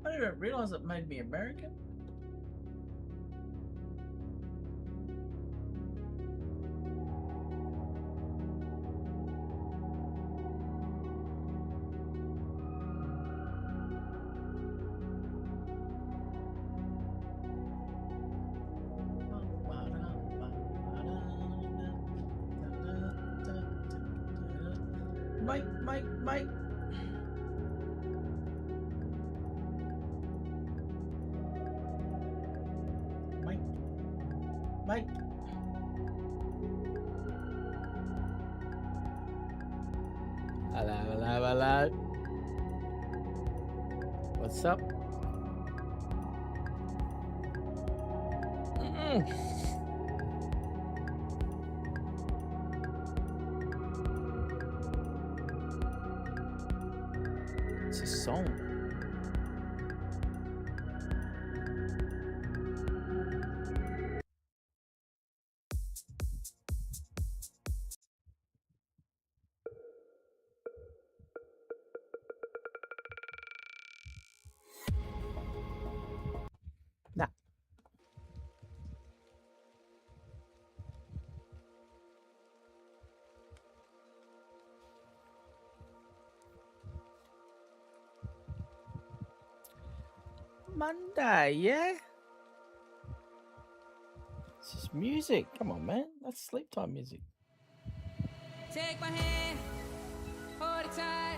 I didn't realize it made me American. Mike, Mike, Mike. Mike, Mike. Hello, hello, hello. What's up? It's a song. Nah. Monday, yeah? It's just music. Come on, man. That's sleep time music. Take my hand, hold it tight.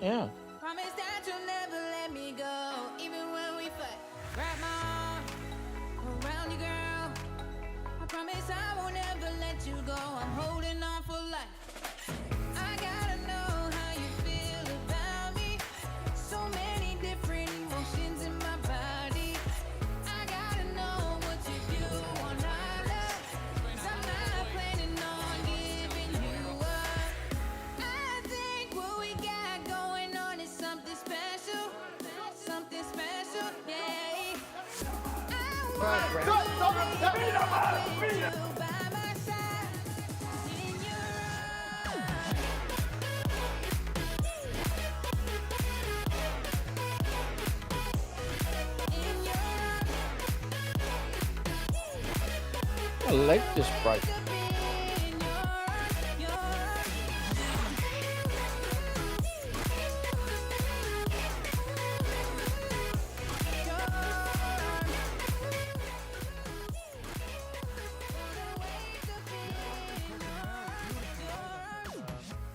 Yeah. Promise that you'll never let me go, even when we fight. Wrap my arm around you, girl. I promise I won't ever let you go. I'm holding on for life. I gotta know how you feel about me. So many different emotions in my body. I gotta know what you do on our love. 'Cause I'm not planning on giving you up. I think what we got going on is something special. Something special, yeah. I want you by my side in your arms. In your arms. My leg just broke. To be in your arms.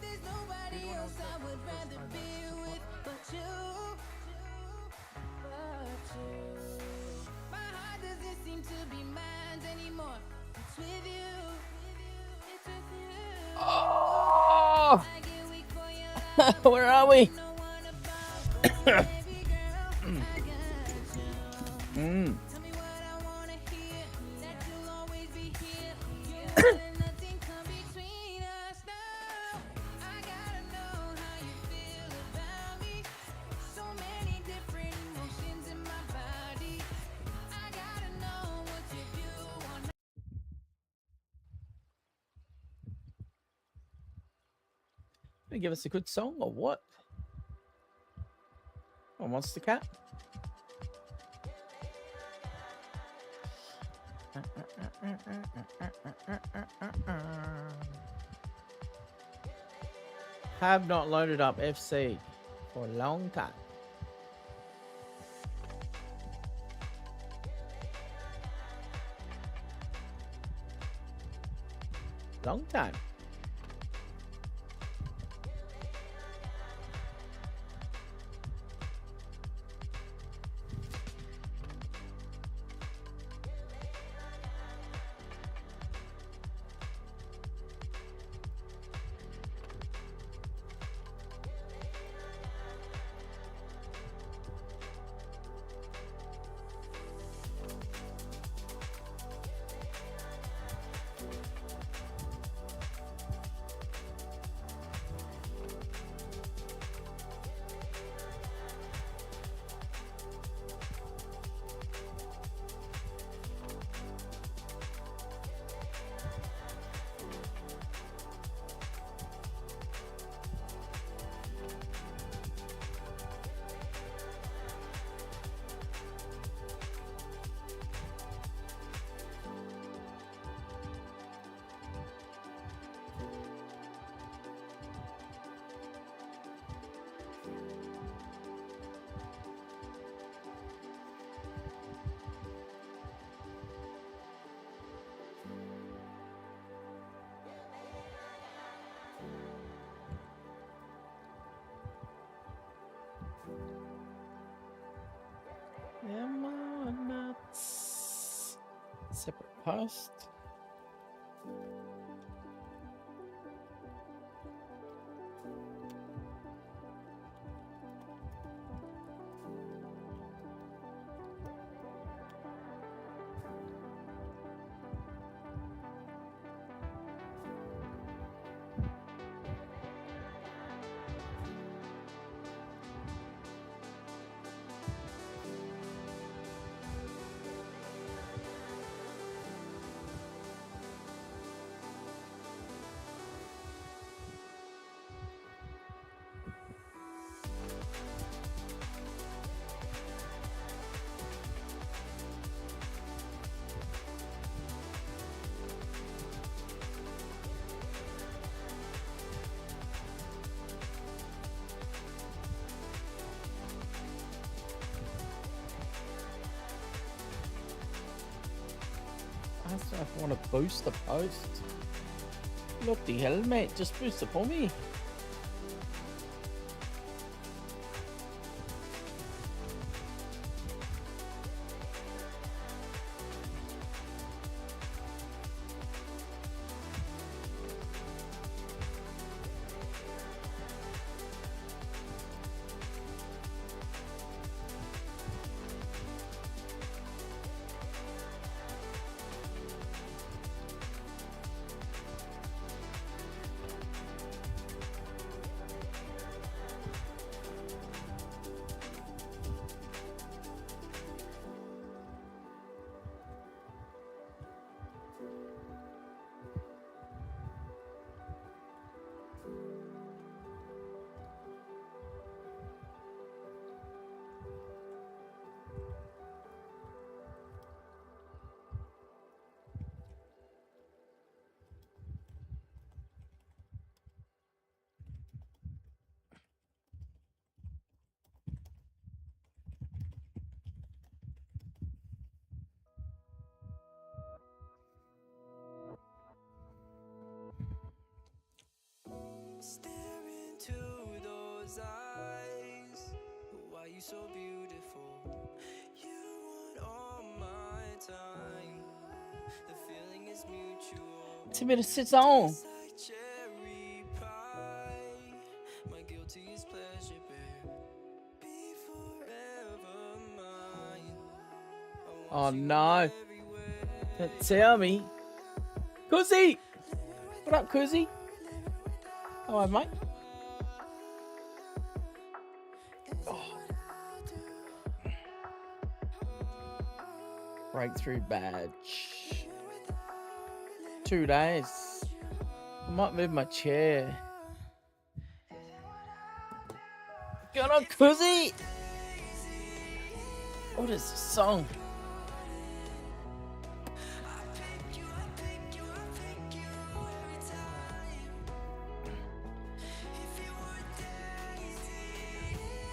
There's nobody else I would rather be with but you. My heart doesn't seem to be mine anymore. It's with you. It's with you. Oh, I get weak for your love. where are we? No one above. Baby girl, I got you. Tell me what I wanna hear. That you'll always be here. You won't let nothing come between us now. I gotta know how you feel about me. So many different emotions in my body. I gotta know what you do on. Gonna give us a good song or what? Oh, Monster Cat. Have not loaded up FC for a long time. Long time. Come on, nuts. Separate post. I don't know if I want to boost the post. What the hell, mate? Just boost it for me. Stare into those eyes. Why you so beautiful? You want all my time. The feeling is mutual. It's a bit of saison. It's like cherry pie. My guiltiest pleasure, babe. Be forever mine. Oh no. Don't tell me. Cuzzy! What up, Cuzzy? Hello, mate. Oh. Breakthrough badge. 2 days. I might move my chair. Get on, Cuzzy! What is this song?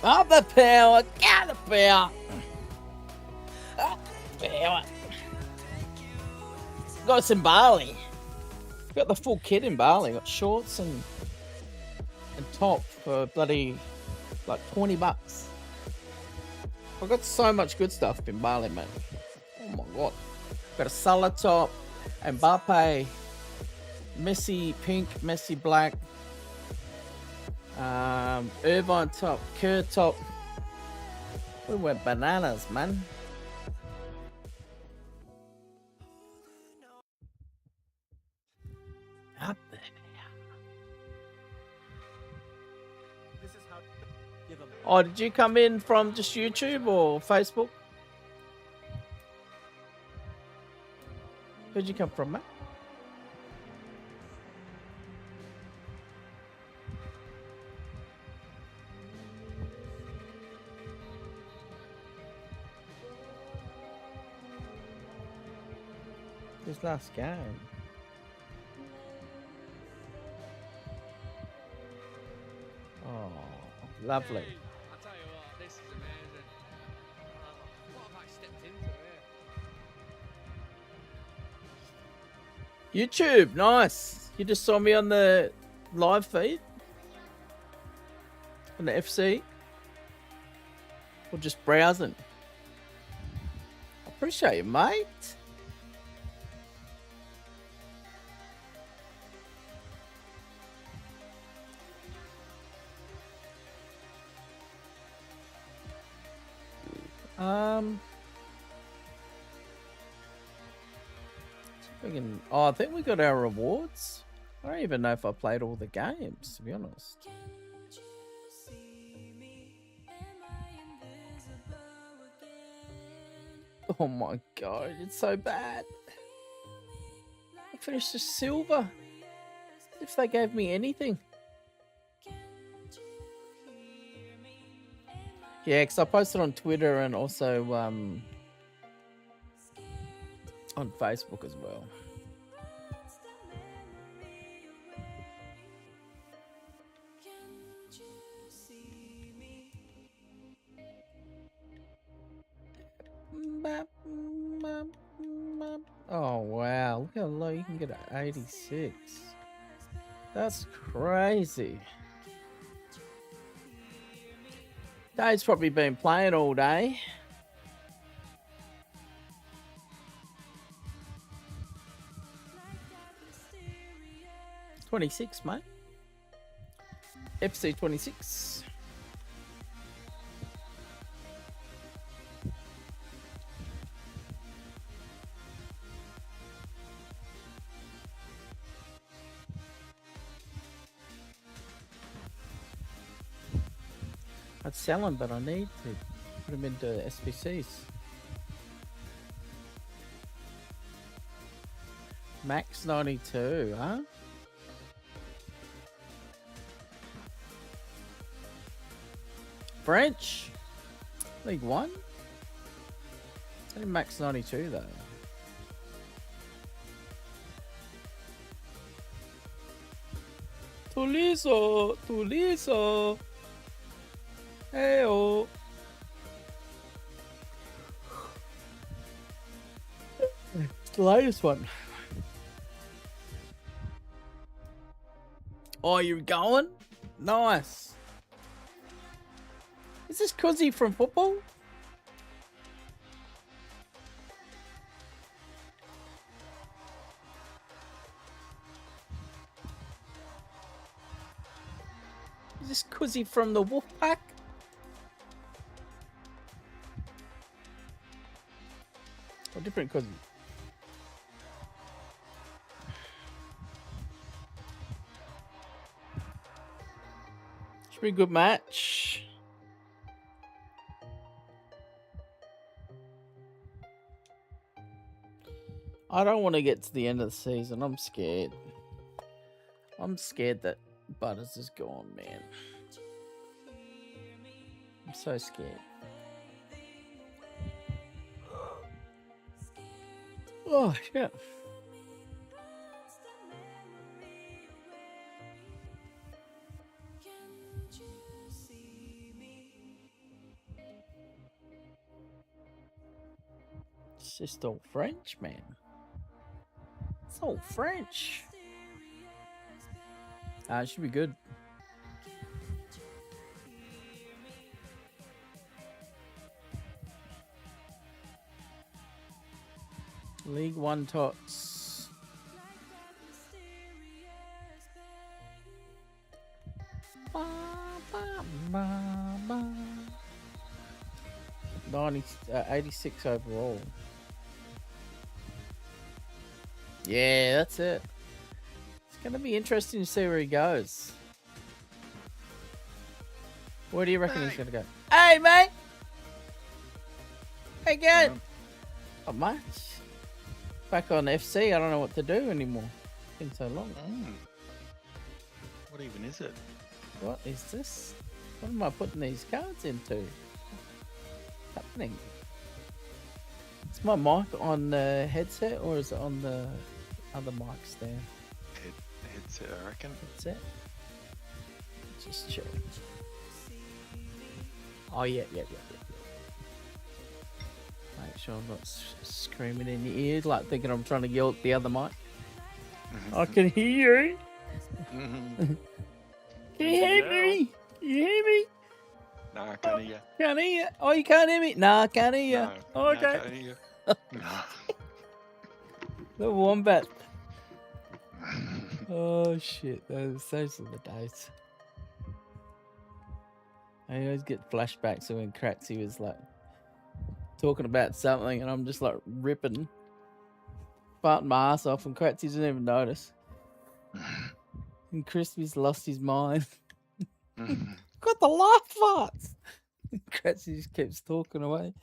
Up the power, get the power. Up the power. Got us in Bali. Got the full kit in Bali. Got shorts and top for bloody like $20. I've got so much good stuff in Bali, man. Oh my god. Got a Salah top, Mbappe, Messi pink, Messi black. Irvine top, Kerr top. We went bananas, man. Up there. Oh, did you come in from just YouTube or Facebook? Where'd you come from, mate? This last game. Oh, lovely. I tell you what, this is amazing. What have I stepped into here? YouTube, nice. You just saw me on the live feed? On the FC? Or just browsing? Appreciate it, mate. I think we got our rewards. I don't even know if I played all the games, to be honest. Oh my god, it's so bad. I finished a silver. If they gave me anything. Yeah, because I posted on Twitter and also on Facebook as well. Oh wow, look how low you can get at 86. That's crazy. Dave's probably been playing all day. $26, mate. FC 26. I'd sell them, but I need to put them into SPCs. Max 92, huh? French? League 1? I think Max 92 though. Tuliso. Hey oh. It's the latest one. Oh, you're going? Nice. Is this Cuzzy from football? Is this Cuzzy from the Wolfpack? Or different Cuzzy? Should be a good match. I don't want to get to the end of the season. I'm scared. I'm scared that Butters is gone, man. I'm so scared. Oh, shit. It's just all French, man. It's all French. It should be good. League 1 tots. Ba, ba, ba, ba. 86 overall. Yeah, that's it. It's going to be interesting to see where he goes. Where do you reckon he's going to go? Hey, mate! Hey, good. Not much. Back on FC, I don't know what to do anymore. It's been so long. What even is it? What is this? What am I putting these cards into? What's happening? Is my mic on the headset or is it on the other mic stand? Headset, I reckon. Headset? Just check. Oh, yeah. Make sure I'm not screaming in your ears, like thinking I'm trying to yell at the other mic. I can hear you. Can you hear me? Can you hear me? No, I can't hear you. Can't hear you. Oh, you can't hear me? No, I can't hear you. No, Okay. I can't hear you. The wombat. Oh shit, those are the days. I always get flashbacks of when Kratzy was like talking about something and I'm just like ripping, farting my ass off, and Kratzy didn't even notice. And Crispy's lost his mind. Got the laugh farts. Kratzy just keeps talking away.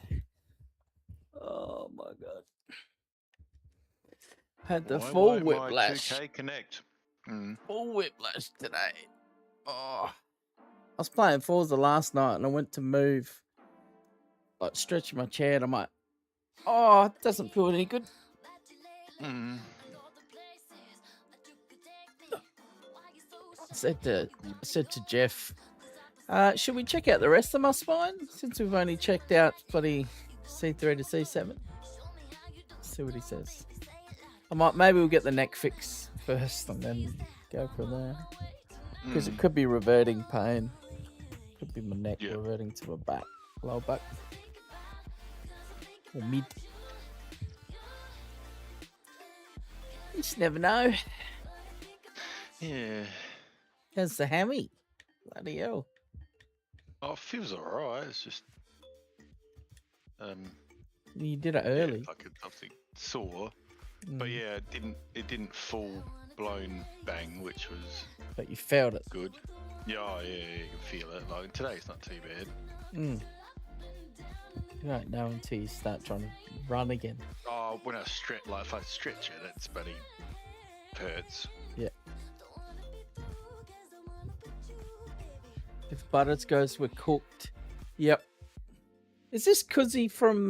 Oh my god. Had the Why full won't my whiplash. 2K connect? Full whiplash today. Oh. I was playing Forza last night and I went to move, like stretching my chair, and I'm like, oh, it doesn't feel any good. I said to Jeff, should we check out the rest of my spine since we've only checked out bloody C3 to C7? See what he says. I might, maybe we'll get the neck fix first and then go from there, because it could be reverting pain. Could be my neck reverting to my back, lower back, or mid. You just never know. Yeah. How's the hammy? Bloody hell. Oh, it feels alright. It's just You did it early. Yeah, like obviously sore, but yeah, it didn't full blown bang, which was. But you felt it. Good. Yeah, you can feel it. Like today, it's not too bad. You don't know until you start trying to run again. Oh, when I stretch, like if I stretch it, it's bloody hurts. Yeah. If butters goes were cooked. Yep. Is this Cuzzy from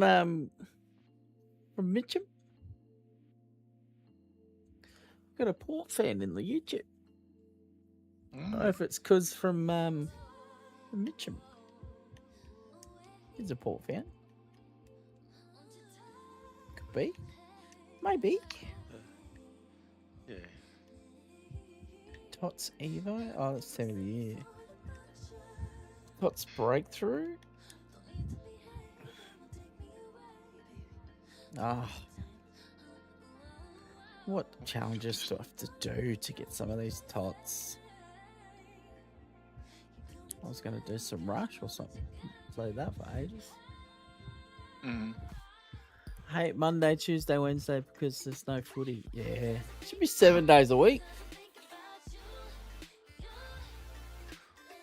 Mitcham? Got a Port fan in the YouTube. I don't know if it's Cuz from Mitcham. He's a Port fan. Could be. Maybe. Yeah. Tots Evo? Oh, that's 10 of the year. Tots Breakthrough? Ah. What challenges do I have to do to get some of these tots? I was going to do some Rush or something. Play that for ages. I hate Monday, Tuesday, Wednesday because there's no footy. Yeah. It should be 7 days a week.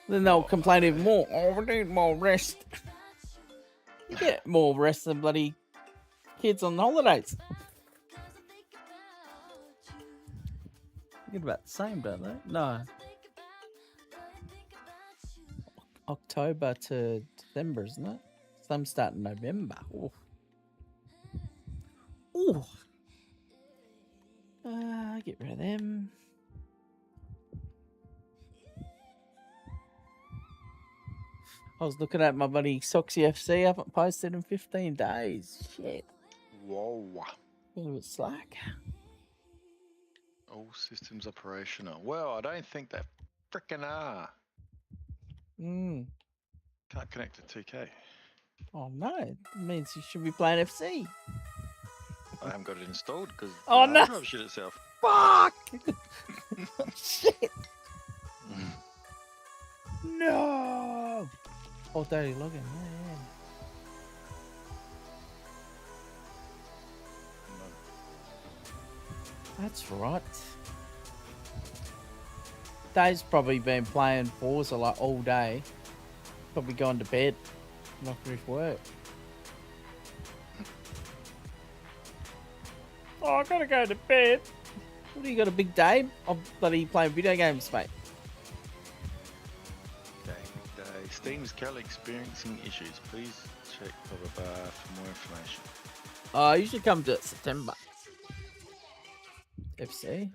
Then they'll complain even more. Oh, we need more rest. You get more rest than bloody kids on holidays. You get about the same, don't they? No. October to December, isn't it? Some start in November. Ooh. Ooh. Get rid of them. I was looking at my buddy Soxy FC. I haven't posted in 15 days. Shit. Whoa. A little bit slack. All systems operational. Well, I don't think that frickin' are. Can't connect to 2K. Oh no, it means you should be playing FC. I haven't got it installed because Oh no! drive shit itself. Fuck! Shit! No! Oh, dirty login. Yeah. That's right. Dave's probably been playing Forza like all day. Probably gone to bed. Not finished work. Oh, I gotta go to bed. What do you got, a big day? I'm bloody playing video games, mate. Steam's currently experiencing issues. Please check blah blah blah for more information. I usually come to September. FC.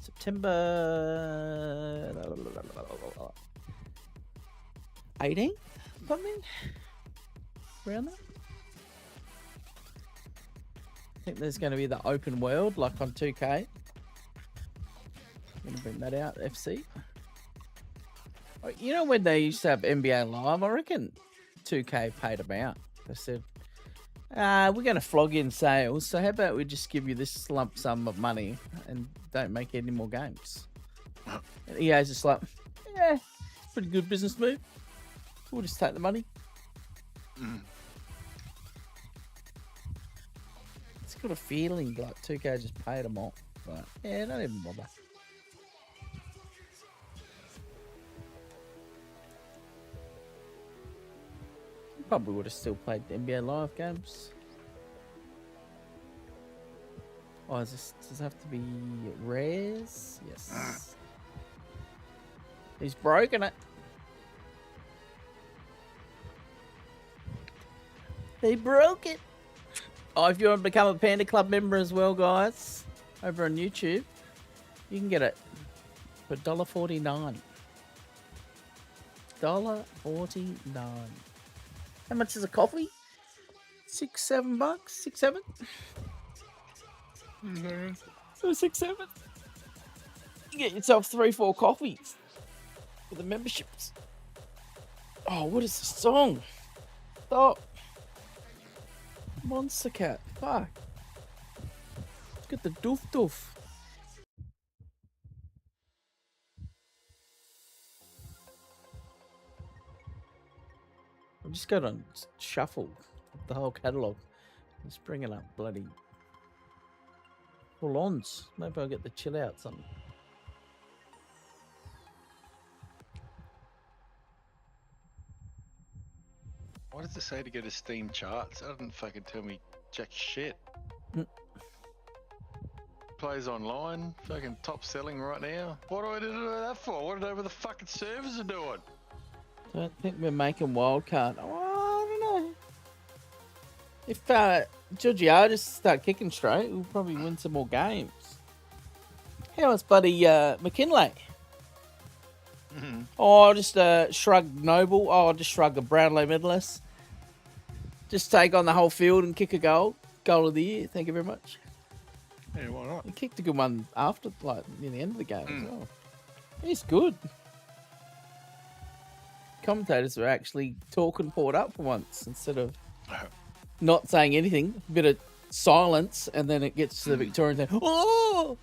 September 18th, something around there. I think there's going to be the open world like on 2K. I'm going to bring that out, FC. You know when they used to have NBA Live, I reckon 2K paid them out. They said, we're going to flog in sales, so how about we just give you this lump sum of money and don't make any more games? And EA's just like, yeah, pretty good business move. We'll just take the money. It's got a feeling like 2K just paid them off. But yeah, don't even bother. Probably would have still played the NBA Live games. Oh, does it have to be rares? Yes. He's broken it. He broke it. Oh, if you want to become a Panda Club member as well, guys, over on YouTube, you can get it for $1.49. $1.49. How much is a coffee? $6, $7? 6, 7? So 6, 7. You get yourself 3, 4 coffees for the memberships. Oh, what is the song? Stop. Monster Cat. Fuck. Get the doof doof. I'm just going on shuffle the whole catalogue. Just bringing up bloody full-ons. Maybe I'll get the chill out something. What does it say to go to Steam charts? That doesn't fucking tell me jack shit. Plays online, fucking top selling right now. What do I do that for? What are the fucking servers are doing? Don't think we're making wildcard. Oh, I don't know. If Giorgio just start kicking straight, we'll probably win some more games. How was bloody McKinley? Oh, I'll just shrug Noble. Oh, I'll just shrug a Brownlow medalist. Just take on the whole field and kick a goal. Goal of the year. Thank you very much. Yeah, why not? He kicked a good one after, like, near the end of the game as well. He's good. Commentators are actually talking Port up for once instead of not saying anything. A bit of silence, and then it gets to the Victorian thing. Oh!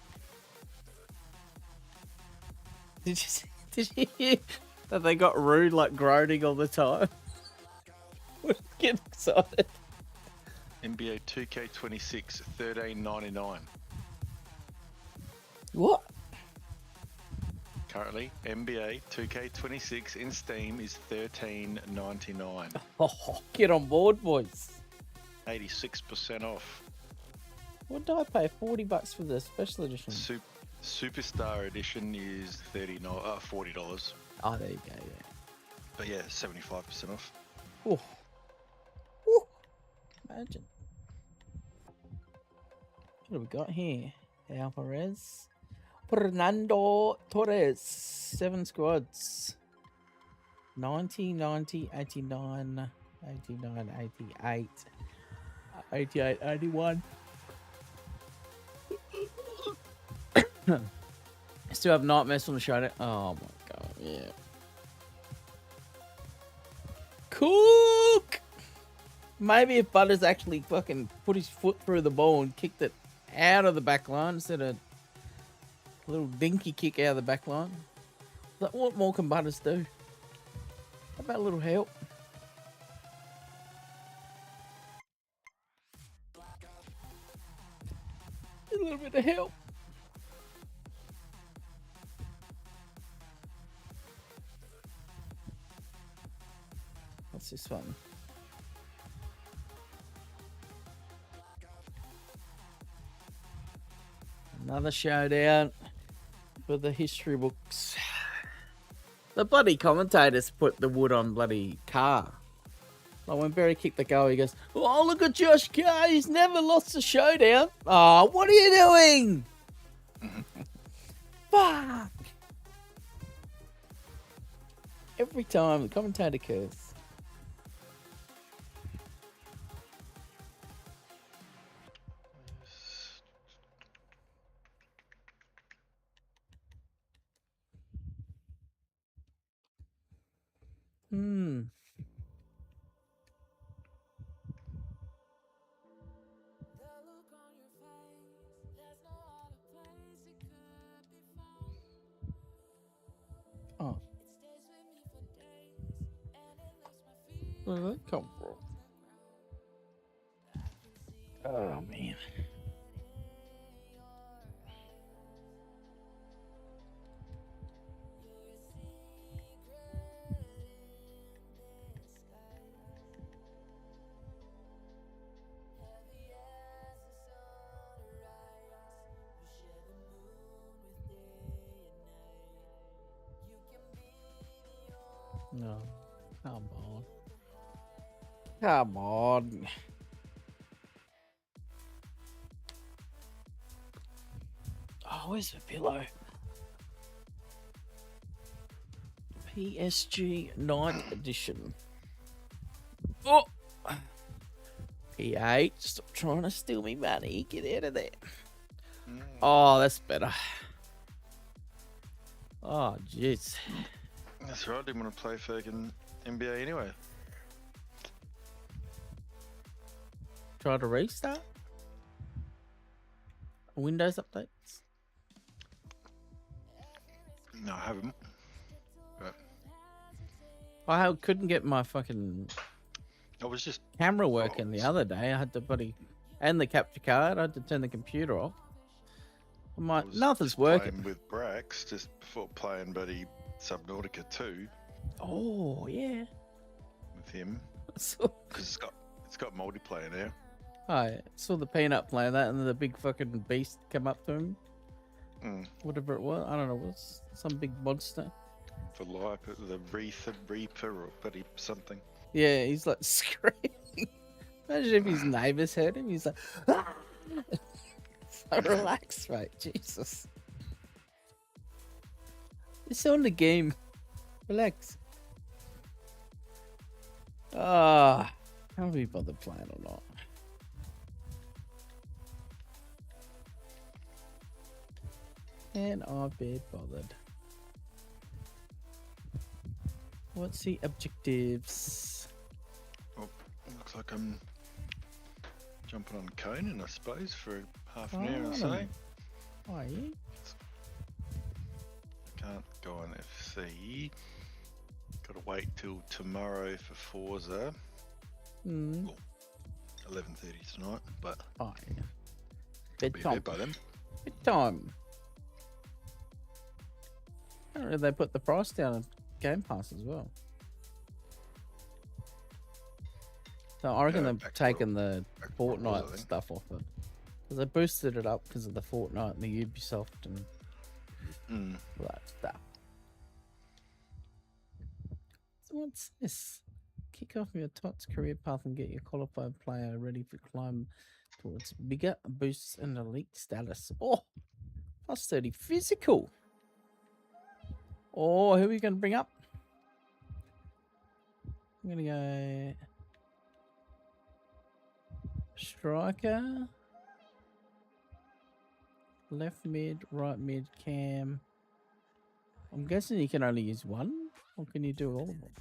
Did you hear that they got rude, like groaning all the time? We're getting excited. NBA 2K26, $13.99. What? Currently, NBA 2K26 in Steam is $13.99. Oh, get on board, boys. 86% off. What did I pay? $40 for the special edition. Superstar edition is $40. Oh, there you go. Yeah. But yeah, 75% off. Oh. Ooh. Imagine. What have we got here? Alvarez. Fernando Torres. 7 squads. 90, 90, 89, 89, 88, 88, 81. Still have nightmares from the show. Oh my god, yeah. Cook! Maybe if Butters actually fucking put his foot through the ball and kicked it out of the back line instead of a little dinky kick out of the back line. Like, what more can Butters do? How about a little help? A little bit of help. What's this one? Another showdown for the history books. The bloody commentators put the wood on bloody Carr. Like when Barry kicked the goal, he goes, "Oh, look at Josh Carr. He's never lost a showdown." Oh, what are you doing? Fuck. Every time the commentator curse. Where did that come from? Oh man. No, come on. Come on. Oh, where's the pillow? PSG Night Edition. Oh! P8, stop trying to steal me money. Get out of there. Oh, that's better. Oh, jeez. That's right. I didn't want to play fucking NBA anyway. Try to restart? Windows updates? No, I haven't. But I couldn't get my fucking I was just camera working the other day. I had to and the capture card. I had to turn the computer off. I'm like, was nothing's just working. playing with Brax just before playing buddy Subnautica 2 Oh yeah. with him So, because it's got multiplayer now. I saw the peanut playing that, and then the big fucking beast come up to him. Mm. Whatever it was, I don't know. It was some big monster. For life, the Reaper or buddy something. Yeah, he's like screaming. Imagine if his neighbours heard him. He's like, ah! So relax, mate. Jesus. It's on the game. Relax. Ah, can't be bothered playing or not. And I've been bothered. What's the objectives? Well, looks like I'm jumping on Conan, I suppose, for half an hour or so. Are you? I can't go on FC. Got to wait till tomorrow for Forza. Hmm. 11:30 tonight, but Oh, yeah. I'll be Bedtime. there by then. Bedtime. Apparently they put the price down on Game Pass as well. So I reckon Yeah, they've back taken the back for it was, I Fortnite think. stuff off it. Because they boosted it up because of the Fortnite and the Ubisoft and Mm. all that stuff. So what's this? Kick off your TOTS career path and get your qualified player ready for climb towards bigger boosts and elite status. Oh, plus 30 physical. Oh, who are we going to bring up? I'm going to go striker, left mid, right mid, cam. I'm guessing you can only use one, or can you do all of them?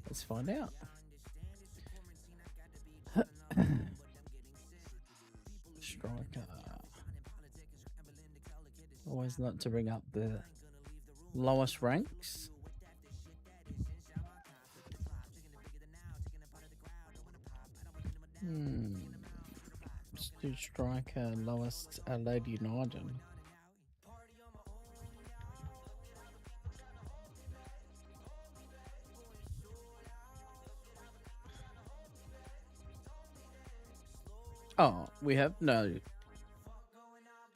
Let's find out. Striker. Always not to bring up the lowest ranks. Let's do striker, lowest Lady United. Oh, we have no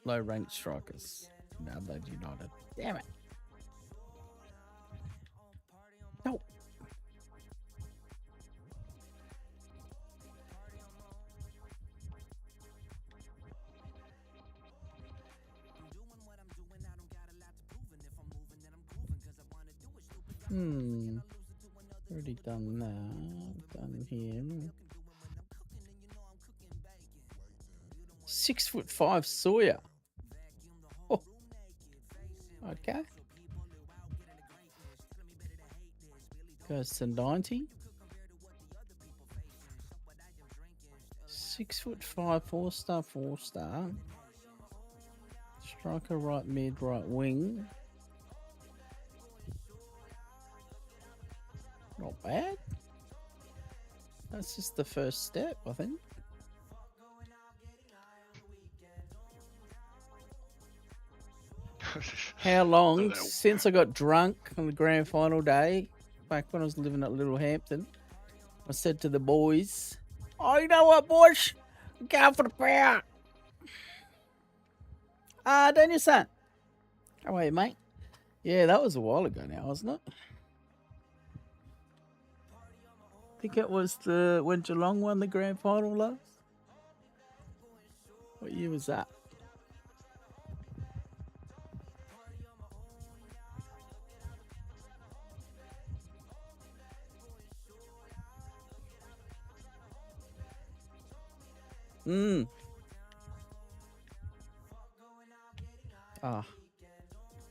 low ranked strikers. Now Lady United. Damn it. No. Already done that. Done him. 6'5" Sawyer. Oh. Okay. Goes to 90. 6'5", 4-star, 4-star. Striker, right mid, right wing. Not bad. That's just the first step, I think. How long Dunno. since I got drunk on the grand final day, back when I was living at Little Hampton, I said to the boys, "Oh, you know what, boys? I'm going for the power." Daniel son. How are you, mate? Yeah, that was a while ago now, wasn't it? I think it was when Geelong won the grand final last. What year was that?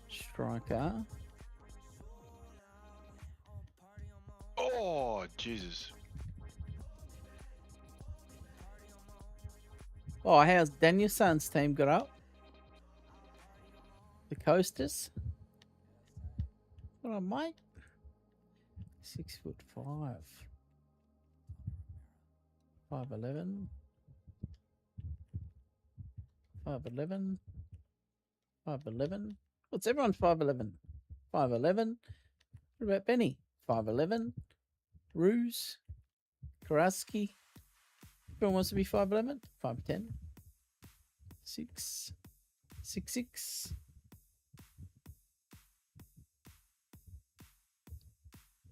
Striker. Oh, Jesus. Oh, how's Danielson's team got up? The Coasters. What on, mate? 6'5". 5'11". 5'11". 5'11". What's everyone 5'11"? 5'11". What about Benny? 5'11". Ruse. Karaski. Everyone wants to be 5'11". 5'10". 6'6".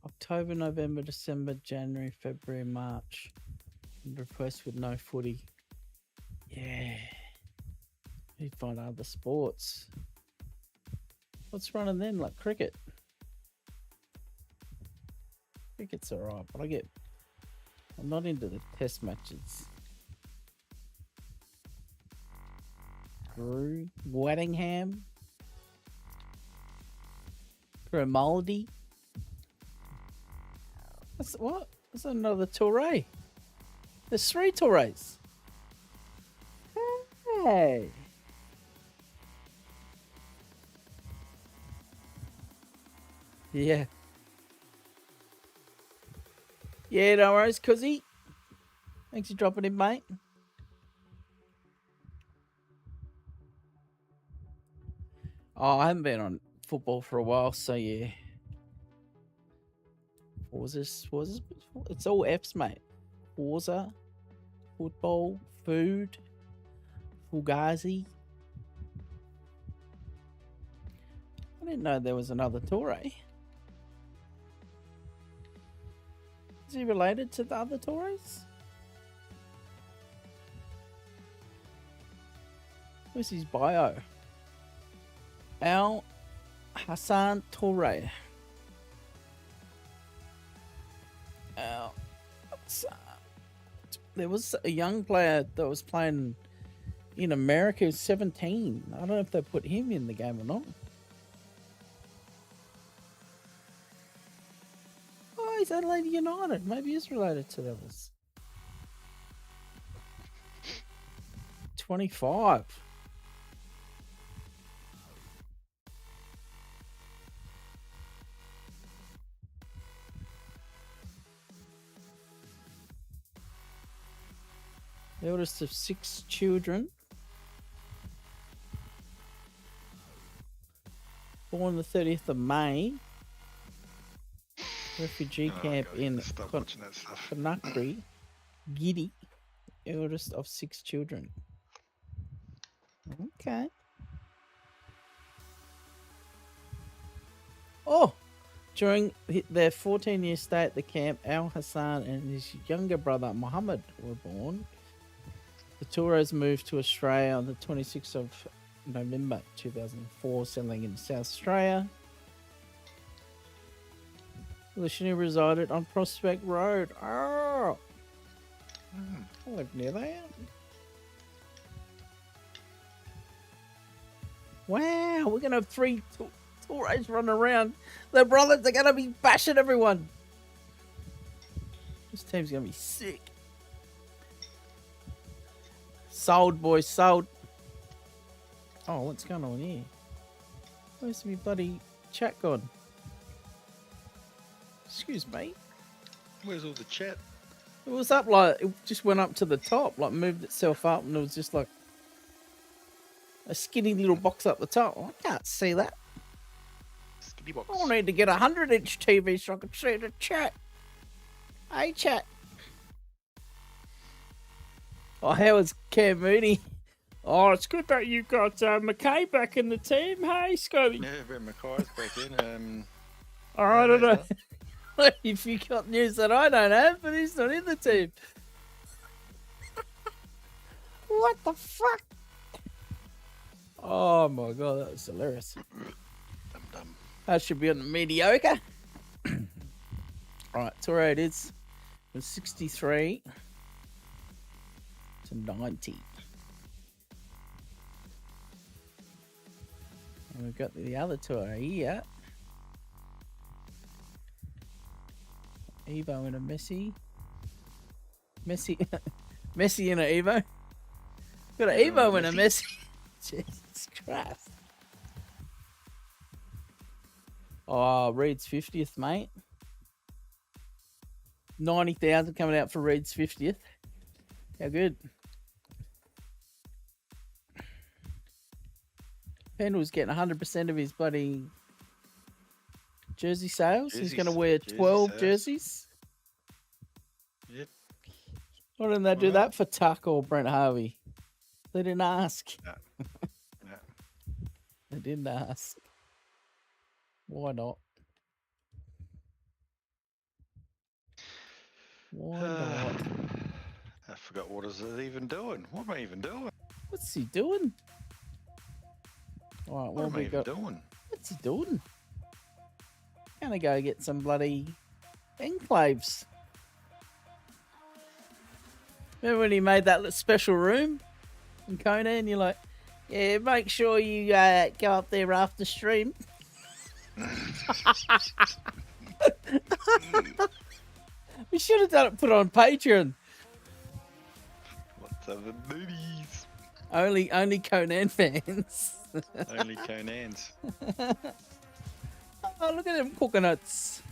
October, November, December, January, February, March. Request with no footy. Yeah. Need to find other sports. What's running then? Like cricket? Cricket's alright, but I'm not into the test matches. Drew Waddingham. Grimaldi. That's what? That's another Toure. There's 3 Toures. Hey. Yeah. Yeah, no worries, cuzzy. Thanks for dropping in, mate. Oh, I haven't been on football for a while, so yeah. Forza, it's all F's, mate. Forza, football, food, Fugazi. I didn't know there was another Toure. Is he related to the other Toures? What's his bio? Al Hassan Toure. Al Hassan. There was a young player that was playing in America, who's 17. I don't know if they put him in the game or not. Oh, he's Adelaide United. Maybe he's related to the others. 25. The eldest of 6 children. Born the 30th of May. Refugee camp God, in stop watching that stuff. Conakry, Giddy. Eldest of 6 children. Okay. Oh! During their 14-year stay at the camp, Al Hassan and his younger brother Mohammed were born. The Toures moved to Australia on the 26th of November 2004, settling in South Australia. Lishini resided on Prospect Road. Oh! I live near there. Wow, we're going to have 3 Toures running around. Their brothers are going to be bashing everyone. This team's going to be sick. Sold, boys, sold. Oh, what's going on here? Where's my bloody chat gone? Excuse me. Where's all the chat? It was up like, it just went up to the top, like moved itself up, and it was just like a skinny little box up the top. I can't see that. Skinny box. I need to get a 100-inch TV so I can see the chat. Hey, chat. Oh, how is Cam Mooney? Oh, it's good that you got McKay back in the team. Hey, Scotty. Yeah, Ben Mackay's back in. I don't know if you got news that I don't have, but he's not in the team. What the fuck? Oh my god, that was hilarious. Dum. That should be on the mediocre. Alright, Tour it is. It was 63 to 90. And we've got the other tour here. Evo and a Messi. Messi and an Evo. Got an Evo and a Messi. Jesus Christ. Oh, Reed's 50th, mate. 90,000 coming out for Reed's 50th. How good. Pendle's getting 100% of his bloody jersey sales. He's going to wear 12 jerseys. Yep. Why didn't they do that for Tuck or Brent Harvey? They didn't ask. No. They didn't ask. Why not? Why not? I forgot what is it even doing. What am I even doing? What's he doing? All right, What am I even doing? What's he doing? Gonna go get some bloody enclaves. Remember when he made that little special room in Kona and you're like, yeah, make sure you go up there after stream. We should have done it, put it on Patreon. What's up with booties? Only Conan fans. Only Conans. Oh, look at them coconuts.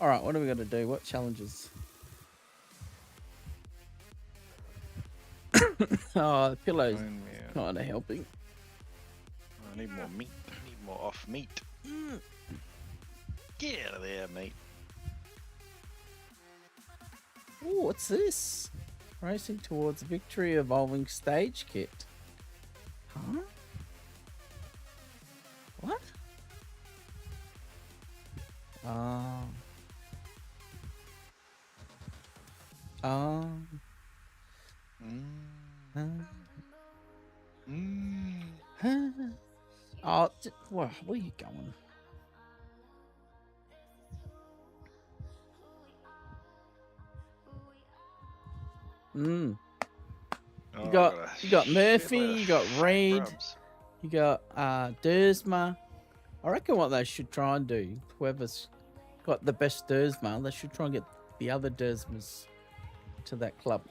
All right, what are we going to do? What challenges? Oh, the pillow's kind of helping. I need more meat. I need more off meat. Get out of there, mate. Ooh, what's this? Racing towards victory evolving stage kit. Huh? What? Oh, where are you going? Oh, You got Murphy, you got Reed, you got Dersma. I reckon what they should try and do, whoever's got the best Dersma, they should try and get the other Dersmas to that club.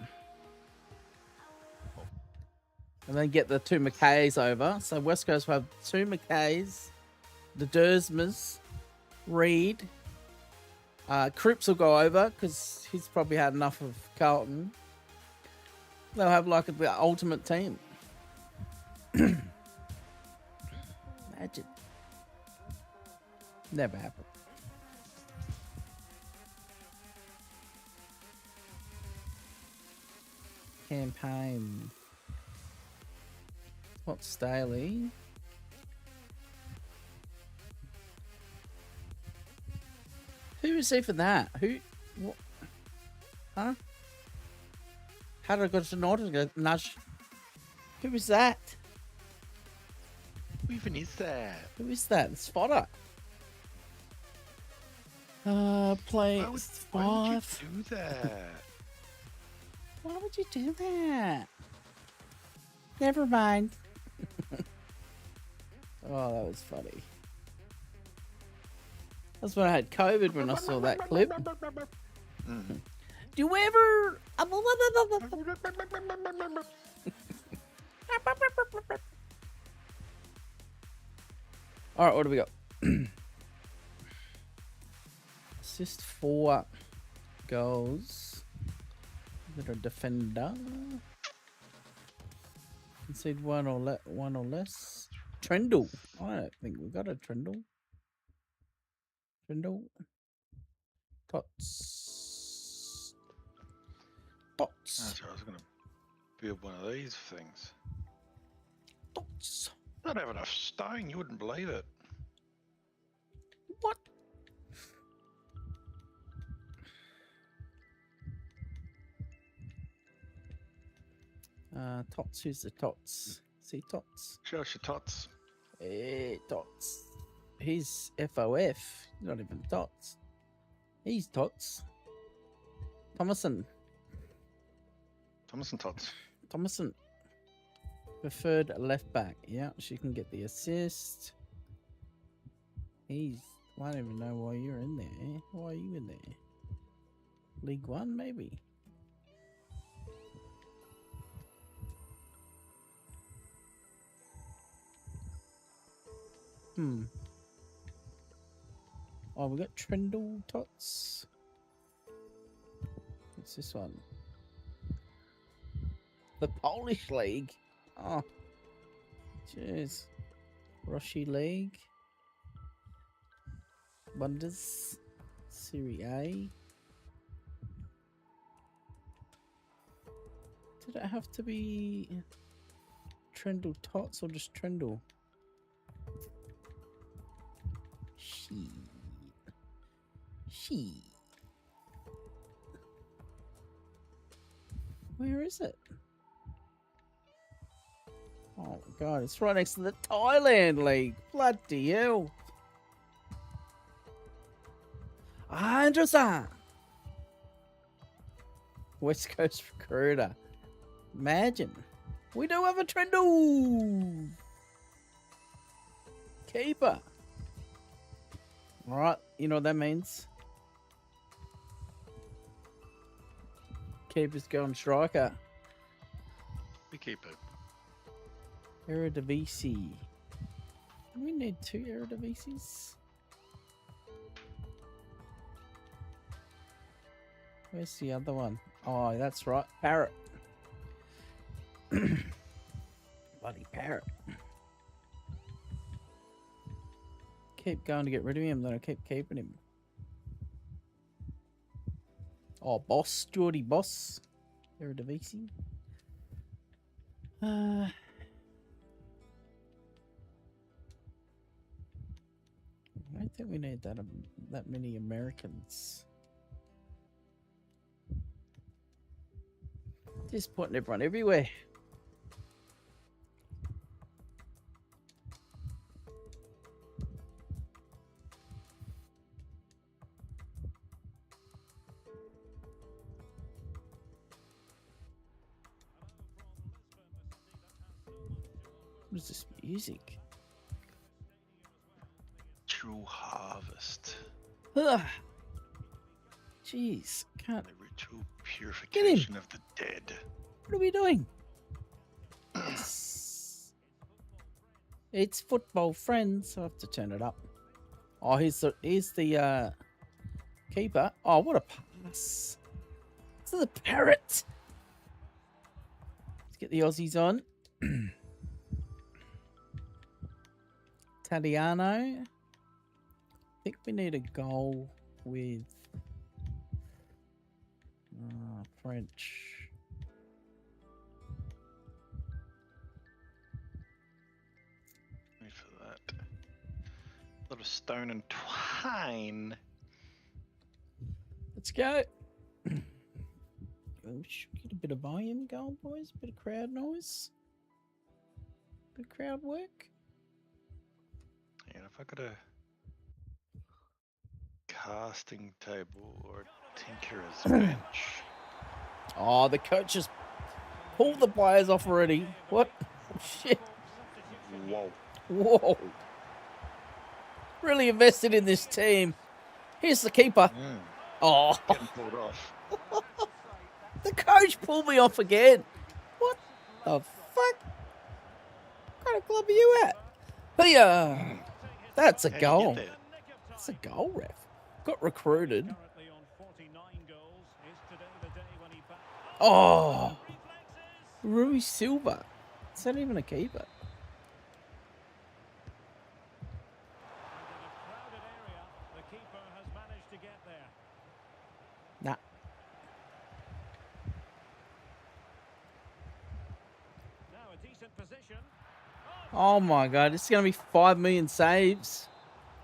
And then get the two McKays over. So West Coast will have two McKays, the Dersmas, Reed. Cripps will go over because he's probably had enough of Carlton. They'll have like the ultimate team. Imagine. Never happened. Campaign. What's Staley? Who is he for that? Who? What? Huh? How did I go to Norton? Nudge. Who is that? Who even is that? Who is that? The spotter. Play Why would five. you do that? Why would you do that? Never mind. Oh, that was funny. That's when I had COVID when I saw that clip. Mm-hmm. Do you ever? All right, what do we got? assist, 4 goals. Little defender. Concede one or less. Trendle. I don't think we got a Trendle. Trendle. Tots. Tots. That's right, I was going to build one of these things. Tots. I don't have enough stone, you wouldn't believe it. What? Tots. Who's the Tots? See Tots? Show us your tots. Hey, Tots. He's FOF. Not even Tots. He's Tots. Thomason. Thomas and tots. Thomason. Preferred left back. Yeah, she can get the assist. He's. I don't even know why you're in there. Why are you in there? League One, maybe? Oh, we got Trendle Tots. What's this one? The Polish League. Oh, cheers. Roshi League. Bundes. Serie A. Did it have to be Trendle Tots or just Trendle? She. Where is it? Oh god, it's right next to the Thailand League. Bloody hell. Andrew-san. West Coast Recruiter. Imagine. We do have a Trendle. Keeper. Alright, you know what that means? Keeper's going striker. We keep it. Eredivisie. We need 2 Eredivises. Where's the other one? Oh, that's right. Parrot. Bloody Parrot. Keep going to get rid of him, then I keep keeping him. Oh, Boss. Geordie Boss. Eredivisie. I don't think we need that many Americans. Just putting everyone everywhere. What is this music? True harvest. Ugh. Jeez, can't. The ritual purification of the dead. What are we doing? It's football, friends. I have to turn it up. Oh, here's the keeper. Oh, what a pass! To the Parrot. Let's get the Aussies on. Tadiano. I think we need a goal with French. Wait for that. A lot of stone and twine. Let's go. We should get a bit of volume going, boys. A bit of crowd noise. Bit of crowd work. And if I got a casting table or a tinkerer's bench. Oh, the coach has pulled the players off already. What? Shit. Whoa. Whoa. Really invested in this team. Here's the keeper. Oh. Getting pulled off. The coach pulled me off again. What the fuck? What kind of club are you at? Hiya. That's a How'd you goal. get there? That's a goal, ref. Got recruited. Currently on 49 goals. Is today the day when he Oh, reflexes? Rui Silva. Is that even a keeper? And in a crowded area, the keeper has managed to get there. Nah. Now a decent position. Oh my god, it's going to be 5 million saves.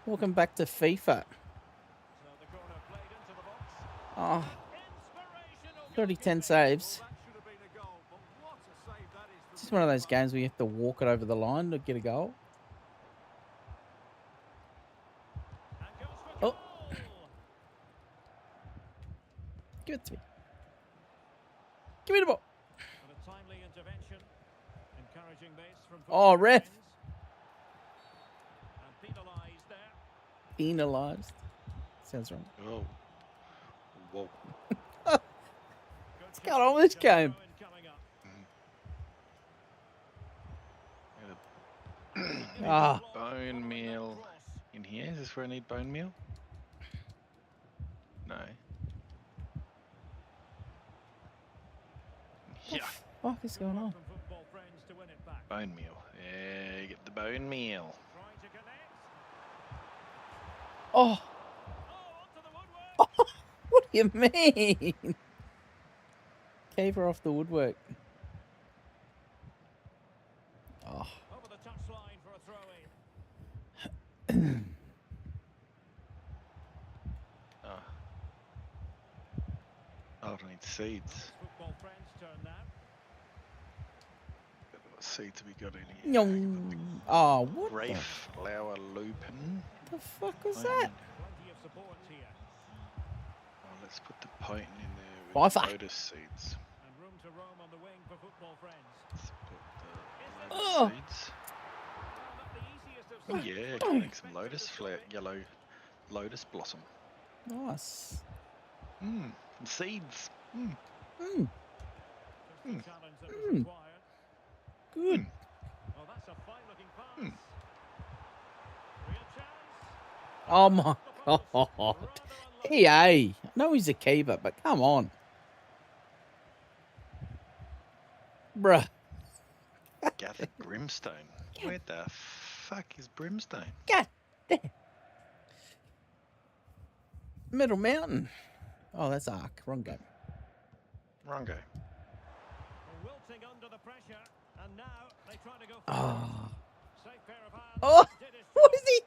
Welcome back to FIFA. So the corner played into the box. Oh, Inspirational 30, 10 goalkeeping. saves. That should have been a goal, but what a save that is. It's just one of those games where you have to walk it over the line to get a goal. And goes for Oh. goal. Give it to me. Give me the ball. And a timely intervention. Encouraging this from Oh, football ref. friends. And penalised there. Penalised. Sounds wrong. Oh. Whoa. What's going on with this game? Ah. Bone meal in here. Is this where I need bone meal? No. Yeah. What is going on? Bone meal. Yeah, you get the bone meal. Oh. What do you mean? Keeper off the woodwork. Oh. Over the touchline for a throw in. Oh. I don't need seeds. Football friends turn now. What seeds have we got in here? Nyong. Oh, what Rafe, Lauer, Lupin. the fuck was Pine. that? Plenty of support here. Oh, let's put the Python in there with Biffa. the lotus seeds. And room to roam on the wing for football friends. Let's put the Oh. lotus seeds. Well, not the easiest of Oh yeah, can make some lotus flower, yellow lotus blossom. Nice. Mmm, and seeds. Mmm. Mm, Just the challenge that was Mm. required. good. Well, that's a fine-looking pass. Hmm. Real chance. Oh my god. Rather unlucky. EA. I know he's a keeper, but come on. Bruh. Gathered brimstone. Where the fuck is brimstone? God damn. Middle Mountain. Oh, that's Ark. Wrong game. Wrongo. Wilting under the pressure, and now they try to go Oh. forward. Safe pair of hands. Oh, Did his what job. is he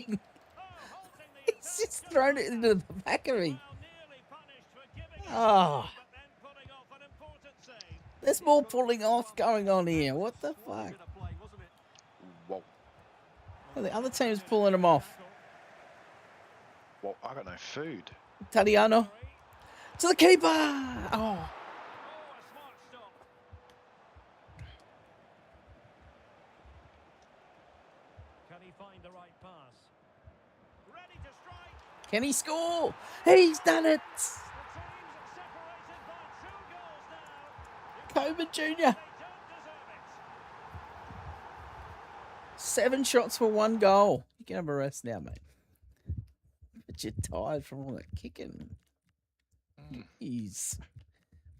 doing? Oh, halting the He's attack. just thrown it into the back of me. Well, nearly punished for giving it Oh. away, but then pulling off an important save. There's more pulling off going on here. What the fuck? Whoa. Oh, the other team's pulling him off. Whoa, I got no food. Tadiano. To the keeper. Oh. Oh, a smart stop. Can he find the right pass? Ready to strike. Can he score? He's done it. The teams separated by 2 goals now. Coburn Jr. They don't deserve it. 7 shots for 1 goal. You can have a rest now, mate. But you're tired from all that kicking. Jeez.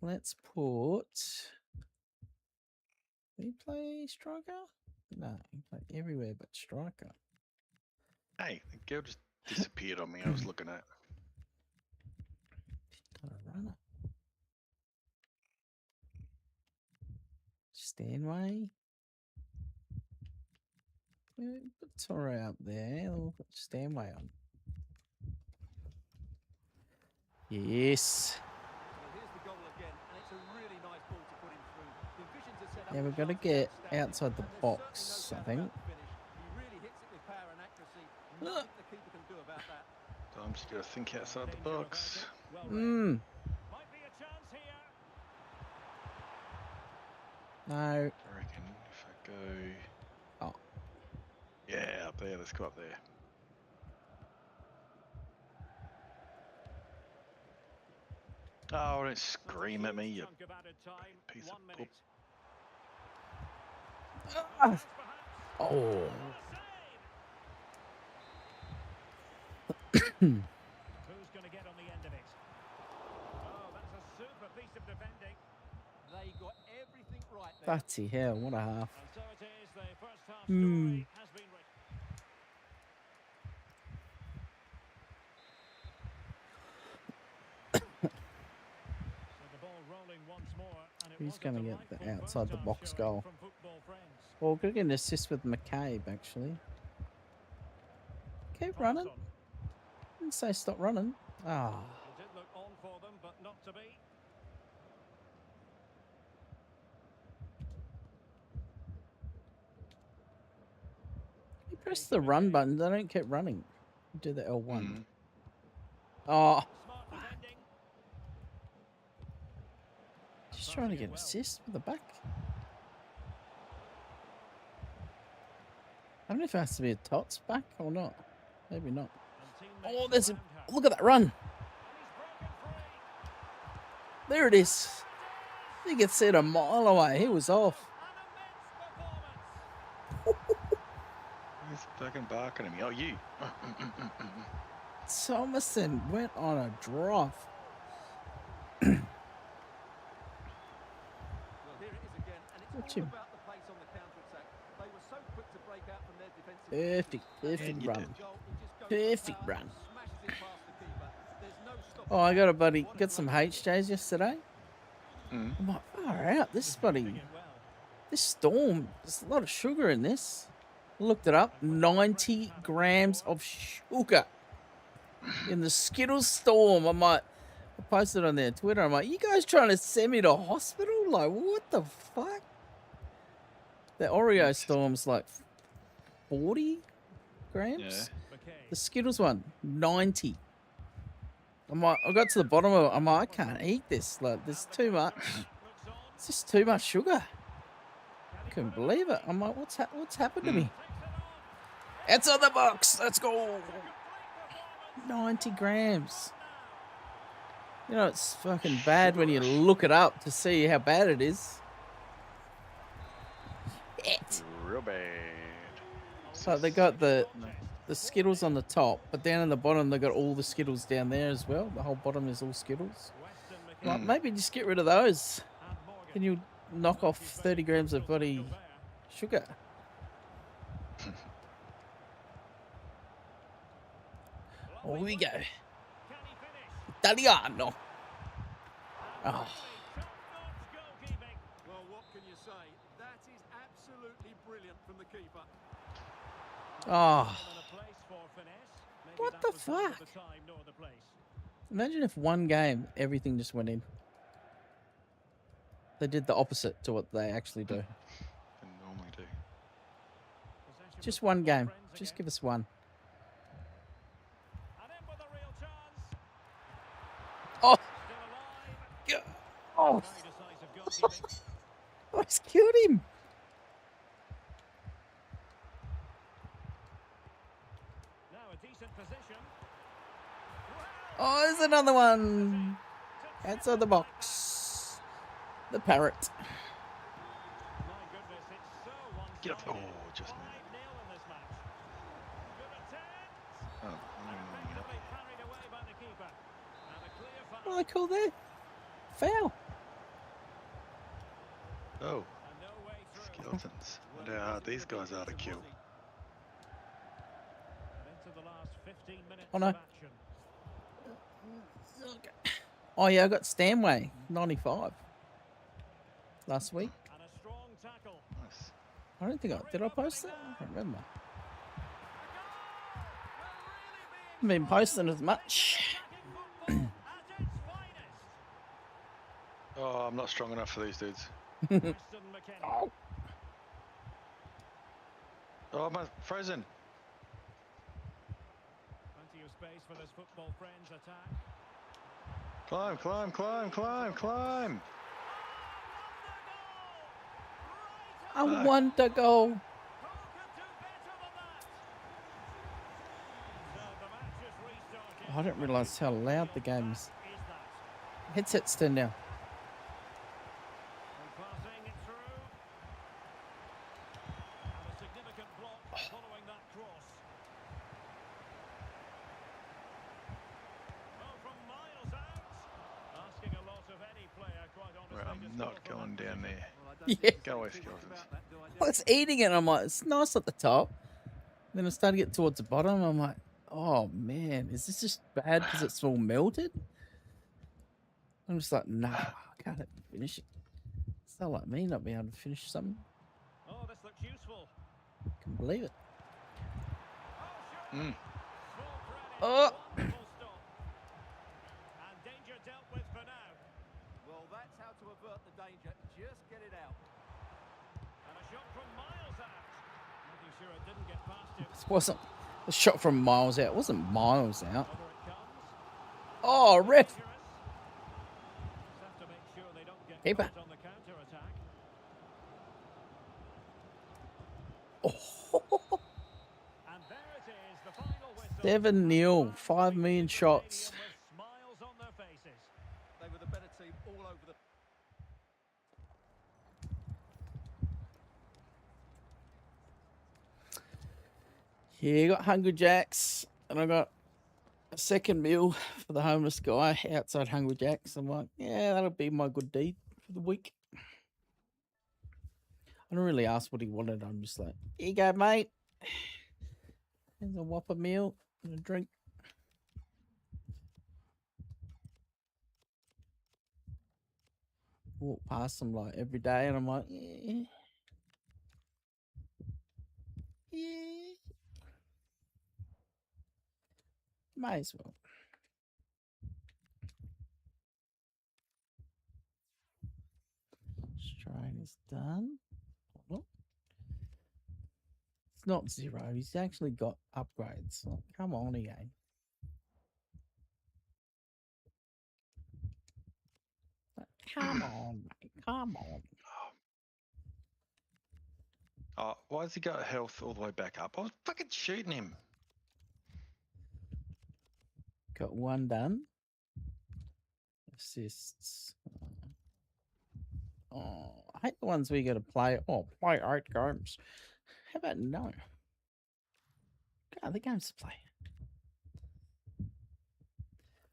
Let's put. Do you play striker? No, you play everywhere but striker. Hey, the girl just disappeared on me. I was looking at. Not a runner. Stanway. Yeah, put Torre up there. We'll put Stanway on. Yes. Yeah, we've got to get outside the box, I think. I'm just gonna think outside the box. Mm. Might be a chance here. No. I reckon if I go. Oh. Yeah, up there. Let's go up there. Oh, don't scream at me, you Chunk of added time, piece 1 of minute. Ah. Oh. What a Bloody hell, what a half. And so it is, the first half Hmm. story has been written. So the ball rolling once more, and it Who's was a going to get delightful the outside the first box half showing goal? from football friends. Well, we're going to get an assist with McCabe, actually. Keep running. Thompson. Didn't say stop running. Ah. It did look on for them, but not to be. You press the run button, they don't keep running. Do the L1. Mm. Oh, Smart defending. just trying to get an assist with the back. I don't know if it has to be a Tots back or not. Maybe not. Oh, there's a... Look at that run. There it is. You could see it a mile away. He was off. He's fucking barking at me. Oh, you. Thomason went on a drive. Well, here it is again, and Watch it's him. all about the pace on the counter-attack. They were so quick to break out from their defensive. Perfect you run. did. Goal, he just goes Perfect for power, run. smashes it past the keeper. There's no stopping Oh, I him. got a buddy. What a Got some great HJs yesterday. Mm. I'm like, far out. This buddy, this Storm, there's a lot of sugar in this. I looked it up. 90 grams of sugar in the Skittles Storm. I'm like, I posted on their Twitter. I'm like, you guys trying to send me to hospital? Like, what the fuck? The Oreo Storm's like 40 grams. Yeah. The Skittles one, 90. I'm like, I got to the bottom of it. I'm like, I can't eat this. Like, there's too much. It's just too much sugar. I couldn't believe it. I'm like, what's happened to me? It's on the box. Let's go. 90 grams. You know, it's fucking bad when you look it up to see how bad it is. It. Real bad. So they got the Skittles on the top, but down in the bottom they got all the Skittles down there as well. The whole bottom is all Skittles. Like, maybe just get rid of those. Then you knock off 30 grams of bloody sugar. Oh, here we go. Italiano. Oh. Well, what can you say? That is absolutely brilliant from the keeper. Oh. What the fuck? Imagine if one game, everything just went in. They did the opposite to what they actually do. They normally do. Just one game. Just give us one. Oh! Oh! I just killed him! Oh, there's another one! Outside the box. The parrot. Get up. Oh, just made it. Oh, I'm not even up. What do they call that? Foul. Oh, skeletons. Wonder how hard these guys are to kill. Oh no. Oh yeah, I got Stanway, 95. Last week. Nice. I don't think did I post that? I can't remember. Haven't been posting as much. Oh, I'm not strong enough for these dudes. Oh. Oh, I'm frozen. Plenty of space for this football friends attack. Climb, climb, climb, climb, climb. I want to go. Oh, I didn't realise how loud the game is. Headset's turned down. Right, I'm not going down there. Well, I Yeah. Go away, skeletons. I was eating it. And I'm like, it's nice at the top. Then I started to get towards the bottom. I'm like, oh man, is this just bad because it's all melted? I'm just like, nah, I can't finish it. It's not like me not being able to finish something. Oh, this looks useful. Can believe it. Oh, sure. Mm. Full credit. Oh. Wonderful stop. And danger dealt with for now. Well, that's how to avert the danger. Just get it out. And a shot from miles out. Making sure it didn't get past him. This wasn't a shot from miles out. It wasn't miles out. Over it comes. Oh, ref. Dangerous. Just have to make sure they don't get Keeper. caught on the counter attack. Oh. And there it is, the final whistle. 7-0, 5 million shots. With smiles on their faces. They were the better team all over the... Yeah, I got Hungry Jacks, and I got a second meal for the homeless guy outside Hungry Jacks. I'm like, yeah, that'll be my good deed for the week. I don't really ask what he wanted. I'm just like, here you go, mate. Here's a Whopper meal and a drink. Walk past him like every day, and I'm like, yeah. Yeah. Might as well. Strain is done. Oh. It's not 0. He's actually got upgrades. Like, come on again. Like, come on, mate. Come on. Oh, why has he got health all the way back up? I was fucking shooting him. Got 1 done. Assists. Oh, I hate the ones where you got to play. Oh, play 8 games. How about no? Got other games to play.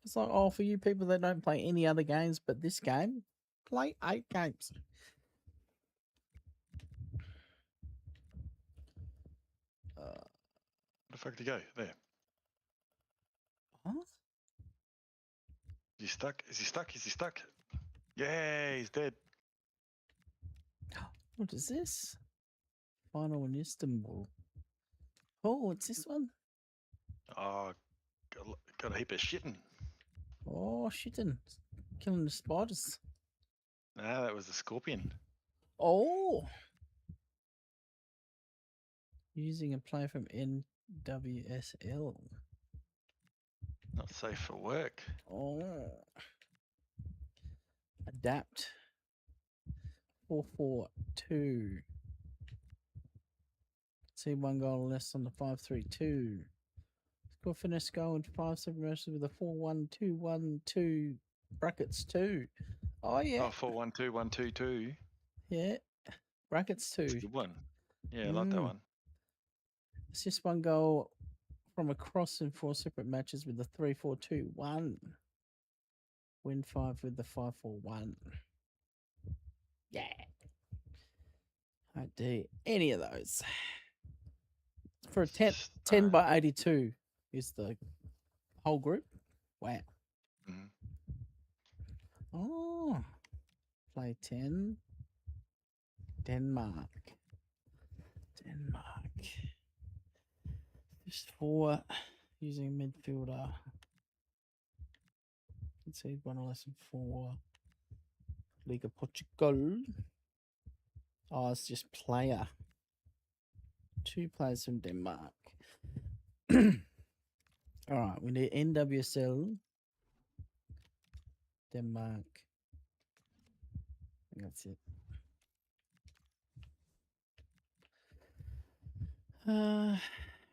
It's like, oh, for you people that don't play any other games but this game, play 8 games. Where the fuck did he go? There. Huh? Is he stuck? Is he stuck? Is he stuck? Yeah, he's dead. What is this? Final in Istanbul. Oh, what's this one? Oh, got a heap of shitting. Oh, shitting. Killing the spiders. Nah, that was the scorpion. Oh. Using a play from NWSL. Not safe for work. Oh. Adapt. 4-4-2. See 1 goal less on the 5-3-2. Score finish goal in 5-7 versus with a 4-1-2-1-2 brackets 2. Oh yeah. Oh, 4-1-2-1-2-2. Yeah. Brackets 2. That's a good one. Yeah, I like that one. It's just 1 goal from a cross in 4 separate matches with the 3-4-2-1. Win 5 with the 5-4-1. Yeah. I do any of those. For a 10 by 82 is the whole group. Wow. Mhm. Oh. Play 10. Denmark. Just 4 using a midfielder. Let's see, 1 lesson 4. Liga Portugal. Oh, it's just player. 2 players from Denmark. All right, we need NWSL. Denmark. I think that's it.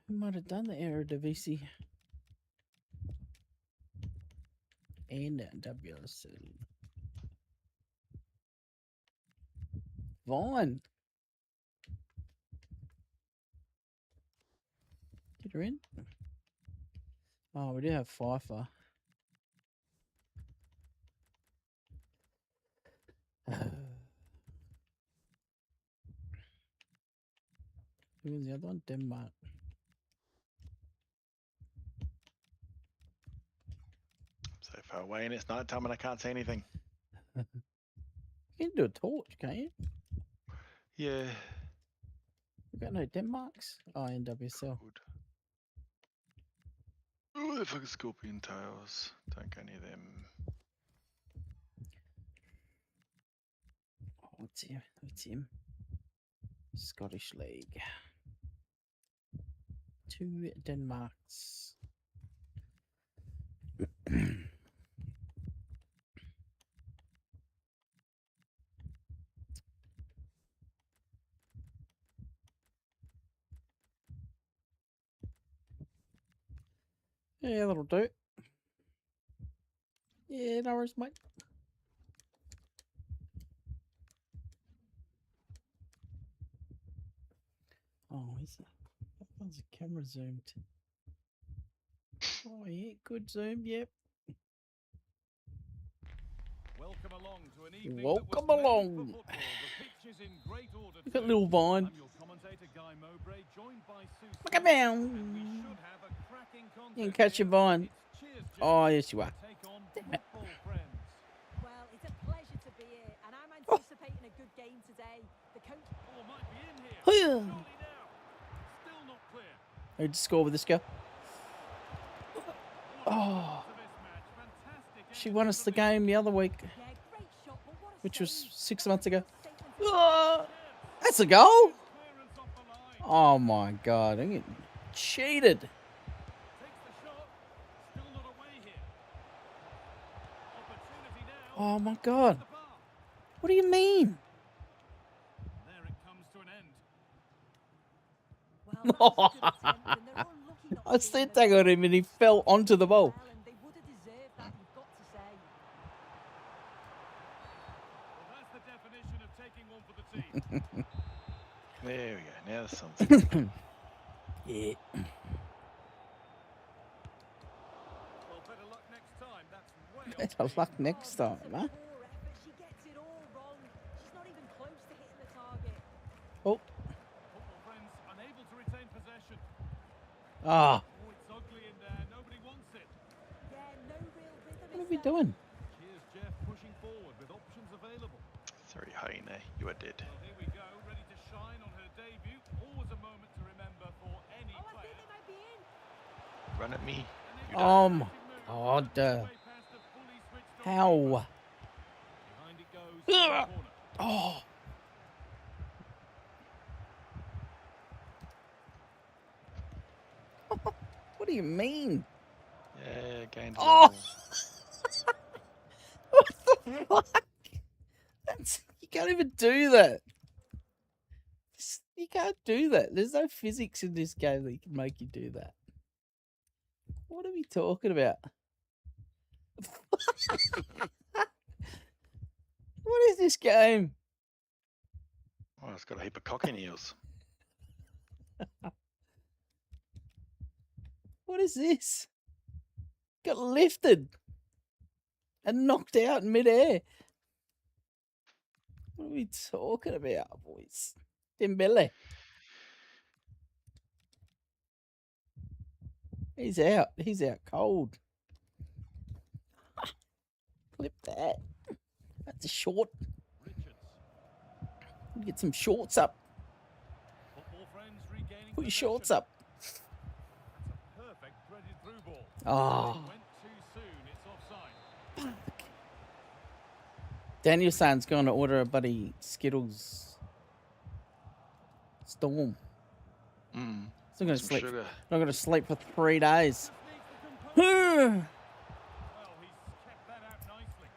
We might have done the Eredivisie. And NWSL. Vaughn. Get her in. Oh, we do have FIFA. Who's the other one? Denmark. So far away, and it's night time, and I can't see anything. You can do a torch, can't you? Yeah. We got no Denmarks. Oh, NWSL. Good. Oh, the fucking scorpion tails. Don't go near them. Oh, what's him? What's him? Scottish League. 2 Denmarks. Yeah, that'll do. Yeah, no worries, mate. Oh, is that? That one's a camera zoomed. Oh, yeah, good zoom, yep. Welcome along to an evening Welcome that was made along. for football. The pitch is in great order Look at too. little Vine. I'm your commentator, Guy Mowbray, joined by Sue Look at Smith, down. and we should have a cracking contest. You can catch your Vine. It's Cheers, Jeff. Oh, yes, you are. Take on football friends. Well, it's a pleasure to be here, and I'm anticipating a good game today. The coach. Oh, might be in here. Hiya. Surely now. Still not clear. Who'd score with this girl? Oh, To this match. Fantastic she won us the game the other week, Yeah, great shot, but what a which was save. 6 months ago. Statement. Oh, that's a goal? clearance off the line. Oh my god, I'm getting cheated. Takes the shot. Still not away here. Opportunity now. Oh my god. The bar. What do you mean? There it comes to an end. Well, that was a good attempt, and they're unlucky not I to see said him tag on him and he fell onto the ball. well, and they would have deserved that, you've got to say. Well, that's the definition of taking one for the team. There we go. Now the sun's Yeah. Well, better luck next time. That's way off. Better luck next time, That's a huh? poor effort. She gets it all wrong. She's not even close to hitting the target. Oh. Football friends unable to retain possession. Ah. Oh, it's ugly in there. Nobody wants it. Yeah, no real rhythm. What are is we there? doing? Here's Jeff pushing forward with options available. Sorry, Heine. You are dead. Well, here we go, ready to shine on her debut. Always a moment to remember for any Oh, I player. think they might be in. Run at me. You Oh don't. my god. Way past the fully switched on How? behind it goes to the Ugh. corner. Oh. What do you mean? Yeah, gained Oh. level. What the fuck? That's, you can't even do that. You can't do that. There's no physics in this game that can make you do that. What are we talking about? What is this game? Oh, it's got a heap of cock in eels. What is this? Got lifted and knocked out in midair. What are we talking about, boys? Dembele. He's out. He's out cold. Clip that. That's a short. Richards. Get some shorts up. Football friends regaining Put your possession. shorts up. That's a perfect threaded through ball. Oh. It went too soon. It's offside. Daniel San's going to order a buddy Skittles Storm. Mm. He's not going to Some sleep. sugar. Not going to sleep for 3 days. Just needs the composure. Hmm. Well, he's kept that out nicely.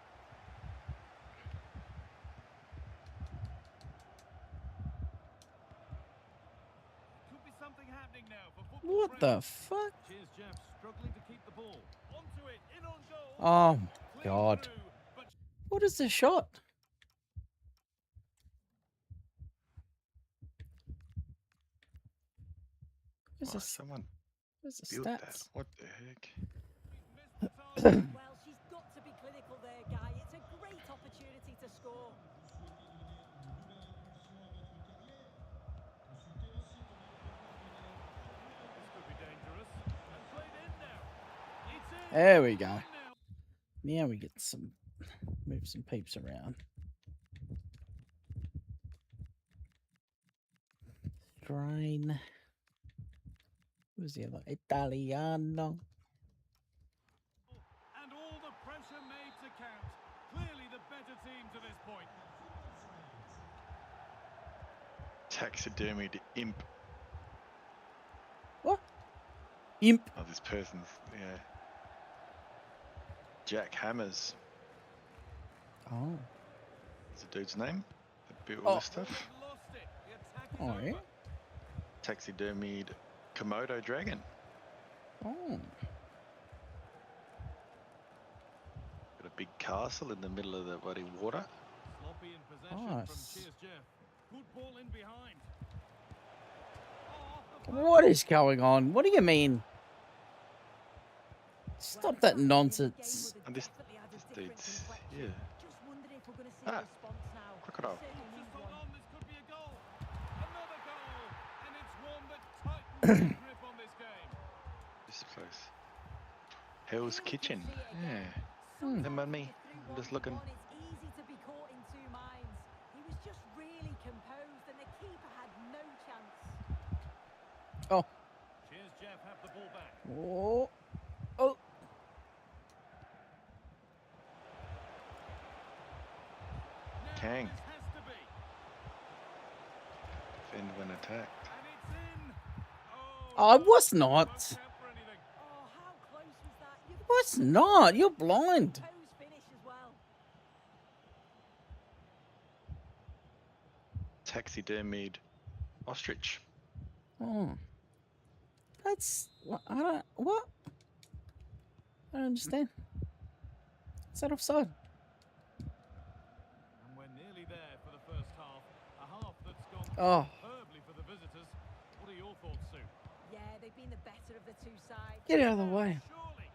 Could be something happening now for football What friends. the fuck? Here's Jeff struggling to keep the ball. Onto it, in on goal. Oh my Clean god. through, but What is this shot? Where's Oh, the, someone where's the built that. stats? What the heck? missed the target. Well, she's got to be clinical there, Guy. It's a great opportunity to score. There we go. Now we get some, move some peeps around. Strain. Who's the other? Italiano. And all the pressure made to count. Clearly the better team to this point. Taxidermied imp. What? Imp. Oh, this person's, yeah. Jack Hammers Oh. is the dude's name. That built all Oh. this stuff. They've lost it. The attack is Oh, over. yeah? Taxidermied Komodo dragon. Oh. Got a big castle in the middle of the bloody water. Sloppy in possession Nice. from Cheers Jeff. Good ball in behind. What is going on? What do you mean? Stop that nonsense. And this dude's, yeah. Just wondering if we're going to see Ah, a response now. crocodile. Certainly Just need hold one. on, this could be a goal. Another goal. And it's one that tightens the grip on this game. This place. Hell's Kitchen. Yeah. Hmm. Don't mind me. I'm just looking. It's easy to be caught in two minds. He was just really composed and the keeper had no chance. Oh. Cheers Jeff have the ball back. Oh. Oh. Now Kang. this has to be. Defend when attacked. And it's in. I was Won't not. count for anything. Oh, how close was that? You've Was not. You're blind. composed finish as well. Taxidermied ostrich. Oh. That's. I don't. What? I don't understand. Is that offside? And we're nearly there for the first half. A half that's gone Oh. superbly for the visitors. What are your thoughts, Sue? Yeah, they've been the better of the two sides. Get out of the way. Surely.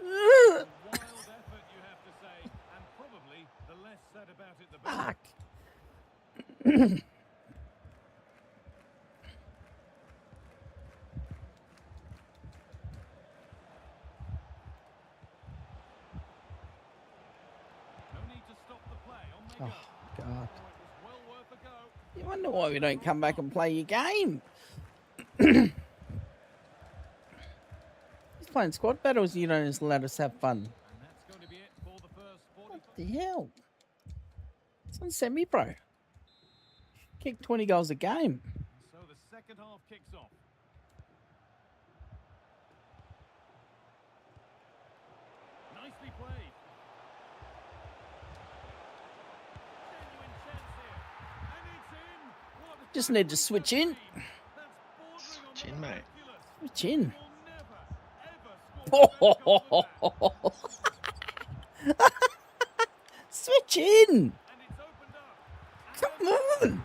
A wild effort, you have to say. And probably the less said about it, the better. Fuck. No need to stop the play. On they go. Oh, God. Oh, it was well worth a go. You wonder why we don't come back and play your game. He's playing squad battles. You don't just let us have fun. And that's going to be it for the first 45. What the hell? It's on semi-pro. Kick 20 goals a game. So the second half kicks off. Nicely played. Genuine chance here. And it's in. What a Just need to switch in. game. That's bordering on Switch in, mate. miraculous. Switch in. You'll never, ever score a better goal than that. Switch in. And it's opened up. Come on. Ball to the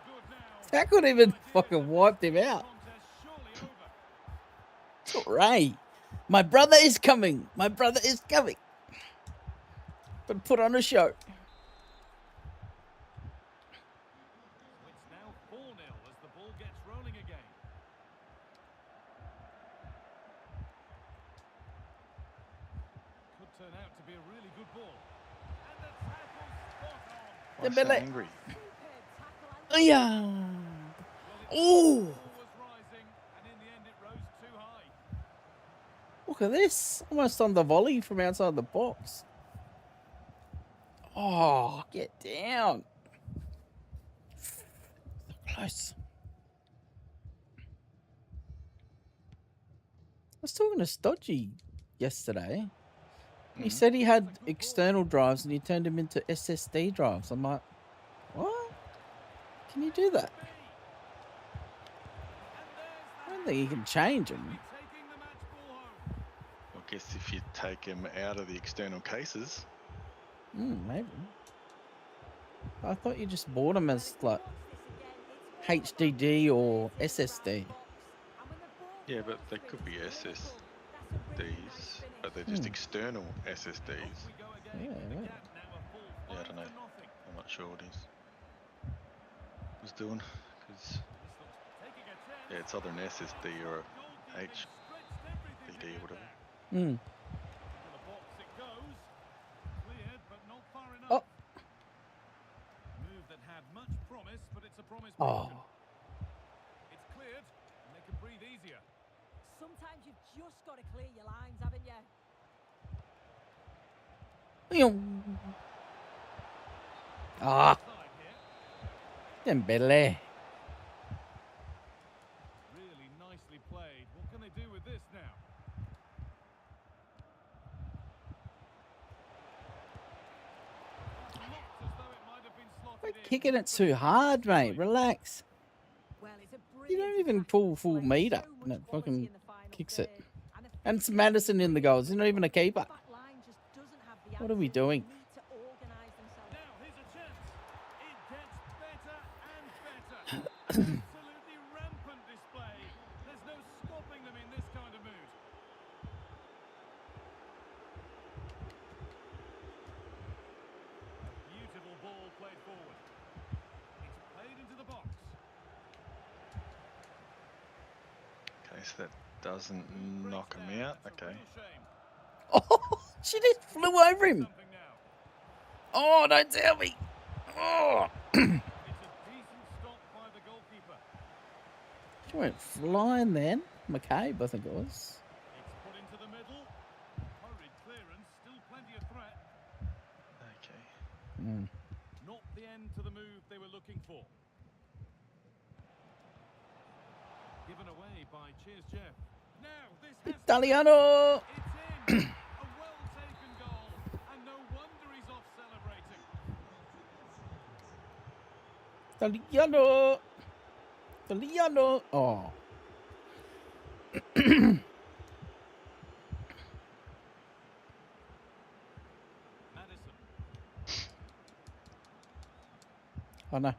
good now. That could even fucking wiped him out. Contest surely over. It's all right. My brother is coming. My brother is coming. But put on a show. It's now 4-0 as the ball gets rolling again. Could turn out to be a really good ball. And the tackle spot on. Why so Dembele. angry? Superb tackle. I Yeah. Well, Oh. the ball was rising, and in the end it rose too high. Look at this. Almost on the volley from outside the box. Oh, get down. So close. I was talking to Stodgy yesterday. He Mhm. said he had external drives and he turned them into SSD drives. I'm like, what? Can you do that? I don't think you can change them. Taking the match ball home. I guess if you take them out of the external cases, Maybe. I thought you just bought them as like watch this again. It's HDD or SSD. yeah, but they could be SSDs, but they're just external SSDs. We go again. Yeah, The right. gap now a full Yeah, I don't know. 5 to nothing. I'm not sure what he's was doing because This looks taking a chance. yeah, it's either an SSD or a Goalkeeping HDD stretched everything to or get whatever. there. Mm. Into the box it goes. Cleared, but not far enough. Oh. Move that had much promise, but it's a promise Oh. broken. It's cleared, and they can breathe easier. Sometimes you've just got to clear your lines, haven't you? Ah, Side here. Dembele. Really nicely played. What can they do with this now? Looked as though it might have been slotted Quit in, kicking it but too it's hard, mate. straight. Relax. Well, it's a You brilliant don't even attacking pull full display, meter, so and much it quality fucking in the final kicks it. third, And it's the Madison in the goals. He's not even a keeper. back line just doesn't have the What are we answers. They doing? need to organise themselves. Now here's a chance. It gets better and better. Absolutely rampant display. There's no stopping them in this kind of mood. A beautiful ball played forward. It's played into the box. Okay, so that doesn't Who knock breaks him down? out. That's a Okay. real shame. Oh, she just flew over him. Something now. Oh, don't tell me. Oh. It's a decent stop by the goalkeeper. She went flying then. McCabe, I think it was. It's put into the middle. Hurried clearance. Still plenty of threat. Okay. Mm. Not the end to the move they were looking for. Given away by Cheers Jeff. Now this has Italiano. it's in. A well-taken goal, and no wonder he's off celebrating. Italiano. Italiano. Oh. Madison. Oh no.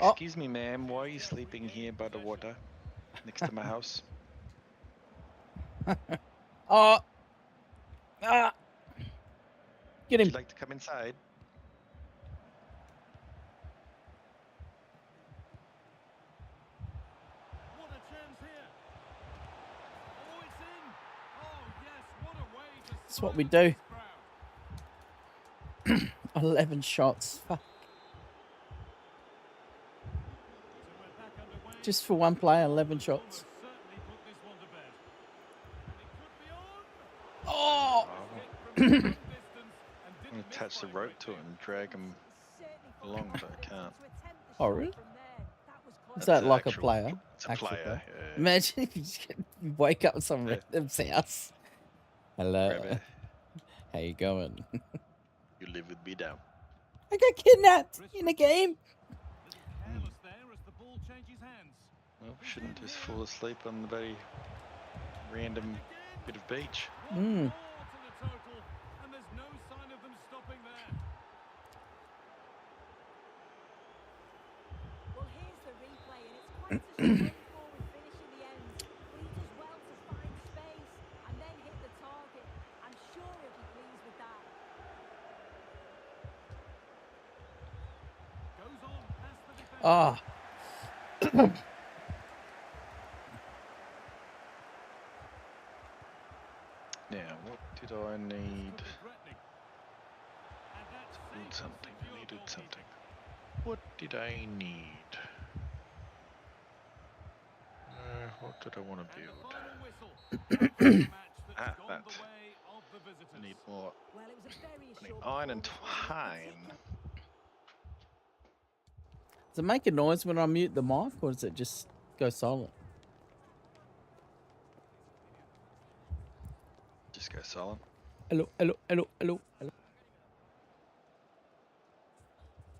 Oh. Excuse me, ma'am. Why are you sleeping here by the water, next to my house? Oh. Ah. Get Would him. you like to come inside? What a chance here. Oh, it's in. Oh, yes. What a way to That's what we silence do. this crowd. 11 shots. Fuck. So we're back underway. Just for one player, 11 Almost shots. certainly put this one to bed. And it could be on. Oh. Kick from some distance and I'm didn't gonna miss attach the by a rope great to deal. it and drag him Certainly full along, of but I confidence can't. to attempt the Oh, shot really? from there. That was close. Is That's that like a actual- player? It's a Actual player. Imagine if you just you wake up at some Yeah. random's house. Hello. Rabbit, How you going? you live with me now. I got kidnapped in a game. Little careless there as the ball changes hands. Well, shouldn't just fall asleep on the very random bit of beach. One Mm. more to the total, and there's no sign of them stopping there. Well, here's the replay, and it's quite a straightforward finish in the end. But he does well to find space and then hit the target. I'm sure he'll be pleased with that. Goes on past the defender. Ah. Now, what did I need? Could be threatening. And that's Build safe and something. secure I needed goalkeeping. something. What did I need? What did I want to And the build? final whistle. After a match that's Ah, gone that. the way of the visitors. I need more. Well, it was a very I need assured iron and performance, wasn't it? twine. Does it make a noise when I mute the mic, or does it just go silent? Just go silent. Hello, hello, hello, hello, hello.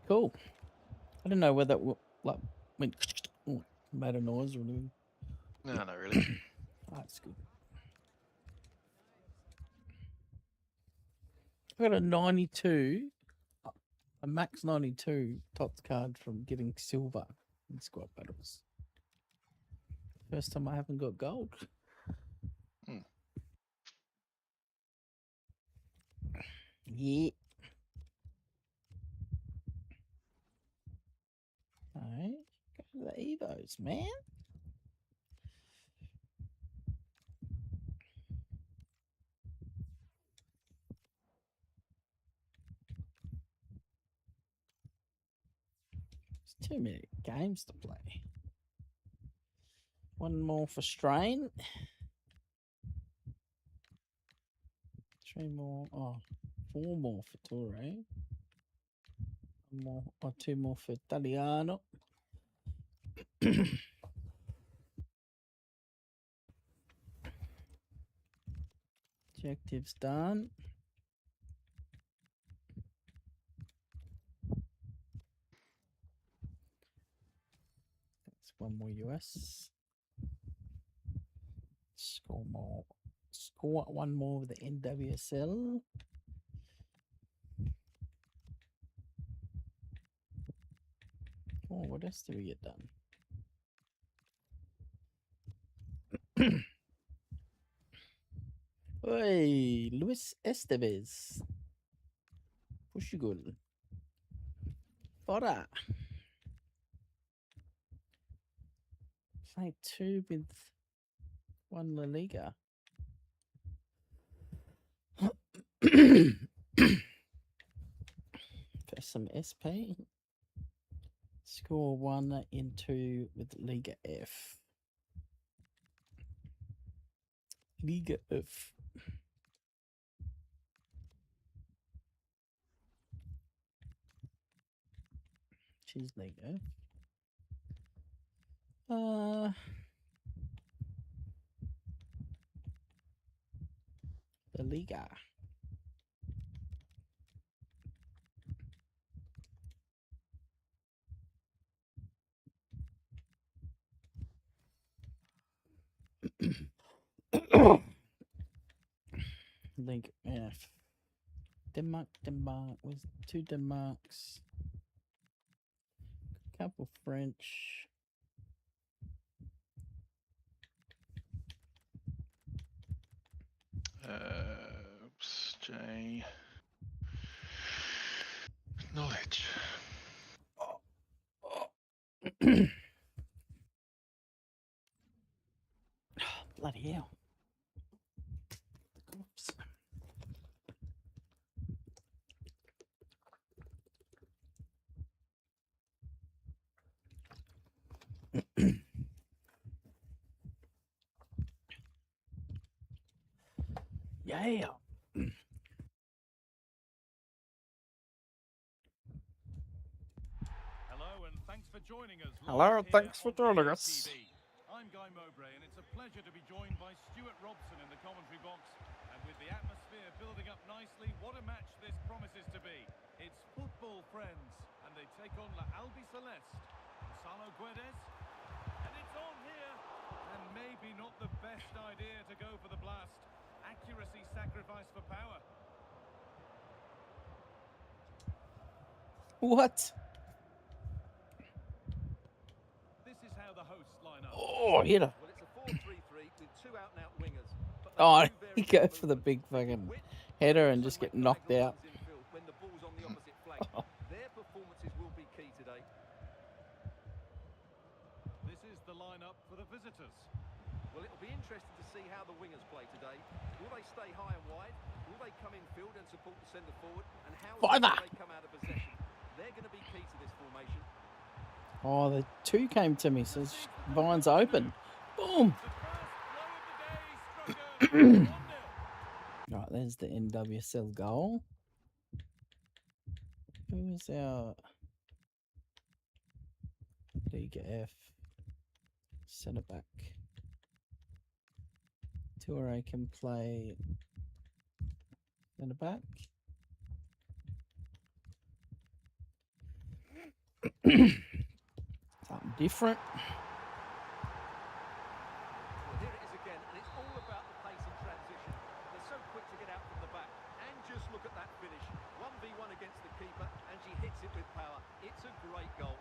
Cool. I didn't know whether it like went made a noise or anything. No, not really. That's good. I got a 92, a max 92 Tots card from getting silver in squad battles. First time I haven't got gold. Hmm. Yeah. Alright, go to the Evos, man. Too many games to play. One more for Strain. 3 more. Oh, 4 more for Torre. 1 more or 2 more for Italiano. Objectives done. That's 1 more US. Score more. Score 1 more with the NWSL. Oh, what else did we get done? Hey, Luis Estevez. Portugal. Fora. Played 2 with 1 La Liga. For some SP. Score 1 in 2 with Liga F. Liga F. She's Liga F. The Liga. Liga F. Denmark. With 2 Denmarks. Couple French. Oops, J. Knowledge. Bloody hell. Oops. Yeah. Hello and thanks for joining us. Hello, live and here thanks for on joining AITV. us. I'm Guy Mowbray and it's a pleasure to be joined by Stuart Robson in the commentary box. And with the atmosphere building up nicely, what a match this promises to be. It's football, friends, and they take on La Albi Celeste. Gonzalo Guedes, and it's on here. And maybe not the best idea to go for the blast. Accuracy sacrificed for power. What? This is how the hosts line up. Oh, hit her. Well, it's a 4-3-3 with 2 out-and-out wingers. But they Oh, do vary you in go their for the movement. big fucking Width, header but and also just get make knocked diagonal out. runs infield when the ball's on the opposite flank. Their performances will be key today. This is the lineup for the visitors. Well, it'll be interesting to see how the wingers play today. Will they stay high and wide? Will they come in field and support the centre forward? And how will Fiver. they come out of possession? They're going to be key to this formation. Oh, the 2 came to me, so Vine's open. Boom. The first blow of the day struck early. 1-0. Right, there's the NWSL goal. Who is our Liga F centre back? Toure can play centre back. Something different. Well, here it is again, and it's all about the pace in transition. They're so quick to get out from the back. And just look at that finish. 1v1 against the keeper, and she hits it with power. It's a great goal.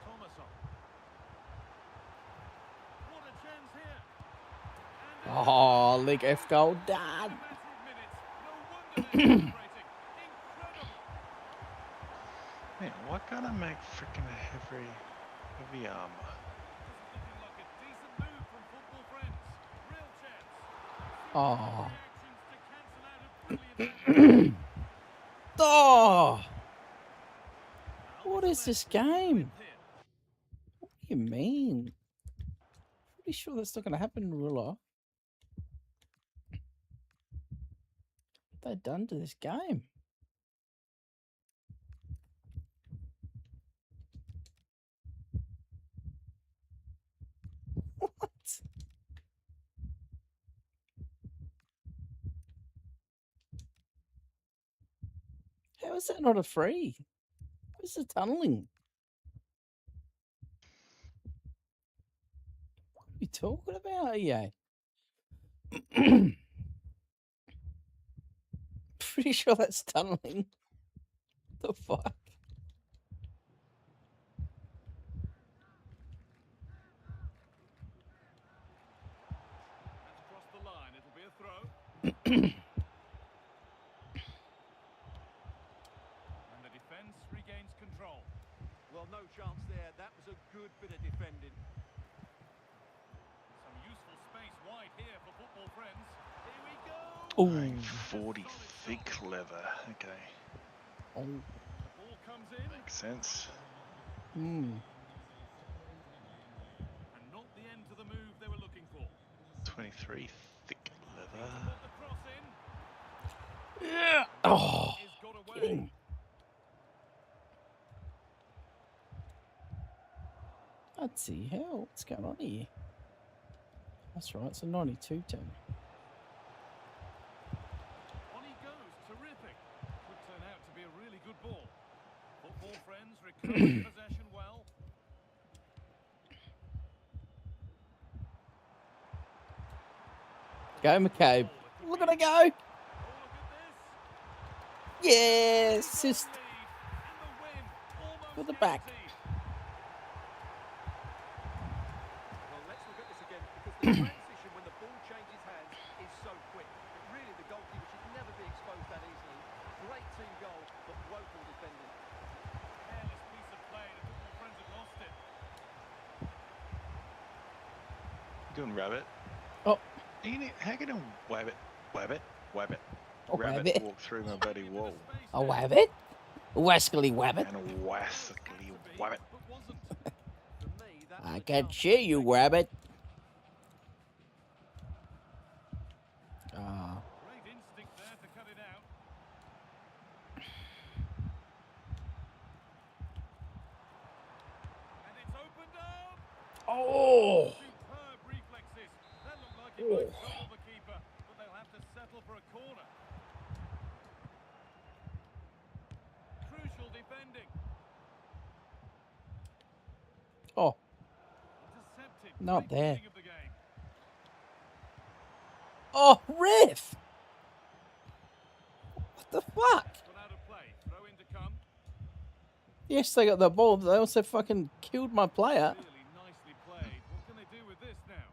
Thomason. What a chance here. Oh, League F goal done. In a matter of minutes. No wonder they're celebrating. Incredible. Man, why can't I make freaking heavy armor? Looking like a decent move from football friends. Real chance. Oh. Reactions to cancel out a brilliant angle. Oh. What is this game? What do you mean? Pretty sure that's not going to happen in real life. What have they done to this game? What? How is that not a free? Where's the tunneling? What are you talking about, EA? Pretty sure that's tunneling. The fuck? That's crossed the line. It'll be a throw. And the defence regains control. Well, no chance there. That was a good bit of defending. Some useful space wide here for football friends. Here we go. Oh. 40 thick leather. Okay, Oh. The ball comes in. makes sense. Hmm. And not the end to the move they were looking for. 23 thick leather. Put the cross in. Yeah. Oh. Is got Get away. him. Let's see hell. What's going on here? That's right. It's a 92 team. On he goes. Terrific. Could turn out to be a really good ball. Football friends recovered possession well. Go, McCabe. Look at it go. Oh, look at this. Yes. Assist Lead. And the win. Almost for the back. guaranteed. Well, let's look at this again because the transition when the ball changes hands is so quick. But really, the goalkeeper should never be exposed that easily. Great team goal, but woeful defending. Careless piece of play. The football friends have lost it. Doing rabbit. Oh. How can I wab it? Oh, Rabbit wabbit. walk through my bloody wall. A wabbit. A wascally wabbit. And a wassically wabbit. But wasn't. For me, that was I a can chance. cheer you, wabbit. Ah. Great instinct there to cut it out. And it's opened up. Oh. Superb reflexes. That looked like it might trouble the keeper, but they'll have to settle for a corner. Crucial defending. Oh. Intercepted. Not Great there. reading of the game. Oh, ref. What the fuck? Put out of play. Throw in to come. Yes, they got the ball, but they also fucking killed my player. Really nicely played. What can they do with this now?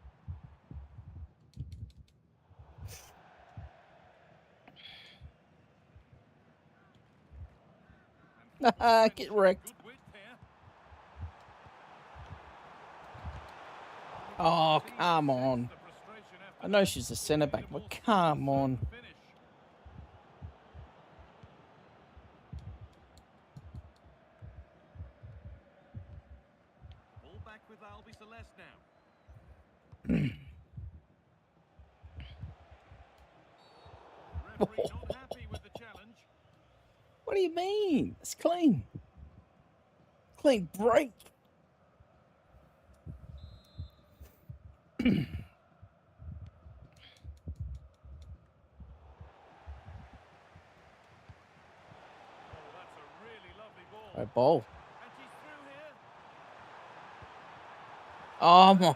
And football Get friends wrecked. good width here. Oh, come on. The frustration after I know she's a centre back, but come on. finish. Ball back with Albi Celeste now. Referee not happy with the challenge. What do you mean? It's clean. Clean break. Oh, that's a really lovely ball. Right, ball. And she's through here. Oh my. Has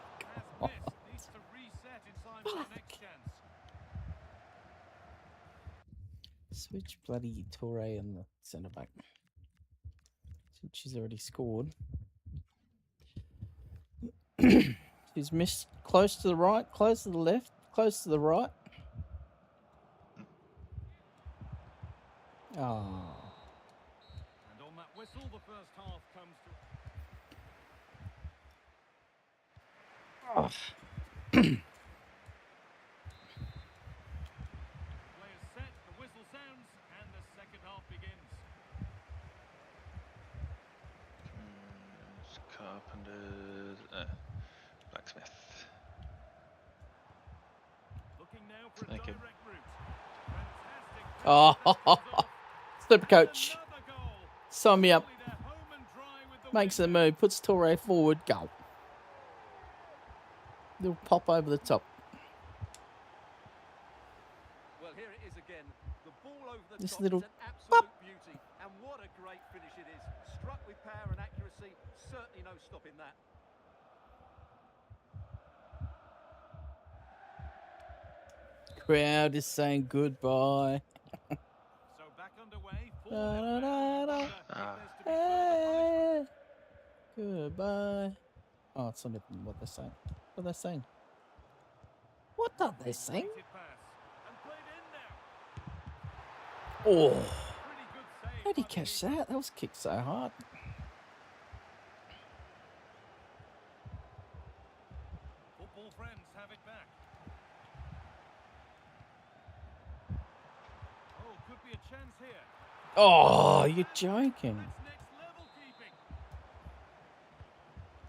missed. Needs to reset in time for the next chance. Switch bloody Toure on the centre back. Since she's already scored. She's missed close to the right, close to the left, close to the right. Oh. And on that whistle, the first half comes to. Oh. Players set, the whistle sounds, and the second half begins. for a Thank you. direct route. Fantastic. Oh, Super Coach. Another goal. Sign me up. Surely they're home and dry with the Makes a win now. move. Puts Torre forward. Goal. Little pop over the top. Well, here it is again. The ball over the This top little is an absolute beauty. And what a great finish it is. Struck with power and accuracy. Certainly no stopping that. Crowd is saying goodbye. So back underway. Da, da, da, da. There's to be further punishment. Hey, goodbye. Oh, it's not even what they're saying. What are they saying? What are they saying? Weighted pass. And played in now. Oh, Pretty good save how'd he by the catch keeper. that? That was kicked so hard. Football friends have it back. Oh, could be a chance here. Oh, you're joking. That's next level keeping.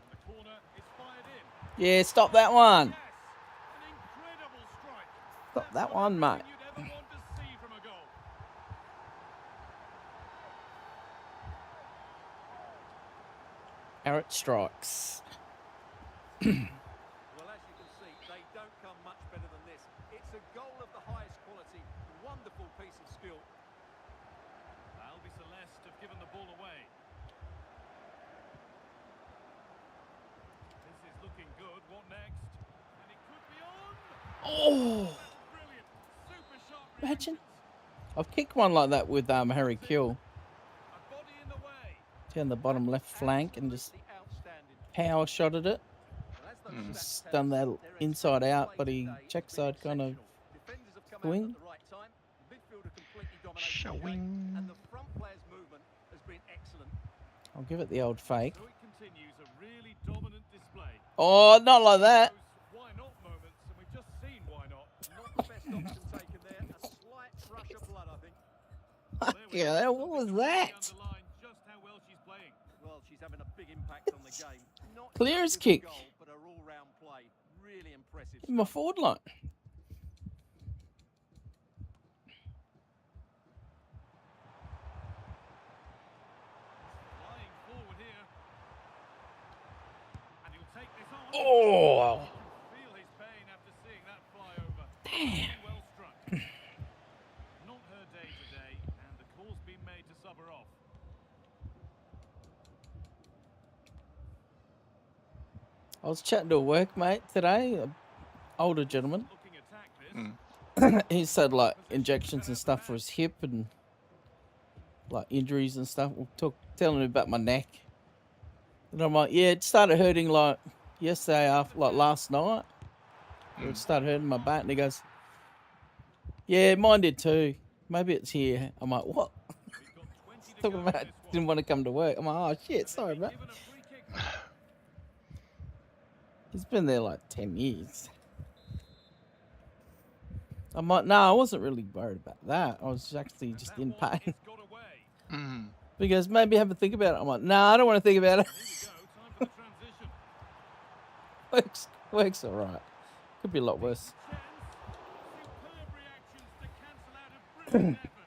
And the corner is fired in. Yeah, stop that one. Yes, an incredible strike. Stop That's that not one, mate. everything you'd ever want to see from a goal. Carrot strikes. Well, as you can see, they don't come much better than this. It's a goal of the highest quality. Wonderful piece of skill. Albi Celeste have given the ball away. This is looking good. What next? And it could be on. Oh, That's brilliant. Super sharp imagine. reactions. I've kicked one like that with Harry Kill A body in the way. down the bottom left flank and just Absolutely outstanding. power shotted it. Well, as those stats tell Done us, that their inside attacking out, play but he today has check been side kind of exceptional. Defenders have come swing. out at the right time. The midfielder completely dominated the game, and the front player's movement has been excellent. I'll give it the old fake. So it continues a really dominant display. Oh, not like that. Those why not moments, and we've just seen why not. Not the best option taken there. A slight rush of blood, I think. There we Yeah, go. what was Something to really that? underline just how well she's playing. Well, she's having a big impact on the game. Not Clear just as with the kick. goal, but her all-round play. Really impressive. In my forward line. Flying forward here. And he'll take this on. Oh, Feel his pain after seeing that fly over. damn. Well struck. Not her day today, and the call's been made to sub her off. I was chatting to a workmate today, an older gentleman. Looking attack this. He said like injections and stuff for his hip and like injuries and stuff. We'll telling him about my neck. And I'm like, yeah, it started hurting like yesterday after like last night. It started hurting my back, and he goes, yeah, mine did too. Maybe it's here. I'm like, what? We've got 20 to Talking go in about this one. didn't want to come to work. I'm like, oh shit, sorry, They've mate. been given a free kick. He's been there like 10 years. I'm like, no, I wasn't really worried about that. I was actually just That in one pain. is got away. Mm. Because maybe have a think about it. I'm like, no, I don't want to think about it. Here we go. Time for the transition. works all right. Could be a lot worse. Chance. Superb reactions to cancel out a brilliant effort.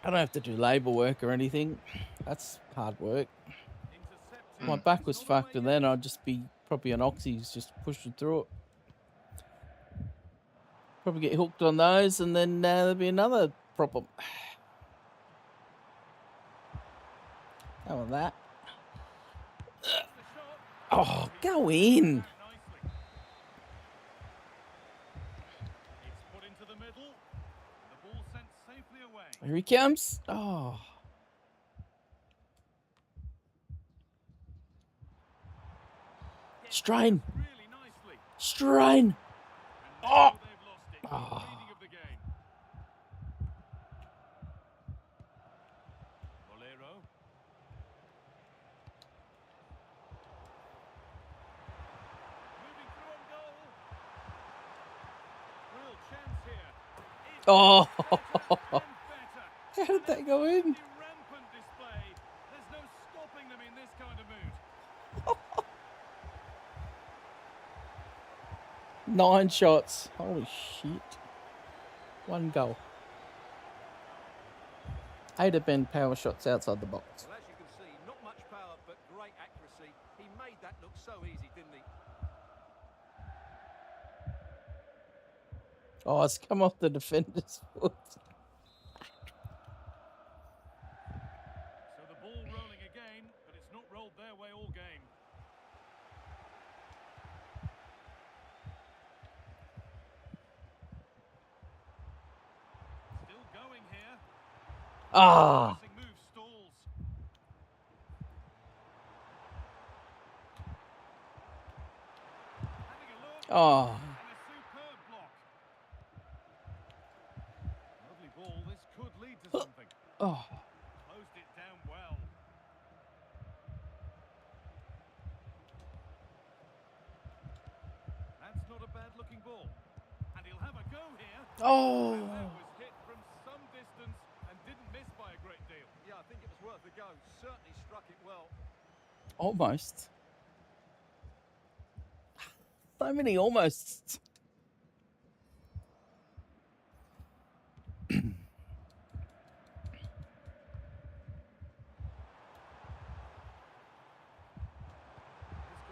I don't have to do labour work or anything. That's hard work. Intercepted. My back was fucked, and then I'd just be probably on oxys, just pushing through it. Probably get hooked on those, and then there'll be another problem. How about that? Oh, go in. Nicely. It's put into the middle. The ball sent safely away. Here he comes. Oh. Strain. Really nicely. Strain. And Oh. now they've lost it. Ah. Leading of the game. Bolero. Moving through on goal. Real chance here. It's Oh. better and better. How did that go in? Absolutely rampant display. There's no stopping them in this kind of mood. 9 shots. Holy shit. 1 goal. 8 have been power shots outside the box. Well, as you can see, not much power, but great accuracy. He made that look so easy, didn't he? Oh, it's come off the defender's foot. So the ball rolling again, but it's not rolled their way all game. Still going here. Ah. Passing move stalls. Having a look. Oh. And a superb block. Lovely ball. This could lead to something. Oh. Closed it down well. That's not a bad looking ball. And he'll have a go here. Oh. And that was hit from some distance and didn't miss by a great deal. Yeah, I think it was worth a go. Certainly struck it well. Almost. So many almosts. This could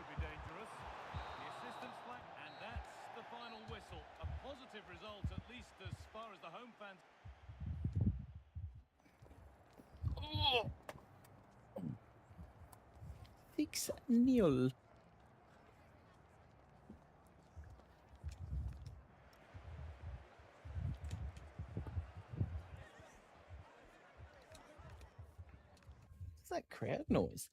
be dangerous. The assistant's flag, and that's the final whistle. A positive result, at least as far as the home fans. Oh. 6-0. What's that crowd noise?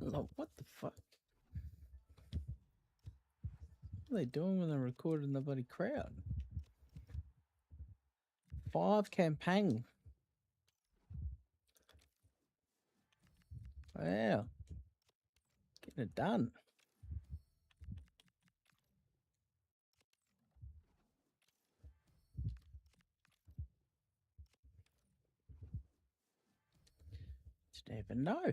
Oh, what the fuck? What are they doing when they're recording the bloody crowd? 5 campaign. Wow. Getting it done. Didn't even know.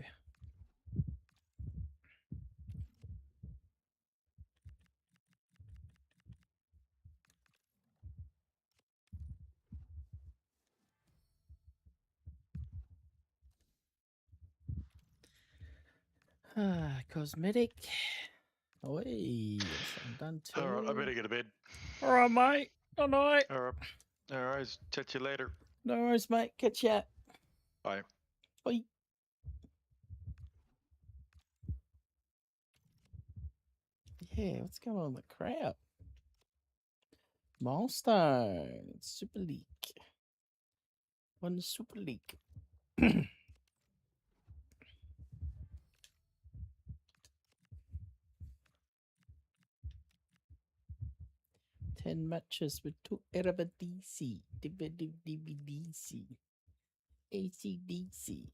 Cosmetic. Oh, yes, I'm done too. All right, I better get to bed. All right, mate. Good night. All right. All right. Catch you later. No worries, mate. Catch ya. Bye. Bye. Yeah, what's going on with the crowd? Milestone. Super League. Won the Super League. 10 matches with 2 Eredivisie, DBDC, ACDC.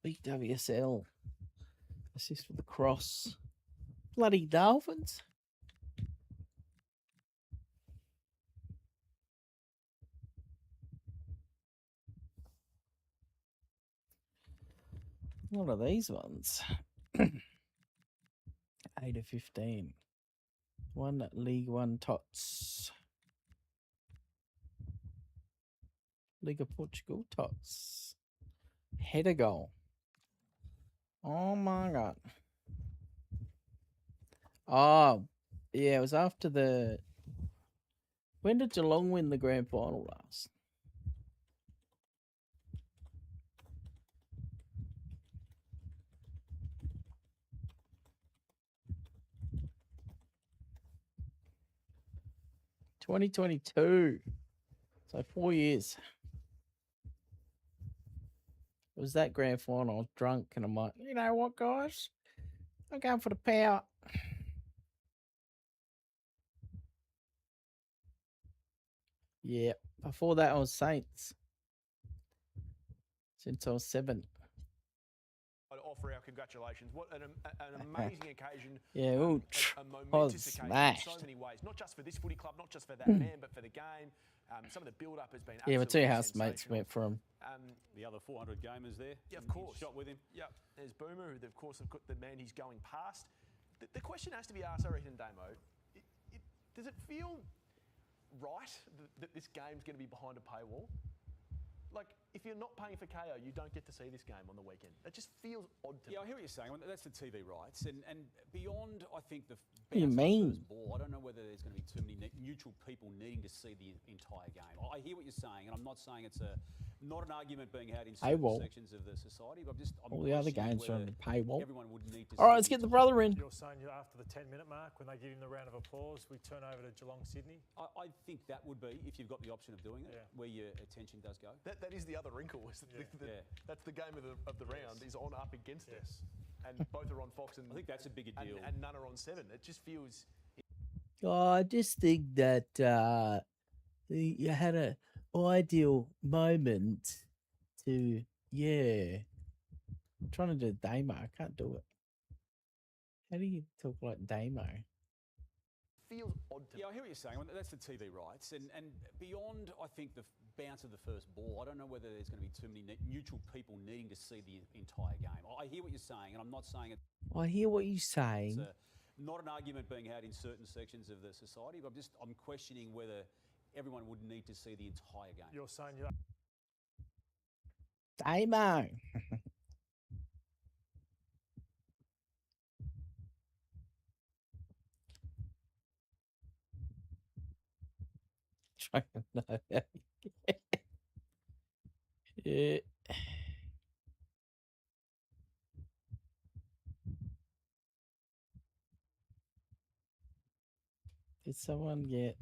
Big WSL. Assist with the cross. Bloody Dolphins. What are these ones? 8 of 15. One League One Tots. League of Portugal Tots. Header goal. Oh my god. Oh, yeah, it was after the... When did Geelong win the grand final last? (2022). So 4 years. It was that grand final. I was drunk and I'm like, you know what, guys? I'm going for the power. Yeah. Before that, I was Saints. Since I was 7. I'd offer our congratulations. What an amazing occasion. Yeah, a momentous occasion in so many ways. Not just for this footy club, not just for that man, but for the game. Some of the build-up has been yeah, my absolutely two housemates sensational. went for him. The other 400 gamers there. Yeah, of in course. Shot with him. Yep. There's Boomer, who, of course, have got the man he's going past. The question has to be asked, I reckon, Damo. Does it feel right that this game's going to be behind a paywall? Like, if you're not paying for KO, you don't get to see this game on the weekend. It just feels odd to me. Yeah, I hear what you're saying. That's the TV rights. And beyond, I think, the What do you bounce of the mean? first ball, I don't know whether there's going to be too many neutral people needing to see the entire game. I hear what you're saying, and I'm not saying it's not an argument being had in certain Paywall. sections of the society, but I'm All the other questioning games are on whether the paywall. everyone would need to All right, see let's get the brother in. You're saying after the 10-minute mark, when they give him the round of applause, we turn over to Geelong Sydney? I think that would be, if you've got the option of doing it, Yeah. where your attention does go. That is the other wrinkle. Is that Yeah. That's the game of the round is on up against Yes. us, and both are on Fox and I think that's a bigger deal. and none are on 7. It just feels. Oh, I just think that you had an ideal moment to, I'm trying to do Damo. I can't do it. How do you talk like Damo? Feels odd to me. Yeah, I hear what you're saying. That's the TV rights. And beyond, I think, the bounce of the first ball, I don't know whether there's going to be too many neutral people needing to see the entire game. I hear what you're saying, and I'm not saying it's I hear what you're saying. not an argument being had in certain sections of the society, but I'm questioning whether everyone would need to see the entire game. You're saying Damo. Trying to know. Yeah. Did someone get?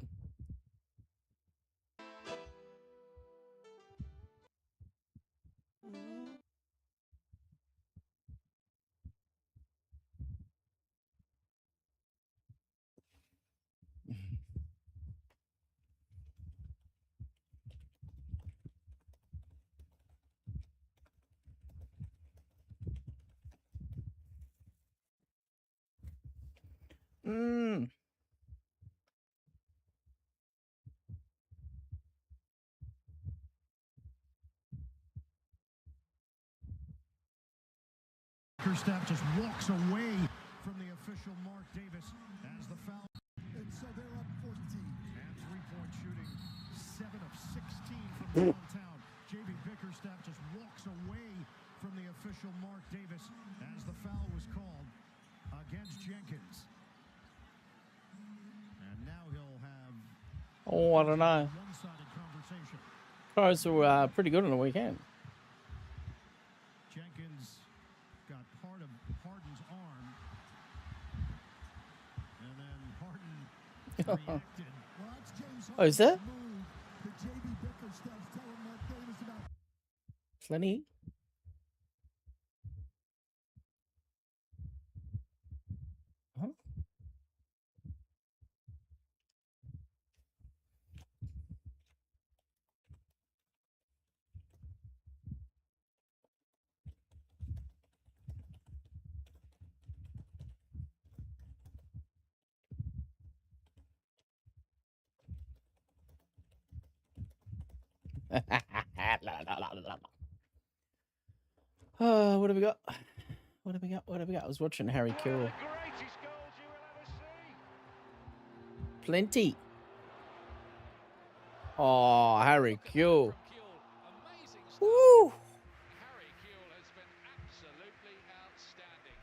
Bickerstaff just walks away from the official Mark Davis as the foul. And so they're up 14. And three-point shooting, 7 of 16 from downtown. JB Bickerstaff just walks away from the official Mark Davis as the foul was called against Jenkins. And now he'll have Oh, I don't know. one-sided conversation. Pros were pretty good on the weekend. Jenkins got part of Harden's arm, and then Harden reacted. Well, that's James Oh, is that? move that JB Bickerstaff's telling Mark Davis about. Plenty. Huh? What have we got? What have we got? What have we got? I was watching Harry Kill. Greatest goals you will ever see. Plenty. Oh, Harry Kill. Amazing stuff. Woo! Harry Kewell has been absolutely outstanding.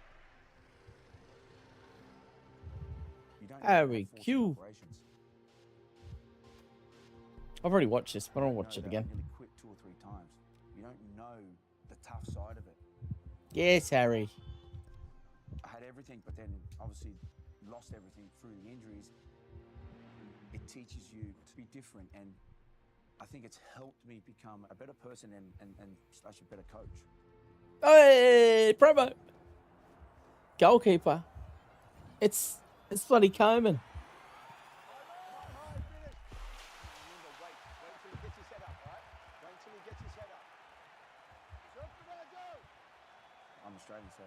Harry Q. I've already watched this, but I'll watch it again. Nearly quit 2 or 3 times. You don't know the tough side of it. Yes, Harry. I had everything, but then obviously lost everything through the injuries. It teaches you to be different, and I think it's helped me become a better person and slash a better coach. Hey, promo. Goalkeeper. It's bloody Coleman. I'm Australian, so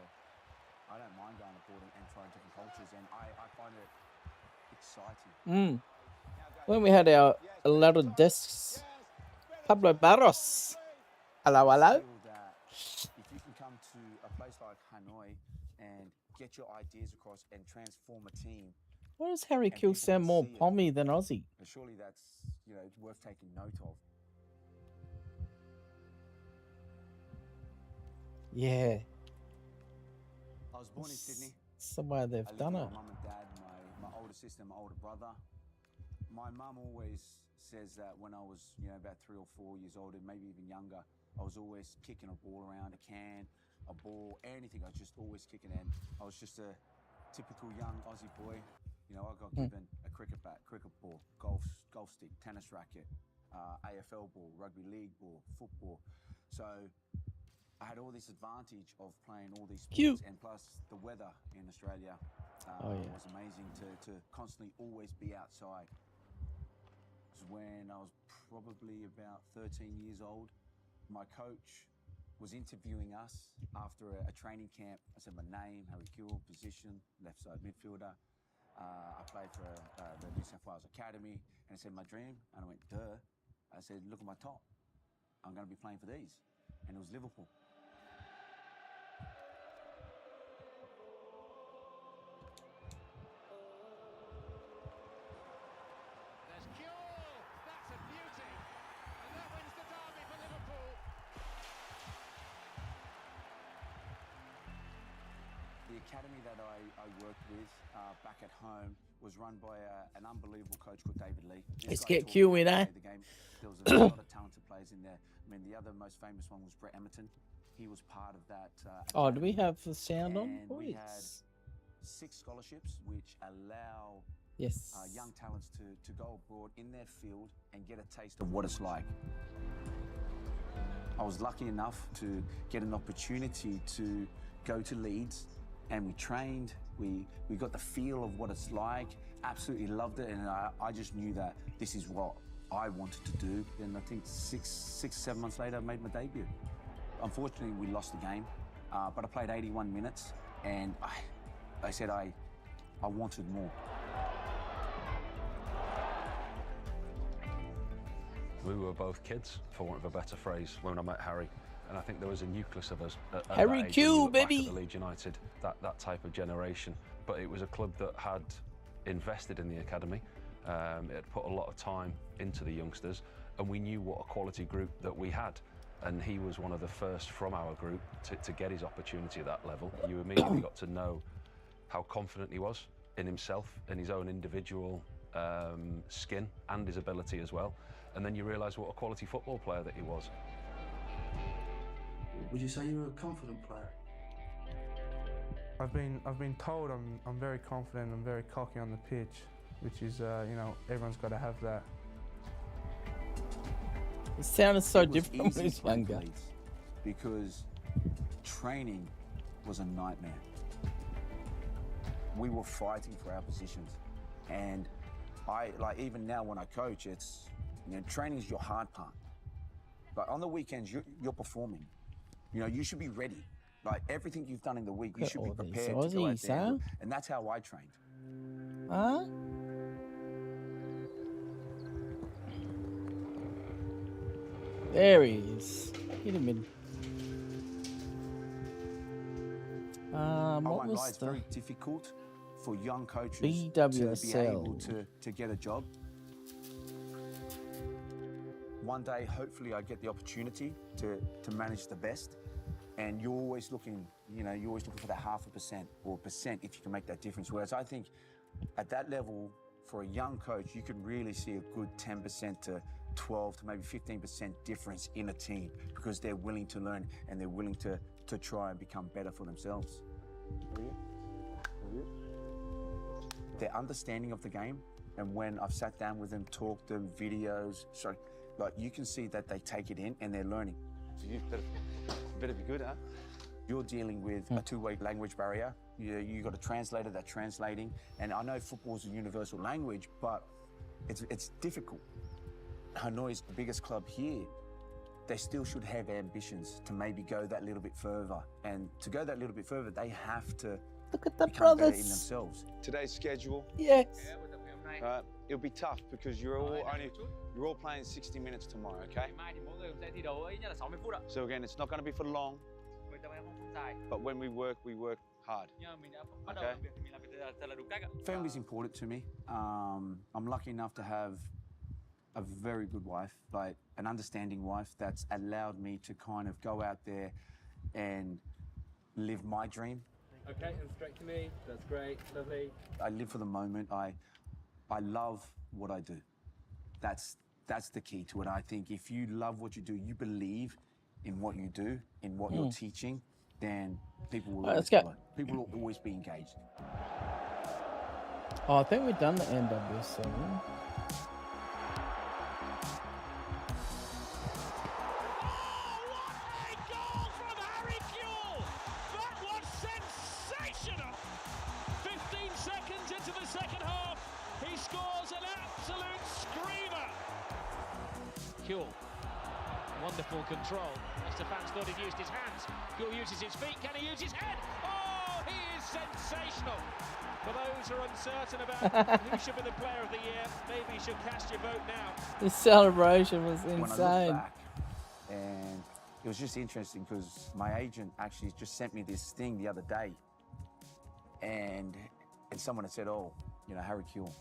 I don't mind going abroad and trying different cultures, and I find it exciting. When we had our 11 discs, Pablo Barros Hello, I hello. feel that if you can come to a place like Hanoi and get your ideas across and transform a team, Why does Harry and Kill people sound can more see it, pommy than Aussie? surely that's, you know, worth taking note of. Yeah. I was born in Sydney. Somewhere they've I lived done with it. my mum and dad, my older sister and my older brother. My mum always says that when I was, you know, about 3 or 4 years old, and maybe even younger, I was always kicking a ball around, a can, a ball, anything. I was just always kicking, and I was just a typical young Aussie boy. You know, I got given a cricket bat, cricket ball, golf stick, tennis racket, AFL ball, rugby league ball, football. So I had all this advantage of playing all these sports, Cute. and plus the weather in Australia was amazing to constantly always be outside. It was when I was probably about 13 years old. My coach was interviewing us after a training camp. I said my name, Harry Kill, position, left side midfielder. I played for the New South Wales Academy, and I said my dream, and I went, duh. I said, look at my top. I'm going to be playing for these, and it was Liverpool. There's Cure. That's a beauty. And that wins the derby for Liverpool. The academy that I worked with back at home was run by an unbelievable coach called David Lee. This Let's guy get taught me Q in, how to eh? play the game. There was a lot of talented players in there. I mean, the other most famous one was Brett Emerton. He was part of that. Oh, do we academy. have the sound on? And we had Boys? 6 scholarships, which allow Yes. young talents to go abroad in their field and get a taste of what it's like. I was lucky enough to get an opportunity to go to Leeds, and we trained. We got the feel of what it's like. Absolutely loved it, and I just knew that this is what I wanted to do. And I think 7 months later, I made my debut. Unfortunately, we lost the game, but I played 81 minutes, and I said I wanted more. We were both kids, for want of a better phrase, when I met Harry. And I think there was a nucleus of us at Harry that age, Q, when you look back baby. at the Leeds United, that type of generation. But it was a club that had invested in the academy. It had put a lot of time into the youngsters, and we knew what a quality group that we had. And he was one of the first from our group to get his opportunity at that level. You immediately got to know how confident he was in himself, in his own individual skin and his ability as well. And then you realise what a quality football player that he was. Would you say you're a confident player? I've been told I'm very confident, I'm very cocky on the pitch, which is you know, everyone's got to have that. It sounded so It was different when easy he was playing for younger. Leeds because training was a nightmare. We were fighting for our positions, and even now when I coach, it's, you know, training is your hard part, but on the weekends you're performing. You know, you should be ready. Like everything you've done in the week, you Look at should be all these prepared to go out Aussies, there, huh? and that's how I trained. Huh? There he is. Hit him in. I What won't lie, was it's the very difficult for young coaches to be able BWSL? to get a job. One day, hopefully, I get the opportunity to manage the best. And you're always looking, you know, you're always looking for that 0.5% or percent if you can make that difference. Whereas I think at that level, for a young coach, you can really see a good 10% to 12 to maybe 15% difference in a team because they're willing to learn and they're willing to try and become better for themselves. Their understanding of the game, and when I've sat down with them, talked to them, videos, so like you can see that they take it in and they're learning. So you better be good, huh? You're dealing with a two-way language barrier. You got a translator that's translating, and I know football is a universal language, but it's difficult. Hanoi is the biggest club here. They still should have ambitions to maybe go that little bit further, and to go that little bit further, they have to Look at the become better in brothers. themselves. Today's schedule. Yes. it'll be tough because you're all playing 60 minutes tomorrow, okay? Mai thì mỗi người sẽ thi đấu ít nhất là 60 phút ạ. So again, it's not going to be for long, Mình tập em không dài. but when we work hard. Nhưng mà mình đã bắt đầu Okay. làm việc thì mình làm việc thật là đúng cách ạ. Family is important to me. I'm lucky enough to have a very good wife, like an understanding wife that's allowed me to kind of go out there and live my dream. Okay, and straight to me. That's great, lovely. I live for the moment. I love what I do. That's the key to it. I think if you love what you do, you believe in what you do, in what you're teaching, then people will Alright, let's always go. follow. People will always be engaged. Oh, I think we've done the NWC. That was sensational! 15 seconds into the second half, he scores an absolute screamer. Kuhl, wonderful control. Stefan's thought he'd used his hands. Kuhl uses his feet. Can he use his head? Oh, he is sensational. For those who are uncertain about who should be the player of the year, maybe you should cast your vote now. The celebration was When I look insane. back, and it was just interesting because my agent actually just sent me this thing the other day, and someone had said, "Oh, you know, Harry Kuhl,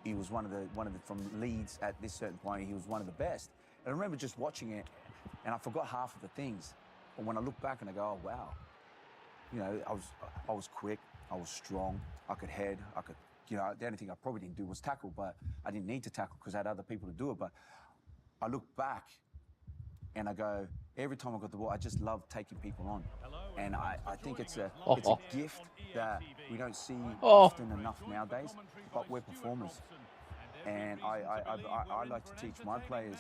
he was one of the from Leeds at this certain point. He was one of the best." And I remember just watching it, and I forgot half of the things. But when I look back and I go, "Oh wow," you know, I was quick, I was strong, I could head, I could, you know, the only thing I probably didn't do was tackle, but I didn't need to tackle because I had other people to do it. But I look back and I go, every time I got the ball, I just love taking people on. And I think it's a gift that we don't see often enough nowadays, but we're performers. And I like to teach my players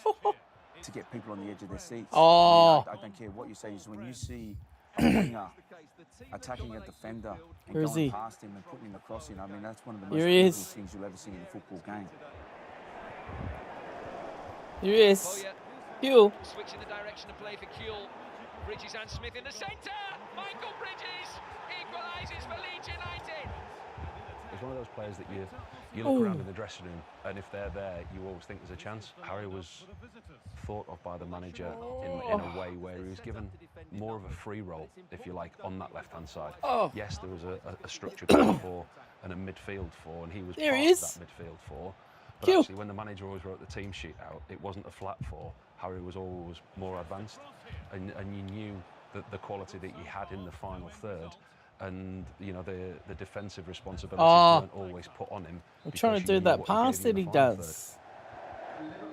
to get people on the edge of their seats. Oh. I don't care what you say, is when you see a winger attacking a defender and Where is going he? past him and putting him across him, I mean, that's one of the most Here he beautiful is. things you'll ever see in a football game. Here he is. Kuhl. Switching the direction of play for Kuhl. Bridges and Smith in the centre. Michael Bridges equalises for Leeds United. It's one of those players that you look around in the dressing room, and if they're there, you always think there's a chance. Harry was thought of by the manager in a way where he was given more of a free role, if you like, on that left-hand side. Yes, there was a structured back four and a midfield four, and he was There part he of is. that midfield four. But Kuhl. actually, when the manager always wrote the team sheet out, it wasn't a flat four. Harry was always more advanced, and you knew that the quality that he had in the final third, and you know the defensive responsibilities weren't always put on him. I'm trying to do that pass that he does.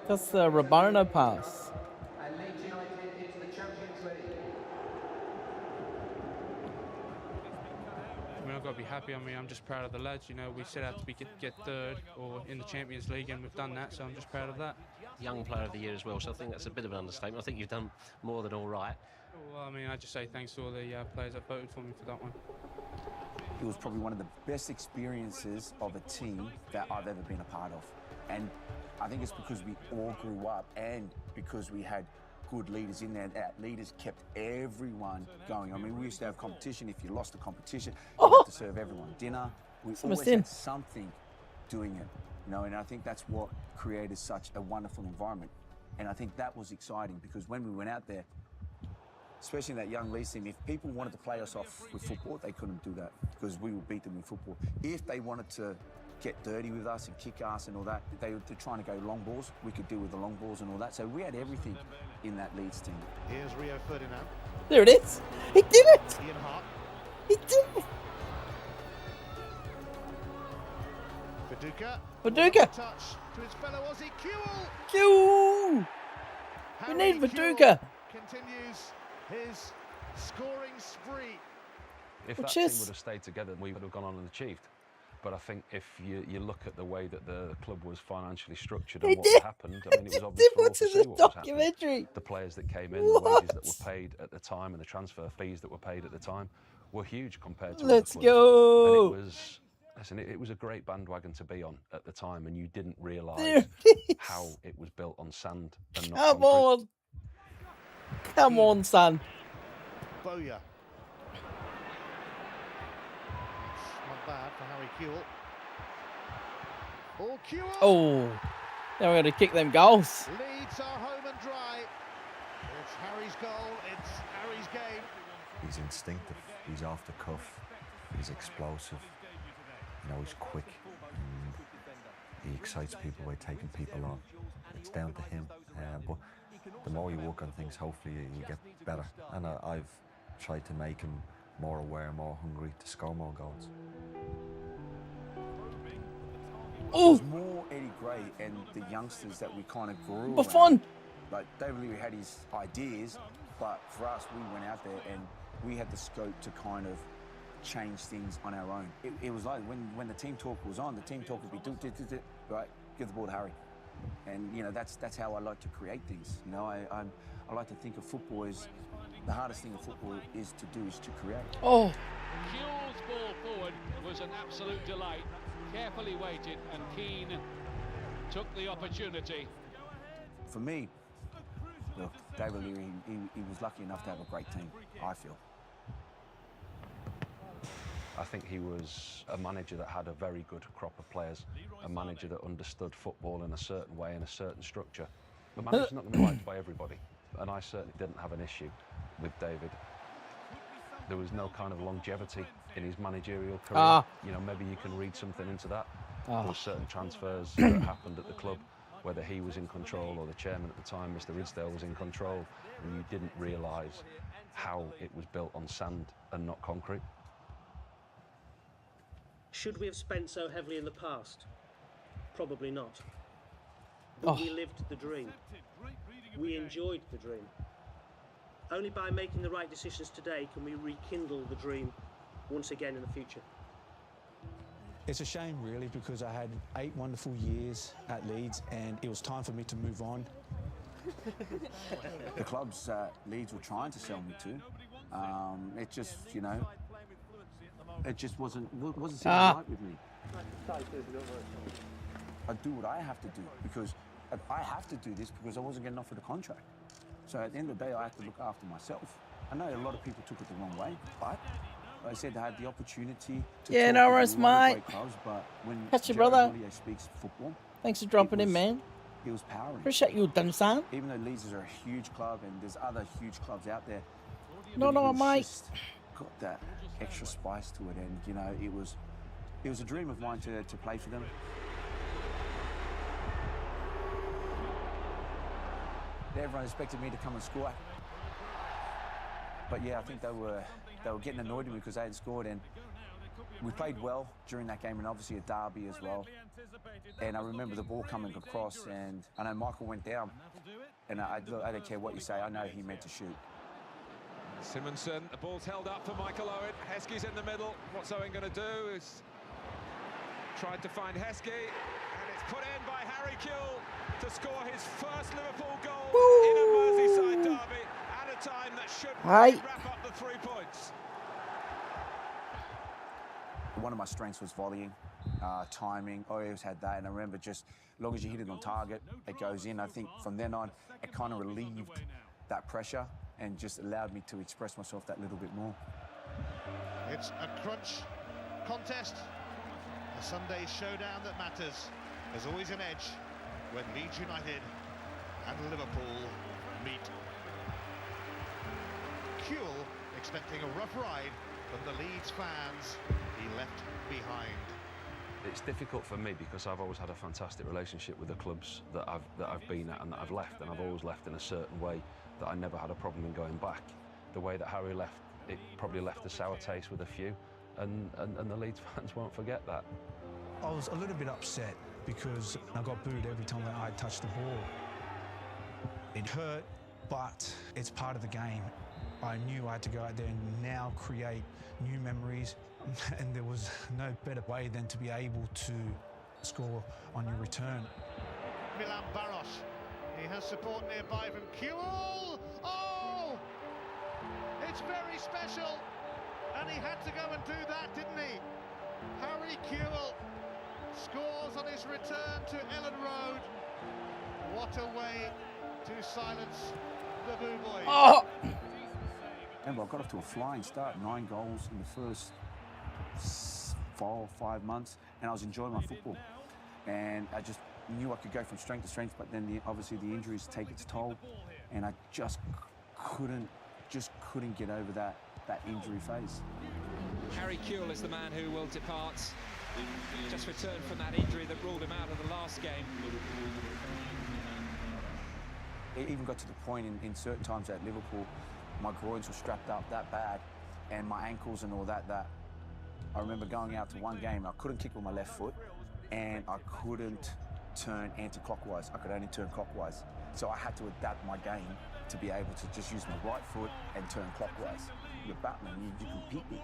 That's the Rabona pass. And Leeds United into the Champions League. I mean, I've got to be happy. I mean, I'm just proud of the lads. You know, we set out to get third or in the Champions League, and we've done that, so I'm just proud of that. Young player of the year as well, so I think that's a bit of an understatement. I think you've done more than all right. Well, I mean, I just say thanks to all the players that voted for me for that one. It was probably one of the best experiences of a team that I've ever been a part of. And I think it's because we all grew up and because we had good leaders in there. That leaders kept everyone going. I mean, we used to have competition. If you lost the competition, you had to serve everyone dinner. We always had something doing it, you know, and I think that's what created such a wonderful environment. And I think that was exciting because when we went out there, especially in that young Leeds team, if people wanted to play us off with football, they couldn't do that because we would beat them in football. If they wanted to get dirty with us and kick us and all that, they were trying to go long balls, we could deal with the long balls and all that. So we had everything in that Leeds team. Here's Rio Ferdinand. There it is. He did it. Ian Hart. He did it. Viduka. Touch to his fellow Aussie Kuhl. Kuhl. We need Viduka. Continues his scoring spree. If that team would have stayed together, we would have gone on and achieved. But I think if you look at the way that the club was financially structured and what happened, I mean, it was obvious for all to see what was happening. The players that came in, the wages that were paid at the time, and the transfer fees that were paid at the time were huge compared to Let's other clubs. go. And it was, listen, it was a great bandwagon to be on at the time, and you didn't realise how it was built on sand and not Come concrete. on. Come on, son. Bowyer. Not bad for Harry Kuhl. Oh, now we're going to kick them goals. Leeds are home and dry. It's Harry's goal. It's Harry's game. He's instinctive. He's off the cuff. He's explosive. You know, he's quick. And he excites people by taking people on. It's down to him. But the more you work on things, hopefully you get better. And I've tried to make him more aware, more hungry to score more goals. There's more Eddie Gray and the youngsters that we kind of grew For around. fun. Like, David Leary had his ideas, but for us, we went out there and we had the scope to kind of change things on our own. It was like when the team talk was on, the team talk would be right, give the ball to Harry. And, you know, that's how I like to create things. You know, I like to think of football as the hardest thing in football is to do is to create. Oh. Kuhl's ball forward was an absolute delight. Carefully weighted, and Keane took the opportunity. For me, look, David Leary, he was lucky enough to have a great team, I feel. I think he was a manager that had a very good crop of players, a manager that understood football in a certain way, in a certain structure. The manager's not going to be liked by everybody, and I certainly didn't have an issue with David. There was no kind of longevity in his managerial career. You know, maybe you can read something into that. There were certain transfers that happened at the club, whether he was in control or the chairman at the time, Mr. Ridsdale, was in control, and you didn't realise how it was built on sand and not concrete. Should we have spent so heavily in the past? Probably not. But we lived the dream. We enjoyed the dream. Only by making the right decisions today can we rekindle the dream once again in the future. It's a shame, really, because I had 8 wonderful years at Leeds and it was time for me to move on. The clubs Leeds were trying to sell me to, it just, you know, it just wasn't sitting right with me. I do what I have to do because I have to do this because I wasn't getting offered a contract. So at the end of the day, I have to look after myself. I know a lot of people took it the wrong way, but like I said, I had the opportunity to yeah, talk no to worries, a lot of mate. great clubs, but when Catch you, Gerard brother. Houllier speaks football, Thanks for dropping in, man. it was powering. Appreciate you, Dunsan. Even though Leeds is a huge club and there's other huge clubs out there, No, it was mate. just got that extra spice to it, and you know, it was a dream of mine to play for them. Everyone expected me to come and score, but yeah, I think they were getting annoyed with me because they hadn't scored, and we played well during that game, and obviously a derby as well. And I remember the ball coming across, and I know Michael went down, and I don't care what you say, I know he meant to shoot. Simonson, the ball's held up for Michael Owen. Heskey's in the middle. What's Owen going to do is tried to find Heskey, and it's put in by Harry Kuhl to score his first Liverpool goal in a Merseyside derby at a time that should wrap up the 3 points. One of my strengths was volleying, timing. I always had that, and I remember just as long as you hit it on target, it goes in. I think from then on, it kind of relieved that pressure and just allowed me to express myself that little bit more. It's a crunch contest, a Sunday showdown that matters. There's always an edge when Leeds United and Liverpool meet. Kuhl expecting a rough ride from the Leeds fans he left behind. It's difficult for me because I've always had a fantastic relationship with the clubs that I've been at and that I've left, and I've always left in a certain way that I never had a problem in going back. The way that Harry left, it probably left a sour taste with a few, and the Leeds fans won't forget that. I was a little bit upset because I got booed every time that I touched the ball. It hurt, but it's part of the game. I knew I had to go out there and now create new memories, and there was no better way than to be able to score on your return. Milan Baros, he has support nearby from Kuhl. Oh! It's very special, and he had to go and do that, didn't he? Harry Kuhl scores on his return to Ellen Road. What a way to silence the Boo Boys. Oh! Remember, I got off to a flying start, 9 goals in the first 4 or 5 months, and I was enjoying my football. and I just knew I could go from strength to strength, but then obviously the injuries take its toll, and I just couldn't get over that injury phase. Harry Kewell is the man who will depart. Just returned from that injury that ruled him out of the last game. It even got to the point in certain times at Liverpool, my groins were strapped up that bad, and my ankles and all that I remember going out to one game, I couldn't kick with my left foot, and I couldn't turn anti-clockwise. I could only turn clockwise. So I had to adapt my game to be able to just use my right foot and turn clockwise. You're Batman, you can beat me.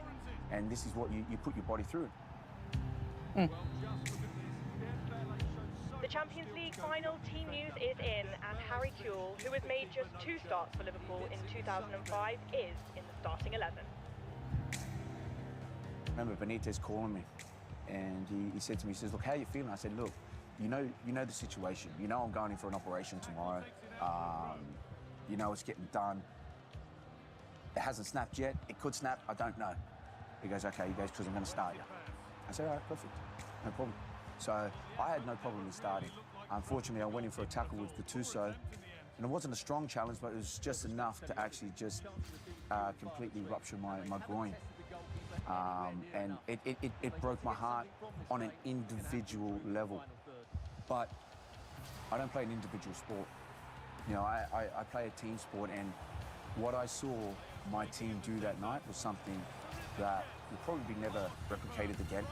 And this is what you put your body through. The Champions League final team news is in, and Harry Kewell, who has made just 2 starts for Liverpool in 2005, is in the starting 11. I remember Benitez calling me, and he said to me, he says, look, how are you feeling? I said, look, you know the situation. You know I'm going in for an operation tomorrow. You know it's getting done. It hasn't snapped yet. It could snap. I don't know. He goes, okay. He goes, because I'm going to start you. I said, all right, perfect. No problem. So I had no problem in starting. Unfortunately, I went in for a tackle with Gattuso, and it wasn't a strong challenge, but it was just enough to actually just completely rupture my groin. And it broke my heart on an individual level. But I don't play an individual sport. You know, I play a team sport, and what I saw my team do that night was something that will probably be never replicated again.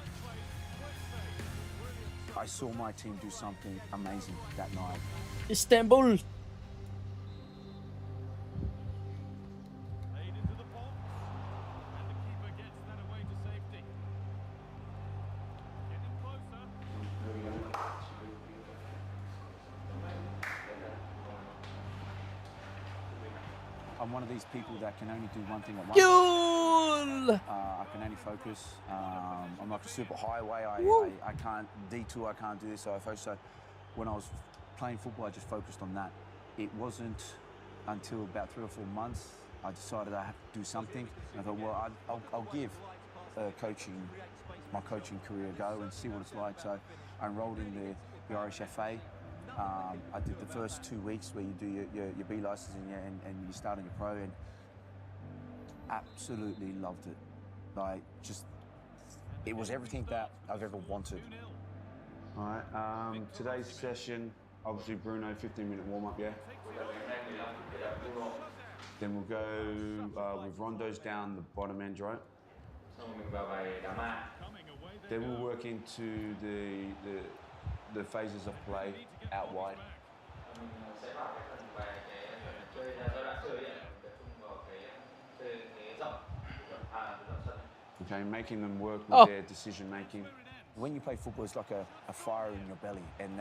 I saw my team do something amazing that night. Istanbul. I'm one of these people that can only do one thing at once. I can only focus. I'm like a super highway. I can't detour. I can't do this. So I focus. So when I was playing football, I just focused on that. It wasn't until about 3 or 4 months I decided I have to do something. And I thought, well, I'll give my coaching career a go and see what it's like. So I enrolled in the Irish FA. I did the first 2 weeks where you do your B license and you start on your pro, and absolutely loved it. Like, just, it was everything that I've ever wanted. All right, today's session, obviously Bruno, 15-minute warm-up, yeah? Then we'll go with rondos down the bottom end, right? Then we'll work into the phases of play out wide. Okay, making them work with their decision making. When you play football, it's like a fire in your belly, and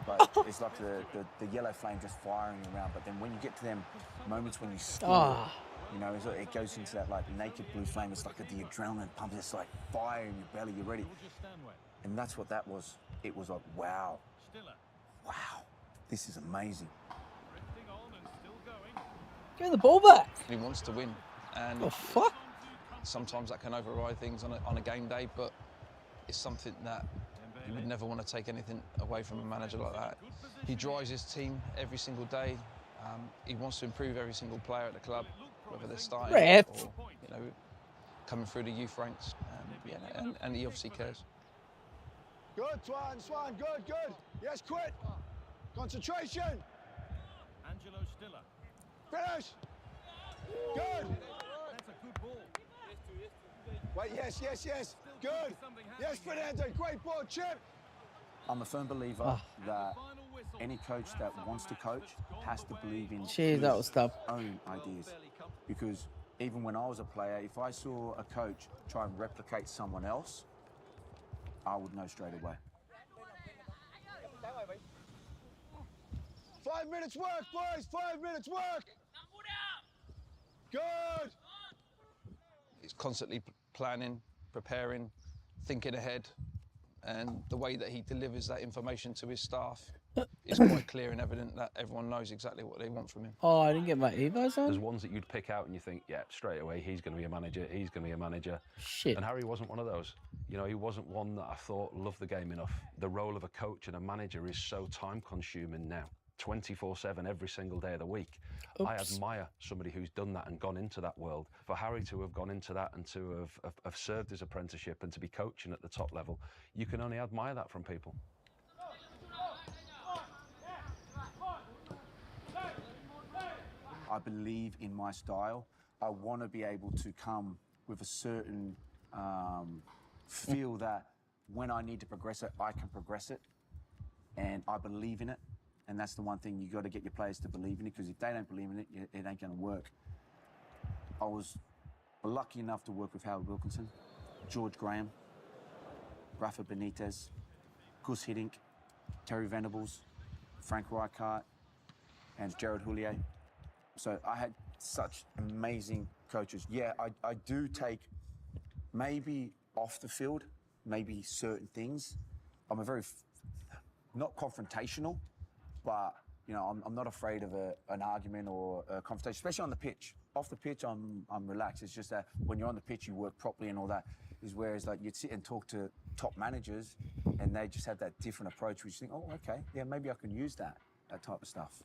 but it's like the yellow flame just firing around. But then when you get to them moments when you score, you know, it goes into that like naked blue flame. It's like the adrenaline pump. It's like fire in your belly. You're ready, and that's what that was. It was like, wow, this is amazing. Give the ball back. He wants to win, and sometimes that can override things on a game day, but it's something that you would never want to take anything away from a manager like that. He drives his team every single day. He wants to improve every single player at the club, whether they're starting or coming through the youth ranks. And he obviously cares. Good, Swan, good. Yes, quit. Concentration. Angelo Stiller. Finish. Good. That's a good ball. Wait, yes. Good. Yes, Fernando, great ball, Chip. I'm a firm believer that any coach that wants to coach has to believe in Jeez, that was tough. his own ideas. Because even when I was a player, if I saw a coach try and replicate someone else, I would know straight away. 5 minutes work, boys, 5 minutes work. Good. He's constantly planning, preparing, thinking ahead, and the way that he delivers that information to his staff it's quite clear and evident that everyone knows exactly what they want from him. Oh, I didn't get my Evos on? There's ones that you'd pick out and you think, yeah, straight away, he's going to be a manager, he's going to be a manager. Shit. And Harry wasn't one of those. You know, he wasn't one that I thought loved the game enough. The role of a coach and a manager is so time-consuming now, 24/7, every single day of the week. Oops. I admire somebody who's done that and gone into that world. For Harry to have gone into that and to have served his apprenticeship and to be coaching at the top level, you can only admire that from people. I believe in my style. I want to be able to come with a certain feel that when I need to progress it, I can progress it. And I believe in it. And that's the one thing, you got to get your players to believe in it, because if they don't believe in it, it ain't going to work. I was lucky enough to work with Howard Wilkinson, George Graham, Rafa Benitez, Gus Hiddink, Terry Venables, Frank Rijkaard, and Gerard Houllier. So I had such amazing coaches. Yeah, I do take maybe off the field, maybe certain things. I'm a very, not confrontational, but you know, I'm not afraid of an argument or a confrontation, especially on the pitch. Off the pitch, I'm relaxed. It's just that when you're on the pitch, you work properly and all that. Is whereas like you'd sit and talk to top managers, and they just have that different approach, which you think, oh, okay, yeah, maybe I can use that type of stuff.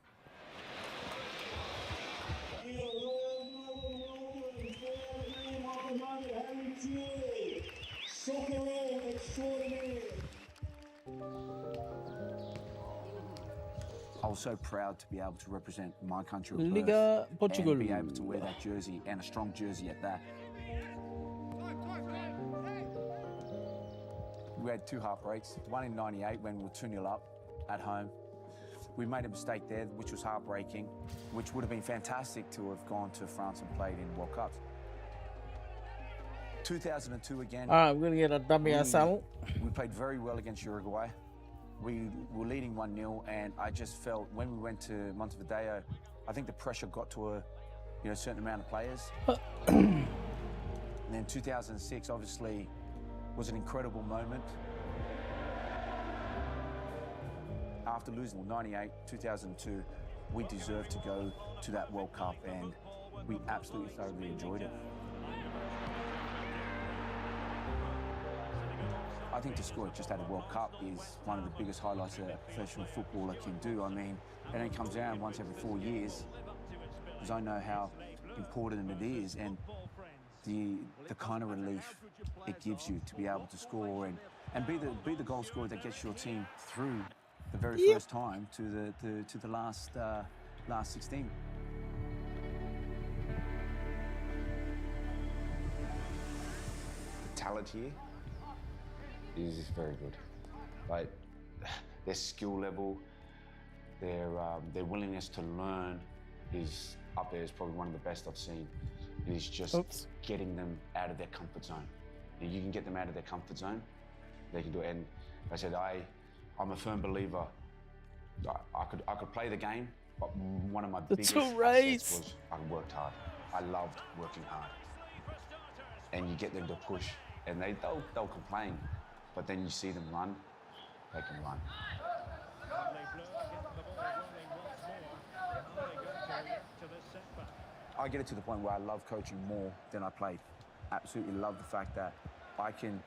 I was so proud to be able to represent my country of Liga birth Portugal. and be able to wear that jersey, and a strong jersey at that. We had two heartbreaks, one in '98 when we were 2-0 up at home. We made a mistake there, which was heartbreaking, which would have been fantastic to have gone to France and played in World Cups. 2002 again. All right, we're going to get a WSL. We played very well against Uruguay. We were leading 1-0, and I just felt when we went to Montevideo, I think the pressure got to a certain amount of players. And then 2006 obviously was an incredible moment. After losing 98, 2002, we deserved to go to that World Cup, and we absolutely thoroughly enjoyed it. I think to score just at a World Cup is one of the biggest highlights that a professional footballer can do. I mean, it only comes around once every 4 years, because I know how important it is, and the kind of relief it gives you to be able to score and be the goal scorer that gets your team through the very first time to the last 16. The talent here is very good. Like their skill level, their willingness to learn is up there. Is probably one of the best I've seen. It is just getting them out of their comfort zone. If you can get them out of their comfort zone, they can do it. And like I said, I'm a firm believer. I could play the game, but one of my biggest assets was I worked hard. I loved working hard. And you get them to push, and they'll complain, but then you see them run, they can run. I get it to the point where I love coaching more than I played. Absolutely love the fact that I can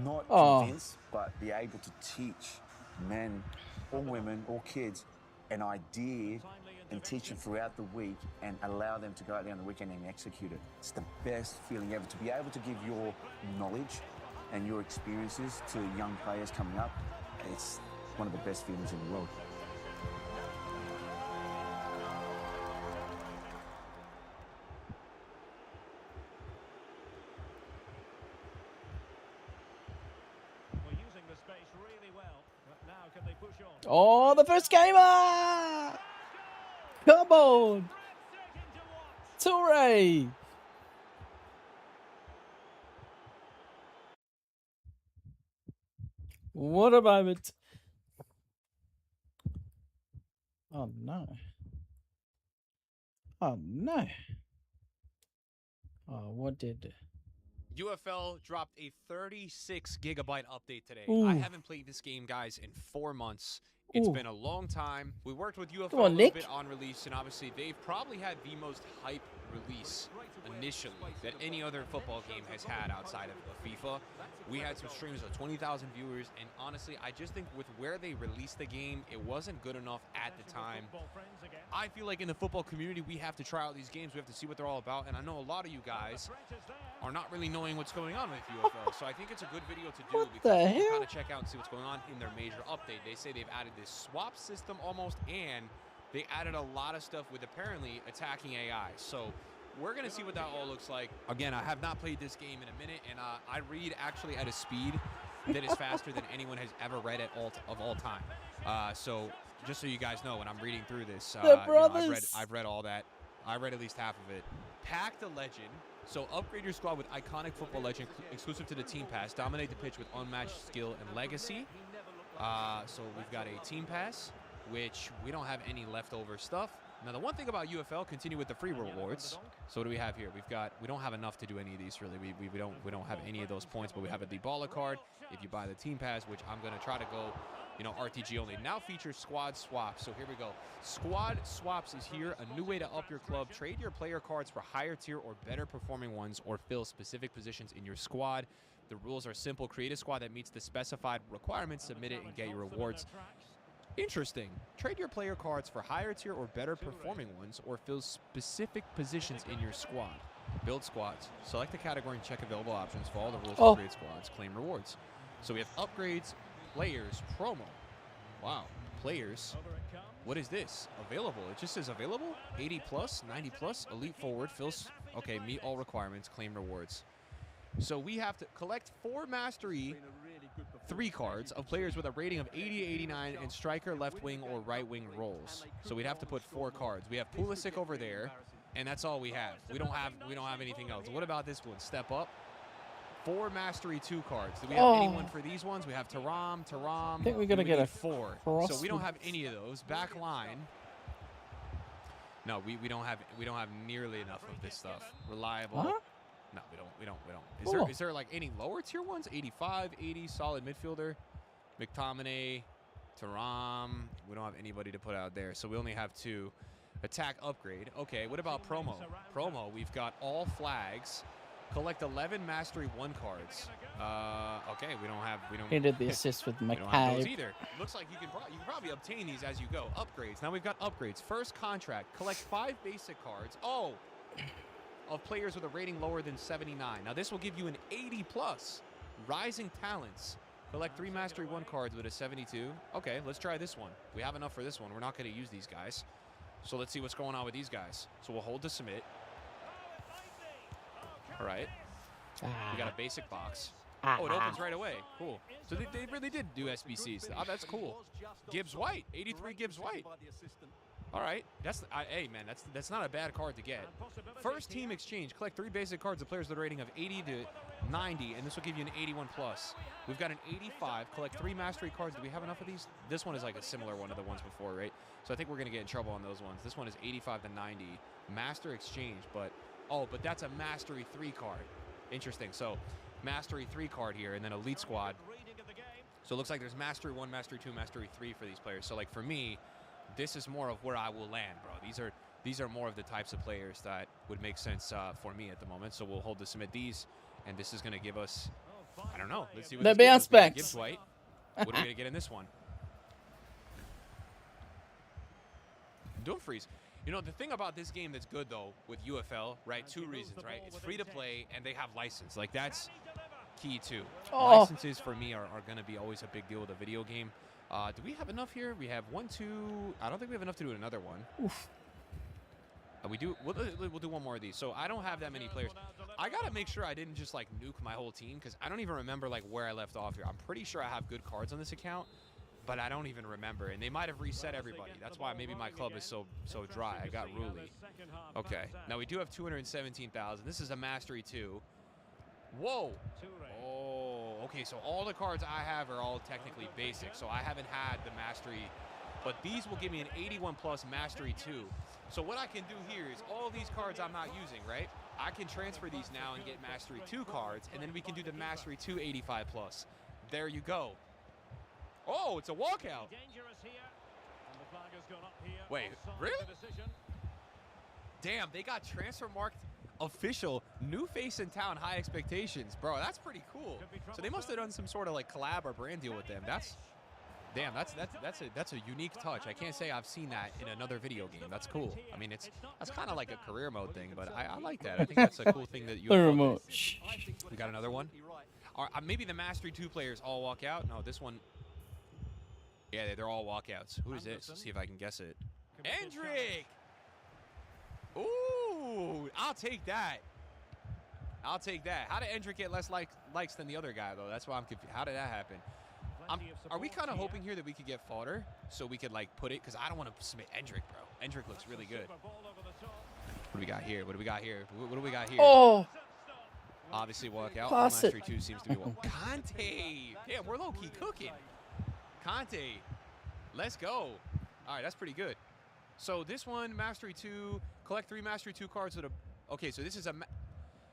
not convince, but be able to teach men or women or kids an idea and teach them throughout the week and allow them to go out there on the weekend and execute it. It's the best feeling ever to be able to give your knowledge and your experiences to young players coming up. It's one of the best feelings in the world. Oh, the first gamer! Come on! Toure! What a moment. Oh, no. Oh, no. Oh, what did... UFL dropped a 36 gigabyte update today. Ooh. I haven't played this game, guys, in 4 months. It's Ooh. been a long time. We worked with UFO Come a on, little Nick. bit on release, and obviously they've probably had the most hype release initially that any other football game has had outside of FIFA. We had some streams of 20,000 viewers, and honestly, I just think with where they released the game, it wasn't good enough at the time. I feel like in the football community, we have to try out these games. We have to see what they're all about, and I know a lot of you guys are not really knowing what's going on with UFL, so I think it's a good video to do because you can kind of check out and see what's going on in their major update. They say they've added this swap system almost, and they added a lot of stuff with apparently attacking AI. So we're going to see what that all looks like. Again, I have not played this game in a minute, and I read actually at a speed that is faster than anyone has ever read at of all time. So just so you guys know, when I'm reading through this, I've read all that. I read at least half of it. Pack the Legend. So upgrade your squad with iconic football legend exclusive to the Team Pass. Dominate the pitch with unmatched skill and legacy. So we've got a Team Pass, which we don't have any leftover stuff. Now the one thing about UFL, continue with the free rewards. So what do we have here? We don't have enough to do any of these really. We don't have any of those points, but we have a Dybala card if you buy the Team Pass, which I'm gonna try to go, RTG only. Now features squad swaps. So here we go. Squad swaps is here, a new way to up your club. Trade your player cards for higher tier or better performing ones, or fill specific positions in your squad. The rules are simple. Create a squad that meets the specified requirements, submit it, and get your rewards. Interesting. Trade your player cards for higher tier or better performing ones, or fill specific positions in your squad. Build squads. Select the category and check available options. Follow the rules to create squads. Claim rewards. So we have upgrades, players, promo. Wow. Players. What is this? Available. It just says available. 80 plus, 90 plus, elite forward, fills. Okay, meet all requirements, claim rewards. So we have to collect 4 mastery 3 cards of players with a rating of 80, 89, and striker, left wing, or right wing roles. So we'd have to put 4 cards. We have Pulisic over there, and that's all we have. We don't have anything else. What about this one? Step up. 4 mastery 2 cards. Do we have anyone for these ones? We have Taram. I think we're gonna get a 4. So we don't have any of those. Back line. No, we don't have nearly enough of this stuff. Reliable. Huh? No, we don't. Is there like any lower tier ones? 85, 80, solid midfielder. McTominay, Taram. We don't have anybody to put out there, so we only have 2. Attack upgrade. Okay, what about promo? Promo, we've got all flags. Collect 11 mastery 1 cards. Okay, we don't. He did the assist with we don't have those McCabe. either. Looks like you can probably obtain these as you go. Upgrades. Now we've got upgrades. First contract. Collect 5 basic cards. Of players with a rating lower than 79. Now this will give you an 80 plus. Rising talents. Collect 3 mastery 1 cards with a 72. Okay, let's try this one. We have enough for this one. We're not going to use these guys. So let's see what's going on with these guys. So we'll hold to submit. All right. We got a basic box. Oh, it opens right away. Cool. So they really did do SBCs. Oh, that's cool. Gibbs White. 83 Gibbs White. All right. Hey, man, that's not a bad card to get. First team exchange. Collect 3 basic cards of players with a rating of 80 to 90, and this will give you an 81 plus. We've got an 85. Collect 3 mastery cards. Do we have enough of these? This one is like a similar one to the ones before, right? So I think we're going to get in trouble on those ones. This one is 85 to 90. Master exchange, but that's a mastery 3 card. Interesting. So mastery 3 card here, and then elite squad. So it looks like there's mastery 1, mastery 2, mastery 3 for these players. So like for me, this is more of where I will land, bro. These are more of the types of players that would make sense for me at the moment. So we'll hold to submit these, and this is going to give us, I don't know. Let's see what The this gives us. aspects. Gibbs White. What are we going to get in this one? Dumfries. The thing about this game that's good, though, with UFL, right, 2 reasons, right? It's free to play, and they have license. Like, that's key, too. Licenses, for me, are going to be always a big deal with a video game. Do we have enough here? We have 1, 2. I don't think we have enough to do another one. Oof. We do. We'll do one more of these. So I don't have that many players. I gotta make sure I didn't just like nuke my whole team, because I don't even remember like where I left off here. I'm pretty sure I have good cards on this account, but I don't even remember. And they might have reset everybody. That's why maybe my club is so dry. I got Ruli. Okay. Now we do have 217,000. This is a mastery 2. Whoa. Oh. Okay. So all the cards I have are all technically basic. So I haven't had the mastery. But these will give me an 81 plus mastery 2. So what I can do here is all these cards I'm not using, right? I can transfer these now and get mastery 2 cards, and then we can do the mastery 2 85 plus. There you go. Oh, it's a walkout. Wait, really? Damn, they got transfer marked official. New face in town, high expectations. Bro, that's pretty cool. So they must have done some sort of like collab or brand deal with them. Damn, that's a unique touch. I can't say I've seen that in another video game. That's cool. I mean, that's kind of like a career mode thing, but I like that. I think that's a cool thing that you. The remote. We got another one. Or maybe the Mastery 2 players all walk out. No, this one. Yeah, they're all walkouts. Who is this? Let's see if I can guess it. Endrick! Ooh, I'll take that. I'll take that. How did Endrick get less likes than the other guy, though? That's why I'm confused. How did that happen? Are we kind of hoping here that we could get fodder so we could, like, put it? Because I don't want to submit Endrick, bro. Endrick looks really good. What do we got here? What do we got here? What do we got here? Oh! Obviously, walkout. Pass it. Mastery 2 seems to be one. Conte! Damn, we're low-key cooking. Conte. Let's go. All right, that's pretty good. So this one, Mastery 2, collect 3 Mastery 2 cards with a... Okay, so this is a...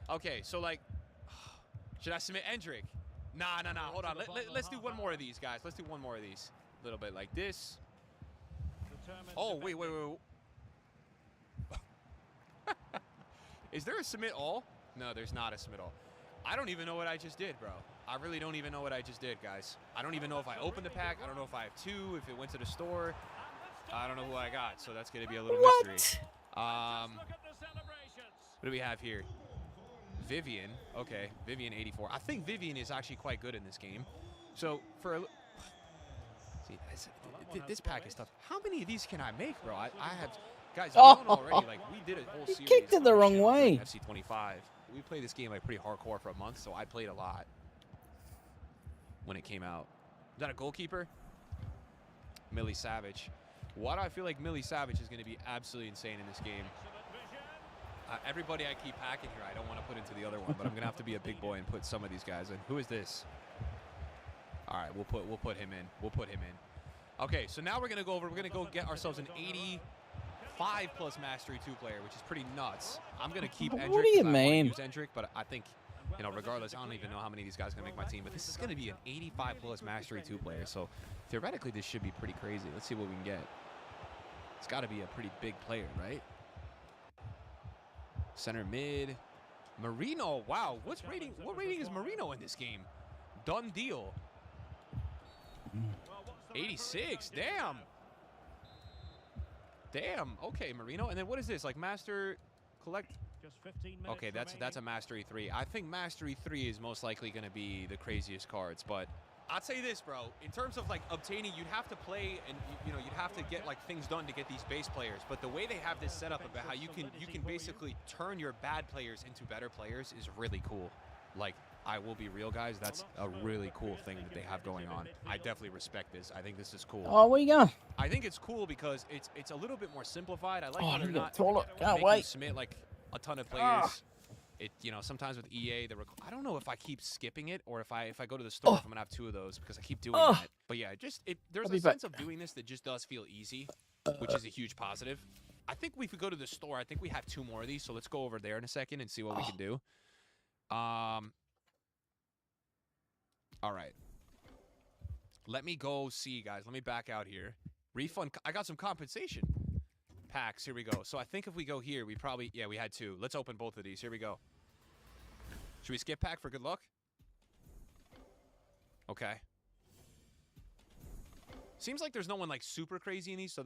Okay, so, like... Should I submit Endrick? Nah. Hold on. Let's do one more of these, guys. Let's do one more of these. A little bit like this. Oh, wait. Is there a submit all? No, there's not a submit all. I don't even know what I just did, bro. I really don't even know what I just did, guys. I don't even know if I opened the pack. I don't know if I have 2, if it went to the store. I don't know who I got, so that's going to be a little mystery. What do we have here? Vivian. Okay, Vivian 84. I think Vivian is actually quite good in this game. So, for... See, this pack is tough. How many of these can I make, bro? I have... Guys, you don't know already, like, we did a whole series. Kicked it the wrong way. FC25. We played this game, like, pretty hardcore for a month, so I played a lot when it came out. Is that a goalkeeper? Millie Savage. Why do I feel like Millie Savage is going to be absolutely insane in this game? Everybody I keep packing here, I don't want to put into the other one, but I'm going to have to be a big boy and put some of these guys in. Who is this? All right, we'll put him in. We'll put him in. Okay, so now we're going to go over. We're going to go get ourselves an 85 plus Mastery 2 player, which is pretty nuts. I'm going to keep Endrick. What do you mean? Use Endrick, but I think, you know, regardless, I don't even know how many of these guys are going to make my team, but this is going to be an 85 plus Mastery 2 player. So theoretically, this should be pretty crazy. Let's see what we can get. It's got to be a pretty big player, right? Center mid. Marino. Wow. What rating is Marino in this game? Done deal. 86. Damn. Damn. Okay, Marino. And then what is this? Like Master collect? Okay, that's a Mastery 3. I think Mastery 3 is most likely going to be the craziest cards, but I'd say this, bro. In terms of like obtaining, you'd have to play and you know, you'd have to get like things done to get these base players. But the way they have this set up about how you can basically turn your bad players into better players is really cool. Like, I will be real, guys. That's a really cool thing that they have going on. I definitely respect this. I think this is cool. Oh, where you going? I think it's cool because it's a little bit more simplified. I like Oh, how they're look not at the toilet. Can't making wait. you submit like a ton of players. You know, sometimes with EA, I don't know if I keep skipping it or if I go to the store, if I'm gonna have 2 of those because I keep doing that. But yeah, there's a sense of doing this that just does feel easy, which is a huge positive. I think if we go to the store, I think we have 2 more of these, so let's go over there in a second and see what we can do. All right. Let me go see, guys. Let me back out here. Refund. I got some compensation packs. Here we go. So I think if we go here, we probably... Yeah, we had 2. Let's open both of these. Here we go. Should we skip pack for good luck? Okay. Seems like there's no one like super crazy in these. So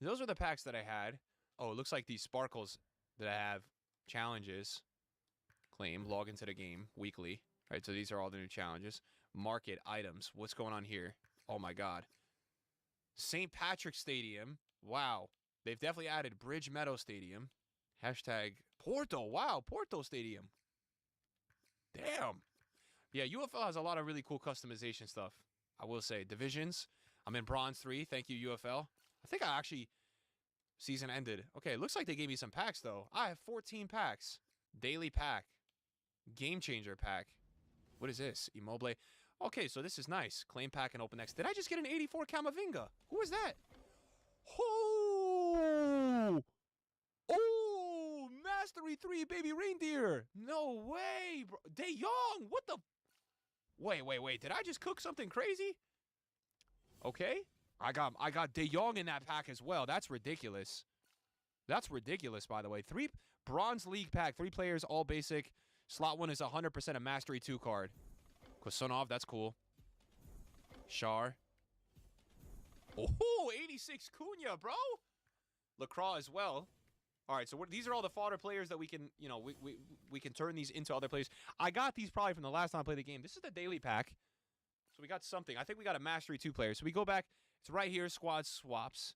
those are the packs that I had. Oh, it looks like these sparkles that I have challenges. Claim. Log into the game weekly. All right, so these are all the new challenges. Market items. What's going on here? Oh, my God. St. Patrick's Stadium. Wow. They've definitely added Bridge Meadow Stadium. Hashtag Porto. Wow, Porto Stadium. Damn. Yeah, UFL has a lot of really cool customization stuff. I will say. Divisions. I'm in Bronze 3. Thank you, UFL. I think I actually... Season ended. Okay, it looks like they gave me some packs, though. I have 14 packs. Daily pack. Game Changer pack. What is this? Immobile. Okay, so this is nice. Claim pack and open next. Did I just get an 84 Camavinga? Who is that? Oh! Oh! Mastery 3 Baby Reindeer! No way, bro. De Jong! What the... Wait. Did I just cook something crazy? Okay. I got De Jong in that pack as well. That's ridiculous. That's ridiculous, by the way. 3 Bronze League pack, 3 players, all basic. Slot 1 is 100% a Mastery 2 card. Kusanov, that's cool. Shar. Oh, 86 Cunha, bro. Lacroix as well. All right, so these are all the fodder players that we can, you know, we can turn these into other players. I got these probably from the last time I played the game. This is the daily pack. So we got something. I think we got a Mastery 2 player. So we go back. It's right here, squad swaps.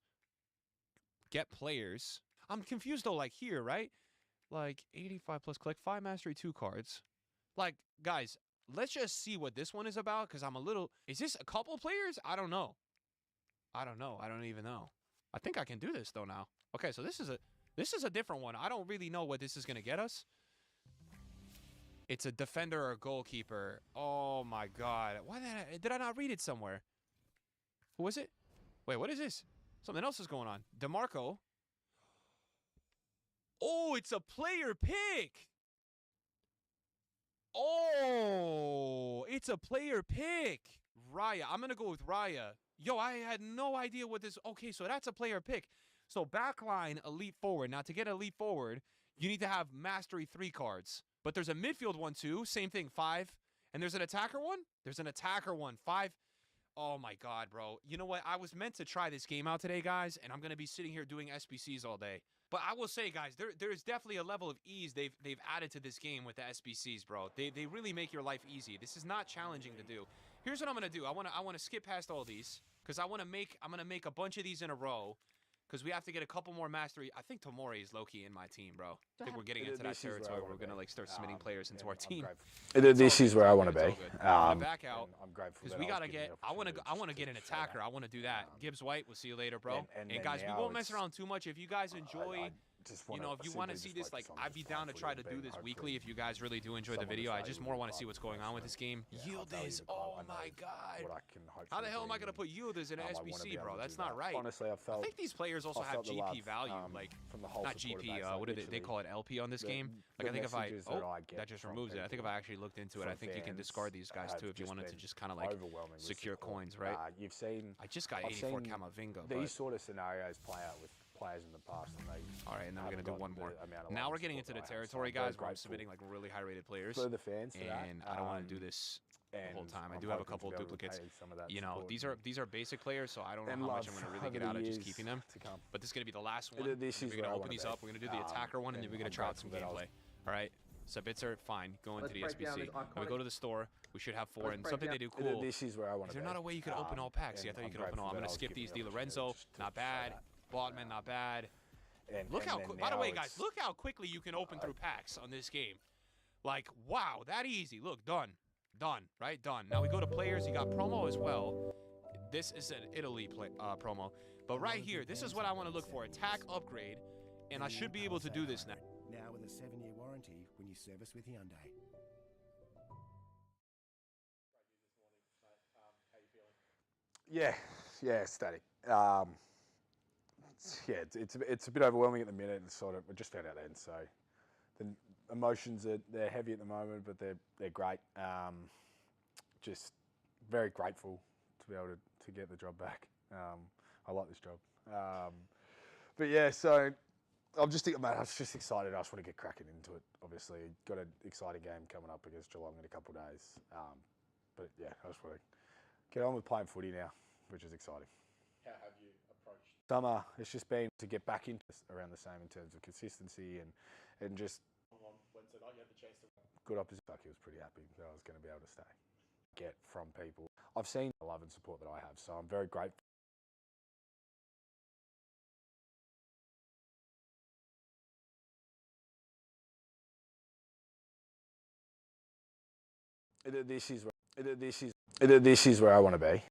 Get players. I'm confused, though, like here, right? Like 85 plus collect 5 Mastery 2 cards. Like, guys, let's just see what this one is about, because I'm a little... Is this a couple players? I don't know. I don't know. I don't even know. I think I can do this, though, now. Okay, so this is a different one. I don't really know what this is going to get us. It's a defender or a goalkeeper. Oh, my God. Why did I not read it somewhere? Who was it? Wait, what is this? Something else is going on. DeMarco. Oh, it's a player pick. Oh, it's a player pick. Raya. I'm going to go with Raya. Yo, I had no idea what this... Okay, so that's a player pick. So backline, elite forward. Now, to get elite forward, you need to have Mastery 3 cards. But there's a midfield one, too. Same thing, 5. And there's an attacker one? There's an attacker one, 5. Oh, my God, bro. You know what? I was meant to try this game out today, guys, and I'm going to be sitting here doing SBCs all day. But I will say, guys, there's definitely a level of ease they've added to this game with the SBCs, bro. They really make your life easy. This is not challenging to do. Here's what I'm going to do. I want to skip past all these because I'm going to make a bunch of these in a row. Because we have to get a couple more Mastery. I think Tomori is low-key in my team, bro. I think we're getting into that territory where we're going to like start submitting players into our team. This is where I want to be. Back out. Because we got to get... I want to get an attacker. I want to do that. Gibbs White, we'll see you later, bro. And guys, we won't mess around too much. If you guys enjoy... You know, if you want to see this, like, I'd be down to try to do this weekly if you guys really do enjoy the video. I just more want to see what's going on with this game. Yildiz, oh my God. How the hell am I going to put Yildiz in an SBC, bro? That's not right. Honestly, I think these players also have GP value, like, not GP, what do they call it, LP on this game? Like, I think if I, that just removes it. I think if I actually looked into it, I think you can discard these guys too if you wanted to just kind of like secure coins, right? You've seen... I just got 84 Camavinga. These sort of scenarios play out with players in the past, and they... All right, and then we're going to do one more. Now we're getting into the territory, guys, where I'm submitting like really high-rated players. For the fans, and I don't want to do this the whole time. I do have a couple of duplicates. You know, these are basic players, so I don't know how much I'm going to really get out of just keeping them. But this is going to be the last one. We're going to open these up. We're going to do the attacker one, and then we're going to try out some gameplay. All right? Sabitzer, fine. Go into the SBC. When we go to the store, we should have 4. And something they do cool. This is where I want to be. Is there not a way you could open all packs? See, I thought you could open all. I'm going to skip these. Di Lorenzo, not bad. Botman, not bad. Look how, by the way, guys, look how quickly you can open through packs on this game. Like, wow, that easy. Look, done. Done, right? Done. Now we go to players. You got promo as well. This is an Italy promo. But right here, this is what I want to look for. Attack upgrade. And I should be able to do this now. Now with a 7-year warranty when you service with Hyundai. Yeah, static. Yeah, it's a bit overwhelming at the minute, and sort of we just found out then. So the emotions they're heavy at the moment, but they're great. Just very grateful to be able to get the job back. I like this job. But yeah, so I'm just thinking, man, I was just excited. I just want to get cracking into it. Obviously, got an exciting game coming up against Geelong in a couple of days. But yeah, I just want to get on with playing footy now, which is exciting. How have you approached? Summer, it's just been to get back into around the same in terms of consistency and just On Wednesday night, you had the chance to... good opposite. He was pretty happy that I was going to be able to stay. Get from people. I've seen the love and support that I have, so I'm very grateful. This is where I want to be.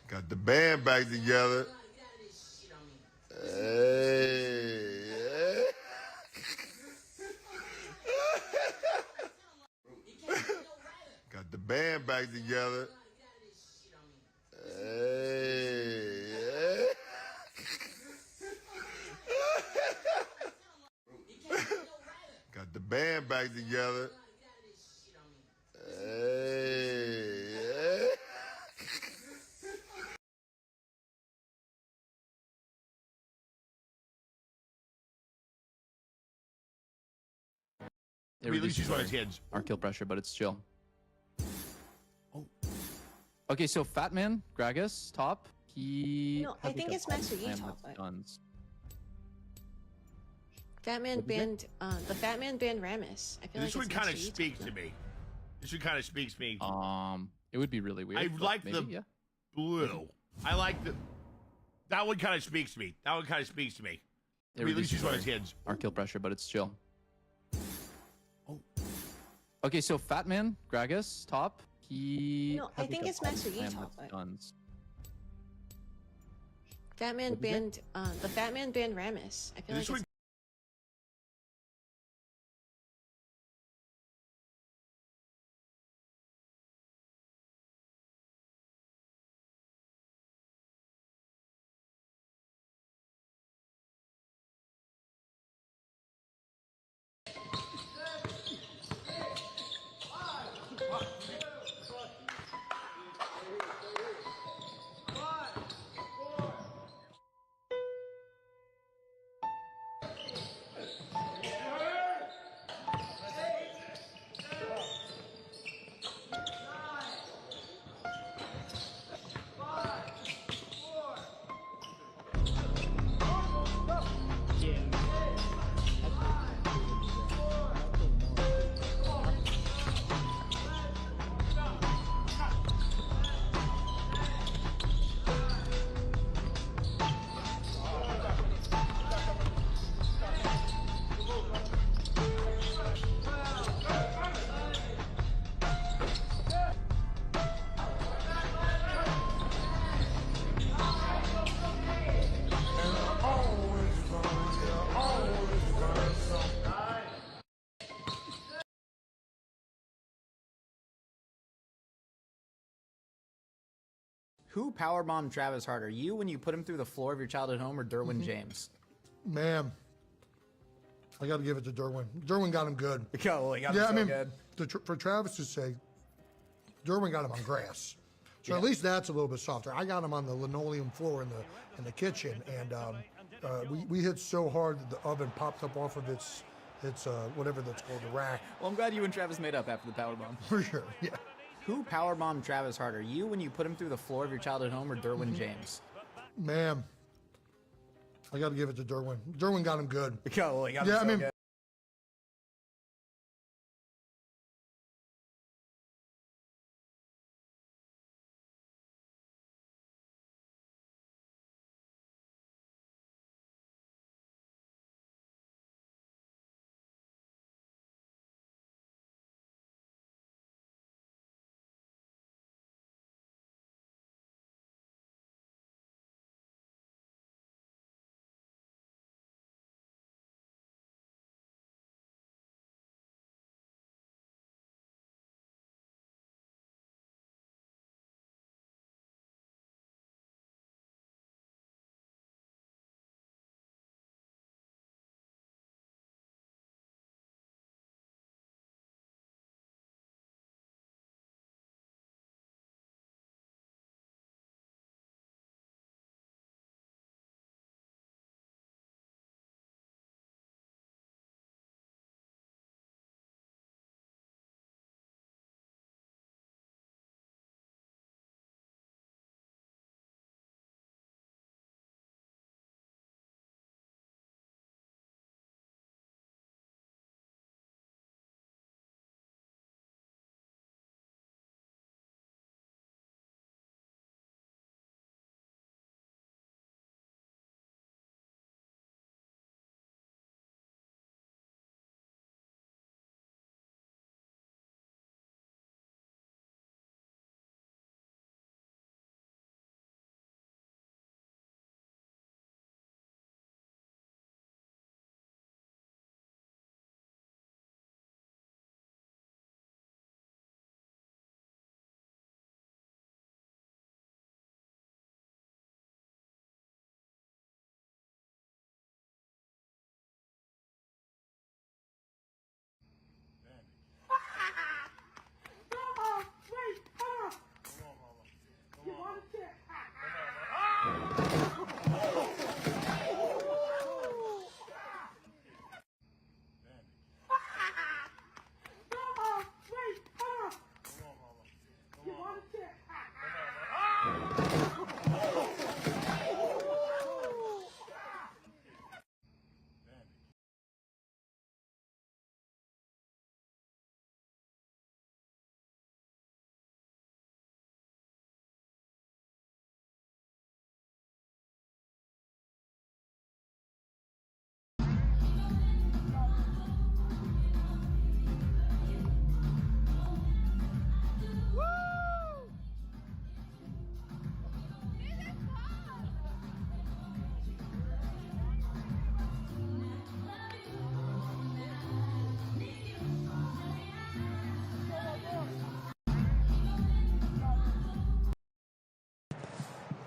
Got the band back together. Hey. Got the band back together. Hey. Got the band back together. Hey. It reduces our kill pressure, but it's chill. Oh. Okay, so Fat Man, Gragas, top. He. No, I think it's Master Yi top. Guns. Fat Man banned the Fat Man banned Ramus. I feel This like one it's kind of Master Yi speaks top. to me. This one kind of speaks to me. It would be really weird. I like maybe, the yeah. blue. I like the. That one kind of speaks to me. That one kind of speaks to me. It reduces our kill pressure, but it's chill. Oh. Okay, so Fat Man, Gragas, top. He. No, I think it's Master Yi top. Guns. Fat Man banned the Fat Man banned Ramus. I feel like it's Who powerbombed Travis harder, you when you put him through the floor of your childhood home, or Derwin James? Man, I got to give it to Derwin. Derwin got him good. He got him so good. For Travis's sake, Derwin got him on grass, so at least that's a little bit softer. I got him on the linoleum floor in the kitchen, and we hit so hard that the oven popped up off of its whatever that's called, the rack. Well, I'm glad you and Travis made up after the powerbomb. For sure, yeah. Who powerbombed Travis harder, you when you put him through the floor of your childhood home, or Derwin James? Man, I got to give it to Derwin. Derwin got him good. He got him so good.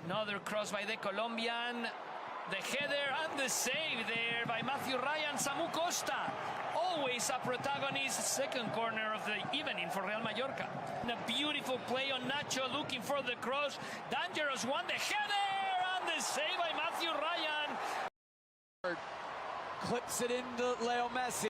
Another cross by the Colombian. The header and the save there by Matthew Ryan. Samu Costa, always a protagonist. Second corner of the evening for Real Mallorca. And a beautiful play on Nacho, looking for the cross. Dangerous one. The header and the save by Matthew Ryan. Clips it into Leo Messi.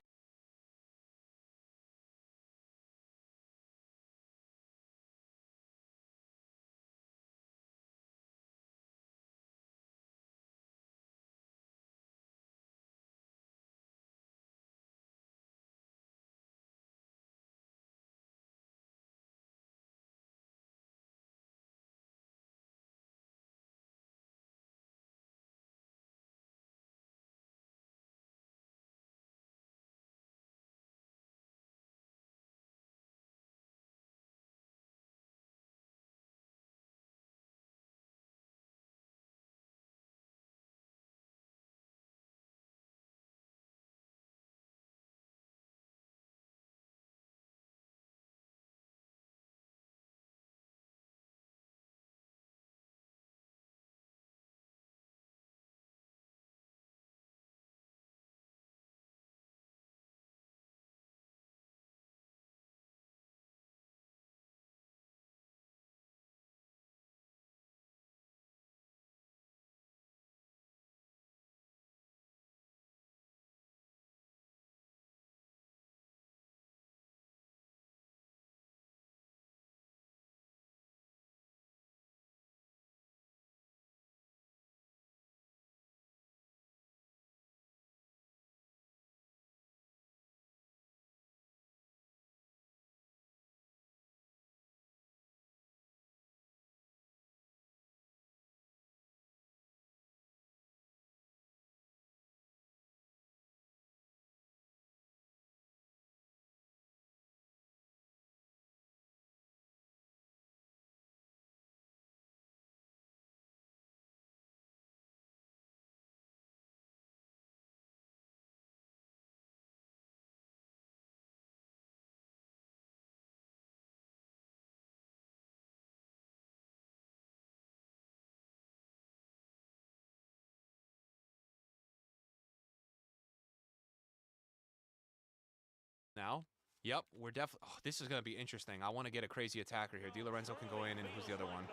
Now, yep, we're definitely. Oh, this is going to be interesting. I want to get a crazy attacker here. Di Lorenzo can go in, and who's the other one?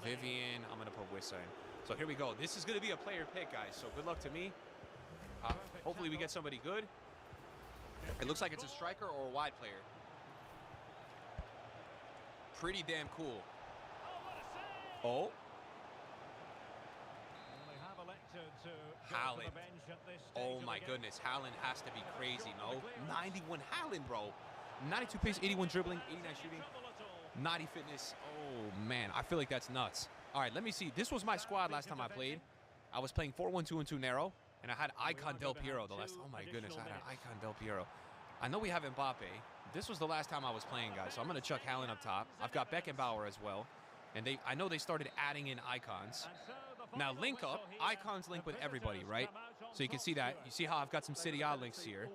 Vivian. I'm going to put Wissa in. So here we go. This is going to be a player pick, guys. So good luck to me. Hopefully we get somebody good. It looks like it's a striker or a wide player. Pretty damn cool. Oh. Haaland. Oh my goodness. Haaland has to be crazy, no? 91 Haaland, bro. 92 pace, 81 dribbling, 89 shooting, 90 fitness. Oh man, I feel like that's nuts. All right, let me see. This was my squad last time I played. I was playing 4-1-2-2 narrow, and I had Icon Del Piero the last. Oh my goodness, I had an Icon Del Piero. I know we have Mbappe. This was the last time I was playing, guys. So I'm gonna chuck Haaland up top. I've got Beckenbauer as well, and I know they started adding in icons. Now link up, icons link with everybody, right? So you can see that. You see how I've got some Serie A links here.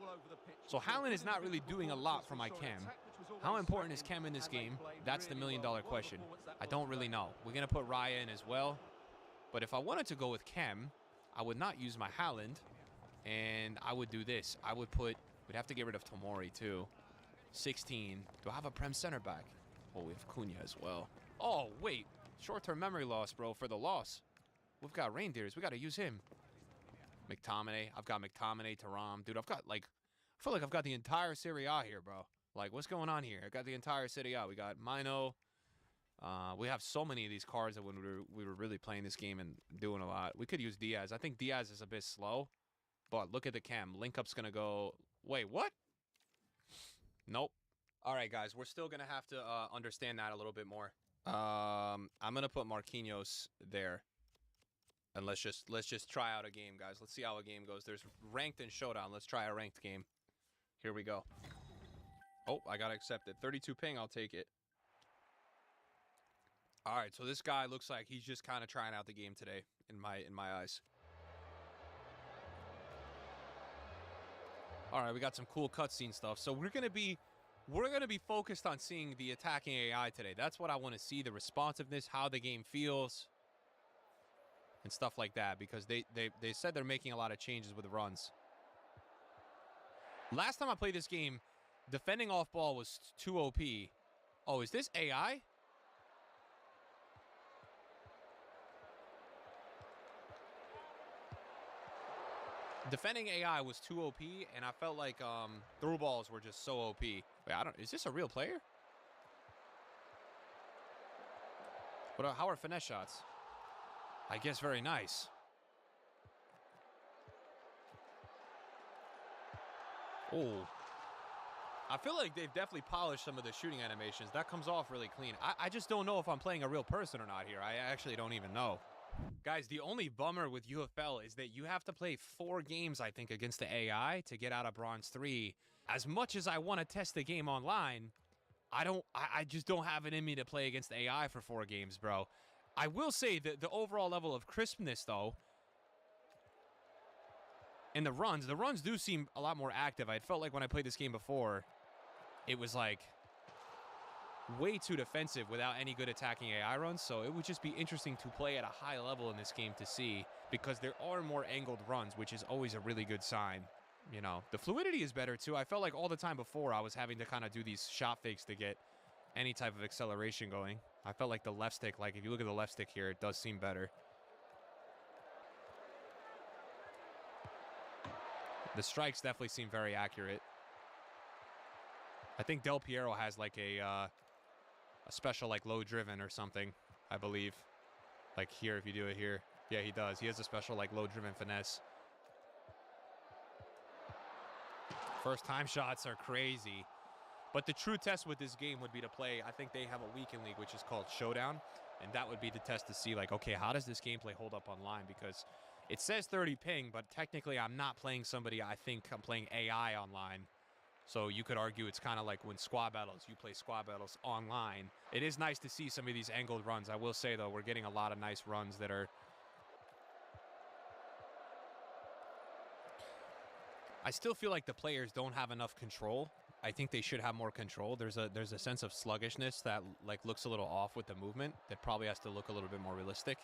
So Haaland is not really doing a lot for my chem. How important is chem in this game? That's the million-dollar question. I don't really know. We're gonna put Raya in as well. But if I wanted to go with chem, I would not use my Haaland, and I would do this. I would put. We'd have to get rid of Tomori too. 16. Do I have a Prem center back? Oh, we have Cunha as well. Oh wait, short-term memory loss, bro, for the loss. We've got Reindeers. We got to use him. McTominay. I've got McTominay, Thuram. Dude, I've got, like, I feel like I've got the entire Serie A here, bro. Like, what's going on here? I got the entire Serie A. We got Mino. We have so many of these cards that when we were really playing this game and doing a lot. We could use Diaz. I think Diaz is a bit slow. But look at the chem. Link up's going to go. Wait, what? Nope. All right, guys. We're still going to have to understand that a little bit more. I'm going to put Marquinhos there. And let's just try out a game, guys. Let's see how a game goes. There's ranked and showdown. Let's try a ranked game. Here we go. Oh, I gotta accept it. 32 ping, I'll take it. All right, so this guy looks like he's just kind of trying out the game today, in my eyes. All right, we got some cool cutscene stuff. So we're gonna be focused on seeing the attacking AI today. That's what I want to see. The responsiveness, how the game feels. and stuff like that, because they said they're making a lot of changes with the runs. Last time I played this game, defending off ball was too OP. Oh, is this AI? Defending AI was too OP, and I felt like through balls were just so OP. Wait, is this a real player? How are finesse shots? I guess very nice. Oh. I feel like they've definitely polished some of the shooting animations. That comes off really clean. I just don't know if I'm playing a real person or not here. I actually don't even know. Guys, the only bummer with UFL is that you have to play 4 games, I think, against the AI to get out of Bronze 3. As much as I want to test the game online, I just don't have it in me to play against the AI for 4 games, bro. I will say that the overall level of crispness, though, and the runs do seem a lot more active. I felt like when I played this game before, it was like way too defensive without any good attacking AI runs, so it would just be interesting to play at a high level in this game to see, because there are more angled runs, which is always a really good sign. You know, the fluidity is better too. I felt like all the time before I was having to kind of do these shot fakes to get any type of acceleration going. I felt like the left stick, like if you look at the left stick here, it does seem better. The strikes definitely seem very accurate. I think Del Piero has like a special like low driven or something, I believe. Like here, if you do it here. Yeah, he does. He has a special like low driven finesse. First time shots are crazy. But the true test with this game would be to play, I think they have a weekend league which is called Showdown. And that would be the test to see like, okay, how does this gameplay hold up online? Because it says 30 ping, but technically I'm not playing somebody. I think I'm playing AI online. So you could argue it's kind of like when squad battles, you play squad battles online. It is nice to see some of these angled runs. I will say, though, we're getting a lot of nice runs that are... I still feel like the players don't have enough control. I think they should have more control. There's a sense of sluggishness that like looks a little off with the movement that probably has to look a little bit more realistic.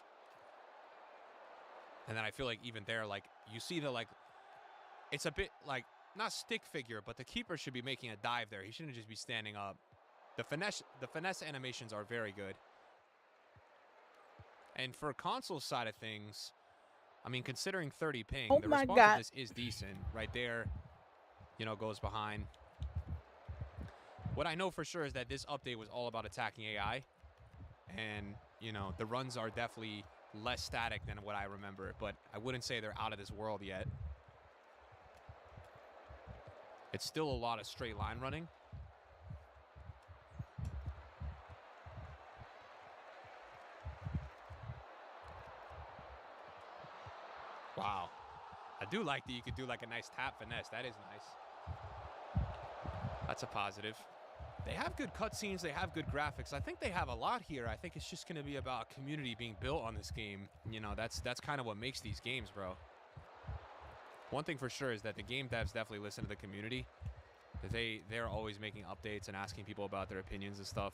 And then I feel like even there, like you see the like, it's a bit like not stick figure, but the keeper should be making a dive there. He shouldn't just be standing up. The finesse animations are very good. And for console side of things, I mean, considering 30 ping, the responsiveness is decent. Right there, you know, goes behind. What I know for sure is that this update was all about attacking AI. And, you know, the runs are definitely less static than what I remember, but I wouldn't say they're out of this world yet. It's still a lot of straight line running. Wow. I do like that you could do like a nice tap finesse. That is nice. That's a positive. They have good cutscenes. They have good graphics. I think they have a lot here. I think it's just going to be about a community being built on this game. You know, that's kind of what makes these games, bro. One thing for sure is that the game devs definitely listen to the community. They're always making updates and asking people about their opinions and stuff.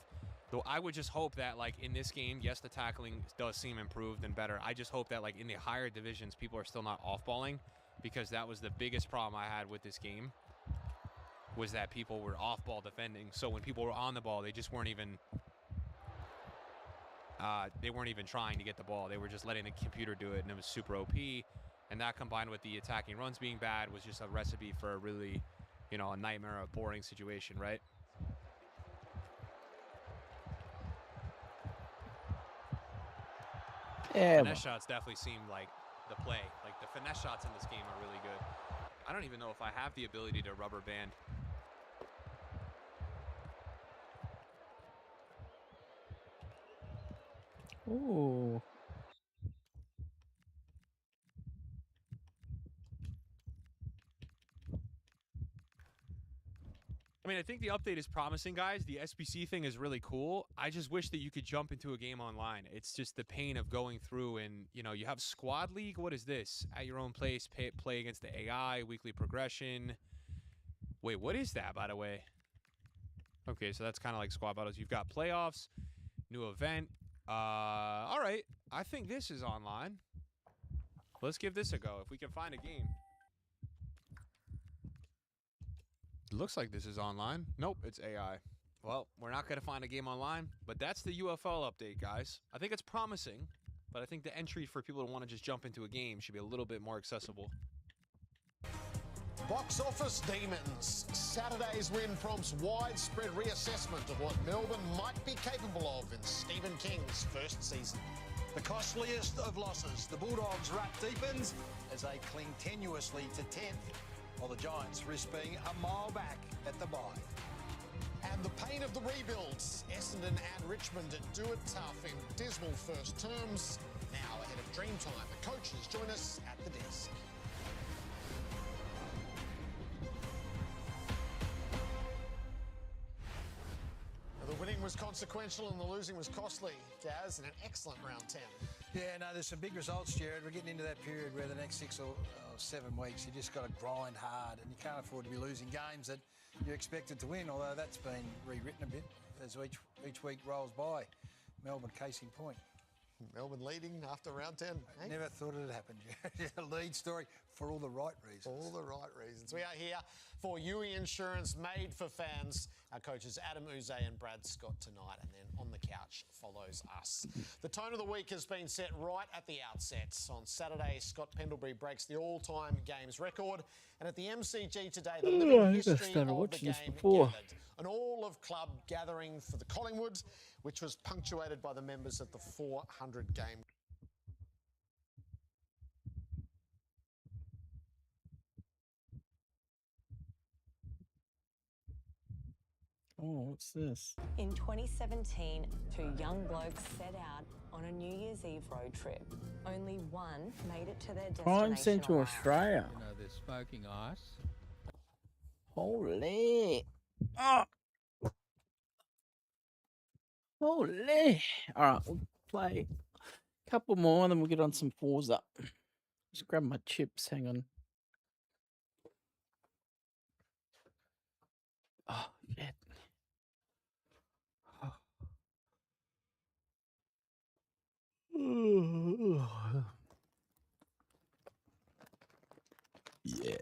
Though I would just hope that, like, in this game, yes, the tackling does seem improved and better. I just hope that, like, in the higher divisions, people are still not off-balling, because that was the biggest problem I had with this game, was that people were off-ball defending. So when people were on the ball, they just weren't even... they weren't even trying to get the ball. They were just letting the computer do it, and it was super OP. And that combined with the attacking runs being bad was just a recipe for a really, you know, a nightmare, a boring situation, right? Yeah. Finesse shots definitely seem like the play. Like, the finesse shots in this game are really good. I don't even know if I have the ability to rubber band. Ooh. I mean, I think the update is promising, guys. The SBC thing is really cool. I just wish that you could jump into a game online. It's just the pain of going through and, you know, you have Squad League. What is this? At your own place, play against the AI, weekly progression. Wait, what is that, by the way? Okay, so that's kind of like squad battles. You've got playoffs, new event. All right. I think this is online. Let's give this a go if we can find a game. Looks like this is online. Nope, it's AI. Well, we're not going to find a game online, but that's the UFL update, guys. I think it's promising, but I think the entry for people to want to just jump into a game should be a little bit more accessible. Box office demons. Saturday's win prompts widespread reassessment of what Melbourne might be capable of in Stephen King's first season. The costliest of losses. The Bulldogs' rut deepens as they cling tenuously to 10th, while the Giants risk being a mile back at the bye. And the pain of the rebuilds. Essendon and Richmond do it tough in dismal first terms. Now ahead of Dreamtime, the coaches join us at the desk. The winning was consequential and the losing was costly, Gaz, in an excellent round 10. Yeah, no, there's some big results, Jared. We're getting into that period where the next 6 or 7 weeks, you just got to grind hard, and you can't afford to be losing games that you're expected to win, although that's been rewritten a bit as each week rolls by. Melbourne case in point. Melbourne leading after round 10. Eh? Never thought it'd happen, Jared. A lead story for all the right reasons. All the right reasons. We are here for UE Insurance, made for fans. Our coaches Adam Uze and Brad Scott tonight, and then on the couch follows us. The tone of the week has been set right at the outset. On Saturday, Scott Pendlebury breaks the all-time games record, and at the MCG today, the living history of the game gathered. An all-of-club gathering for the Collingwood, which was punctuated by the members of the 400-game. Oh, what's this? In 2017, 2 young blokes set out on a New Year's Eve road trip. Only one made it to their destination. Prime Central alive. Australia. You know, they're smoking ice. Holy. Oh. Holy. All right, we'll play a couple more and then we'll get on some fours up. Just grab my chips. Hang on. Oh, shit. Yeah.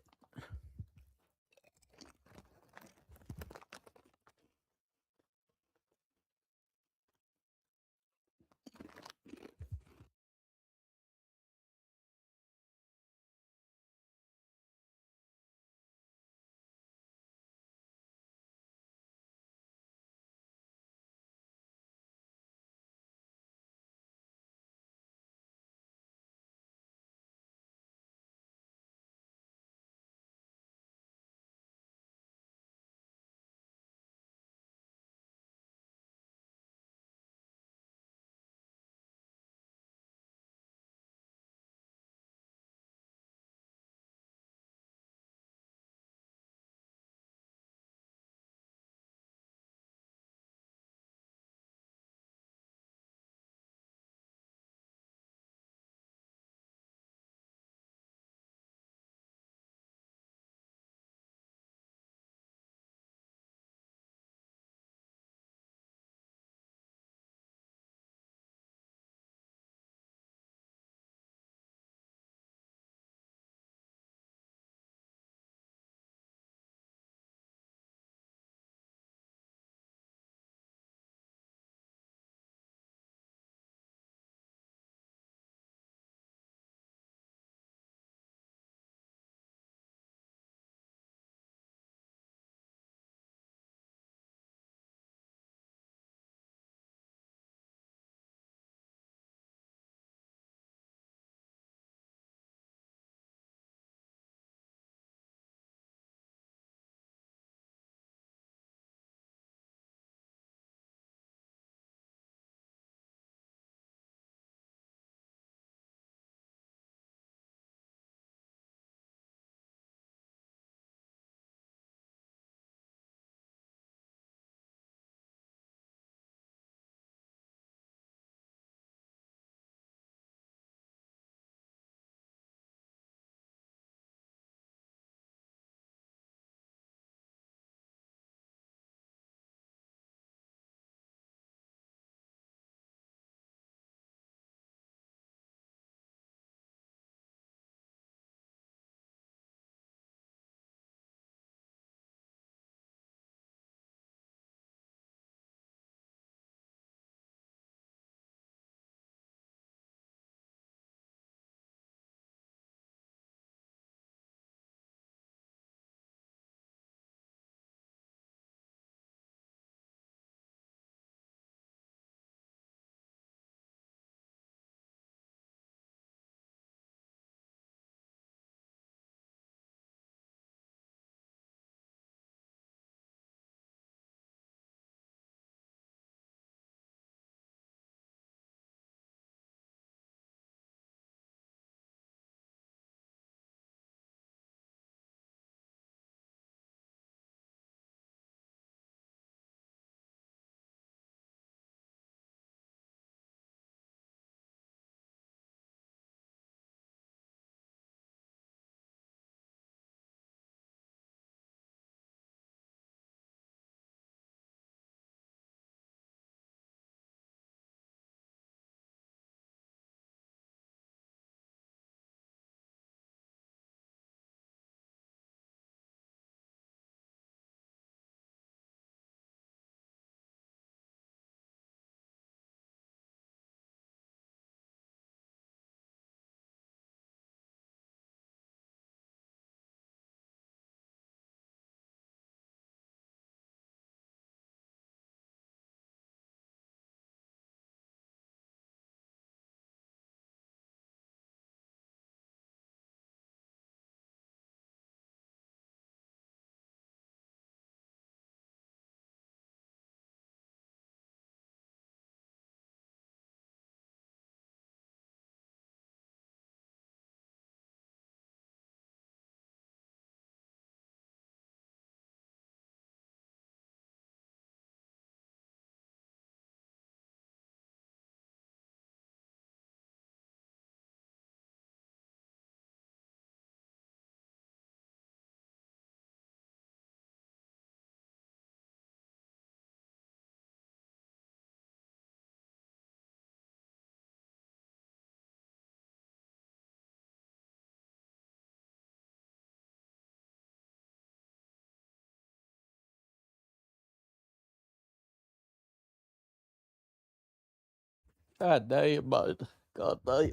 God damn, bud. God damn.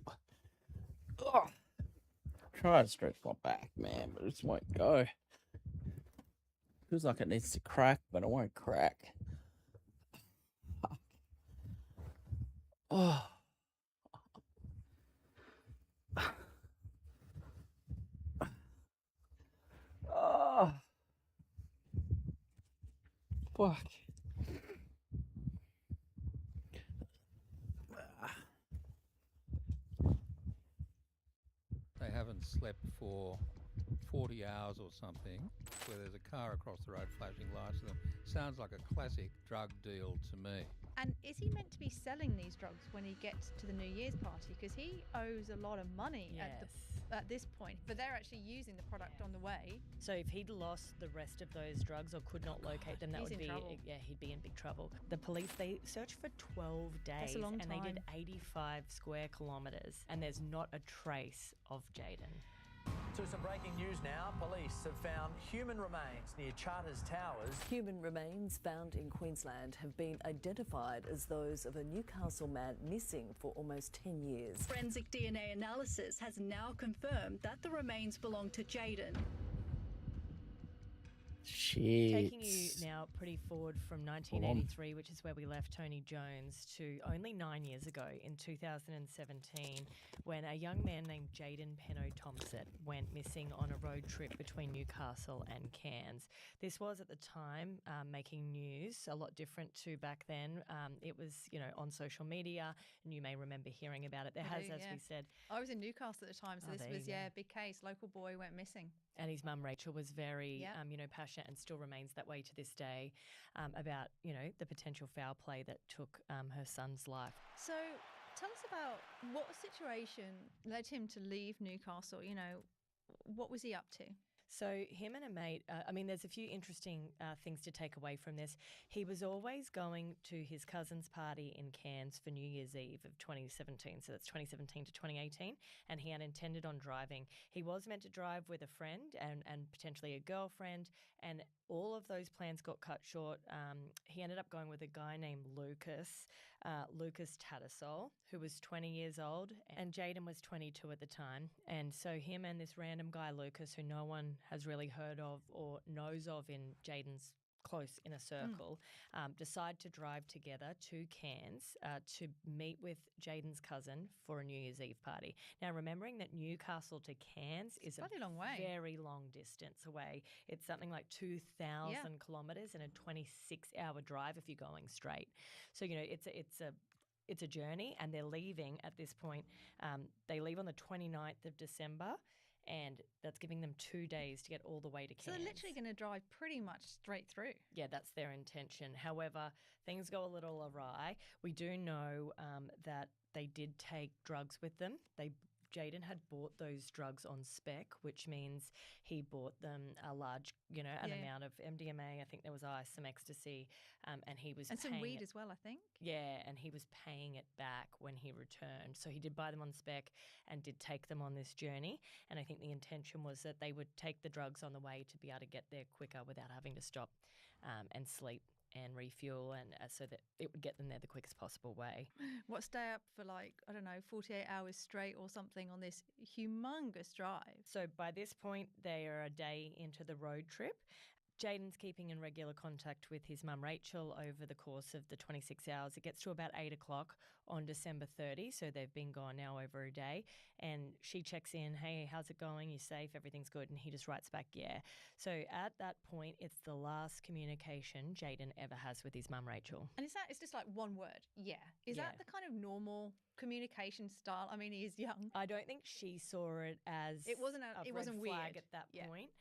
Ugh. Try to stretch my back, man, but it just won't go. Feels like it needs to crack, but it won't crack. Fuck. Oh. Oh. Fuck. They haven't slept for 40 hours or something, where there's a car across the road flashing lights at them. Sounds like a classic drug deal to me. And is he meant to be selling these drugs when he gets to the New Year's party? Because he owes a lot of money at this point, but they're actually using the product on the way. So if he'd lost the rest of those drugs or could not locate them, that he's would in be trouble. yeah, he'd be in big trouble. The police, they searched for 12 days That's a long and they did time. 85 square kilometres, and there's not a trace of Jaden. To some breaking news now. Police have found human remains near Charters Towers. Human remains found in Queensland have been identified as those of a Newcastle man missing for almost 10 years. Forensic DNA analysis has now confirmed that the remains belong to Jaden. Shit. Taking you now pretty forward from 1983, which is where we left Tony Jones, to only 9 years ago in 2017, when a young man named Jaden Penno-Thompson went missing on a road trip between Newcastle and Cairns. This was at the time making news, a lot different to back then. It was, on social media, and you may remember hearing about it. There has, as we said, I was in Newcastle at the time, so this there you was, go. big case. Local boy went missing. and his mum Rachel was very, passionate and still remains that way to this day about, the potential foul play that took her son's life. So tell us about what situation led him to leave Newcastle. What was he up to? So him and a mate, there's a few interesting things to take away from this. He was always going to his cousin's party in Cairns for New Year's Eve of 2017. So that's 2017 to 2018. And he had intended on driving. He was meant to drive with a friend and potentially a girlfriend. And all of those plans got cut short. He ended up going with a guy named Lucas Tattersall, who was 20 years old, and Jaden was 22 at the time. And so him and this random guy, Lucas, who no one has really heard of or knows of in Jaden's close inner circle, decide to drive together to Cairns to meet with Jaden's cousin for a New Year's Eve party. Now, remembering that Newcastle to Cairns is a long way. very long distance away. It's something like 2,000 kilometres and a 26-hour drive if you're going straight. So, it's a journey, and they're leaving at this point. They leave on the 29th of December, and that's giving them 2 days to get all the way to Cairns. So they're literally going to drive pretty much straight through. Yeah, that's their intention. However, things go a little awry. We do know that they did take drugs with them. Jaden had bought those drugs on spec, which means he bought them a large, an amount of MDMA. I think there was ice, some ecstasy, and he was and some paying weed it, as well, I think. Yeah, and he was paying it back when he returned. So he did buy them on spec and did take them on this journey. And I think the intention was that they would take the drugs on the way to be able to get there quicker without having to stop and sleep and refuel, and so that it would get them there the quickest possible way. What, stay up for 48 hours straight or something on this humongous drive? So by this point, they are a day into the road trip. Jaden's keeping in regular contact with his mum Rachel over the course of the 26 hours. It gets to about 8 o'clock on December 30, so they've been gone now over a day, and she checks in, hey, how's it going? You safe? Everything's good? And he just writes back, yeah. So at that point, it's the last communication Jaden ever has with his mum Rachel. And it's just like one word, yeah. Is that the kind of normal communication style? I mean, he is young. I don't think she saw it as it wasn't red weird flag at that point.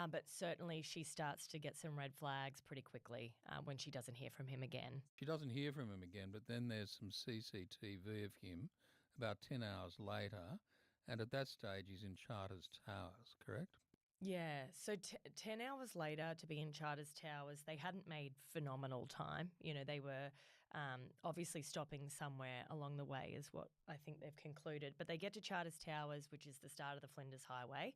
But certainly she starts to get some red flags pretty quickly when she doesn't hear from him again. She doesn't hear from him again, but then there's some CCTV of him about 10 hours later, and at that stage he's in Charters Towers, correct? Yeah, so 10 hours later to be in Charters Towers, they hadn't made phenomenal time. They were obviously stopping somewhere along the way is what I think they've concluded. But they get to Charters Towers, which is the start of the Flinders Highway.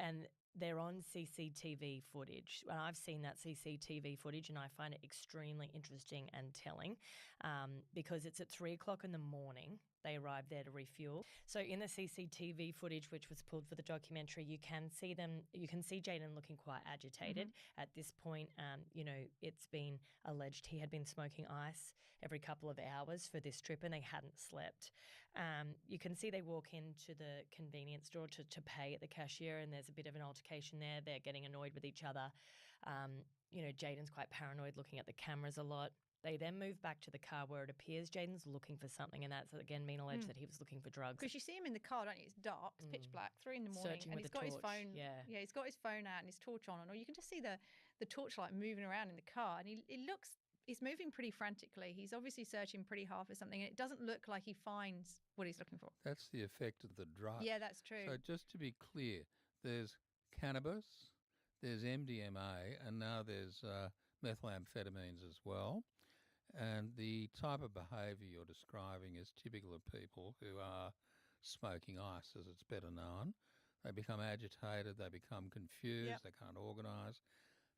and they're on CCTV footage. And I've seen that CCTV footage and I find it extremely interesting and telling because it's at 3 o'clock in the morning. They arrive there to refuel. So in the CCTV footage, which was pulled for the documentary, you can see Jaden looking quite agitated. At this point, it's been alleged he had been smoking ice every couple of hours for this trip and they hadn't slept. You can see they walk into the convenience store to pay at the cashier and there's a bit of an altercation there. They're getting annoyed with each other. Jaden's quite paranoid, looking at the cameras a lot. They then move back to the car where it appears Jaden's looking for something, and that's again been alleged that he was looking for drugs. Because you see him in the car, don't you? It's dark, it's pitch black, 3 in the morning, Searching and with he's a got his torch, phone. yeah, he's got his phone out and his torch on, or you can just see the torchlight moving around in the car, and he's moving pretty frantically. He's obviously searching pretty hard for something, and it doesn't look like he finds what he's looking for. That's the effect of the drug. Yeah, that's true. So just to be clear, there's cannabis, there's MDMA, and now there's methamphetamines as well. And the type of behaviour you're describing is typical of people who are smoking ice, as it's better known. They become agitated, they become confused, they can't organise.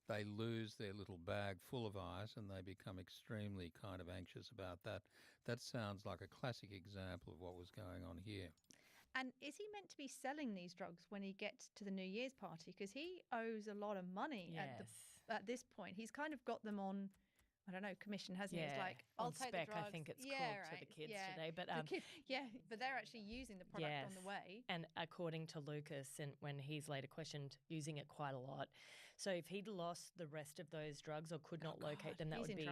They lose their little bag full of ice and they become extremely kind of anxious about that. That sounds like a classic example of what was going on here. And is he meant to be selling these drugs when he gets to the New Year's party? Because he owes a lot of money at this point. He's kind of got them on, I don't know, commission, hasn't he? It's like, I'll take spec, the drugs. I think it's called to the kids today. But but they're actually using the product on the way. And according to Lucas, and when he's later questioned, using it quite a lot. So if he'd lost the rest of those drugs or could not locate them, that would be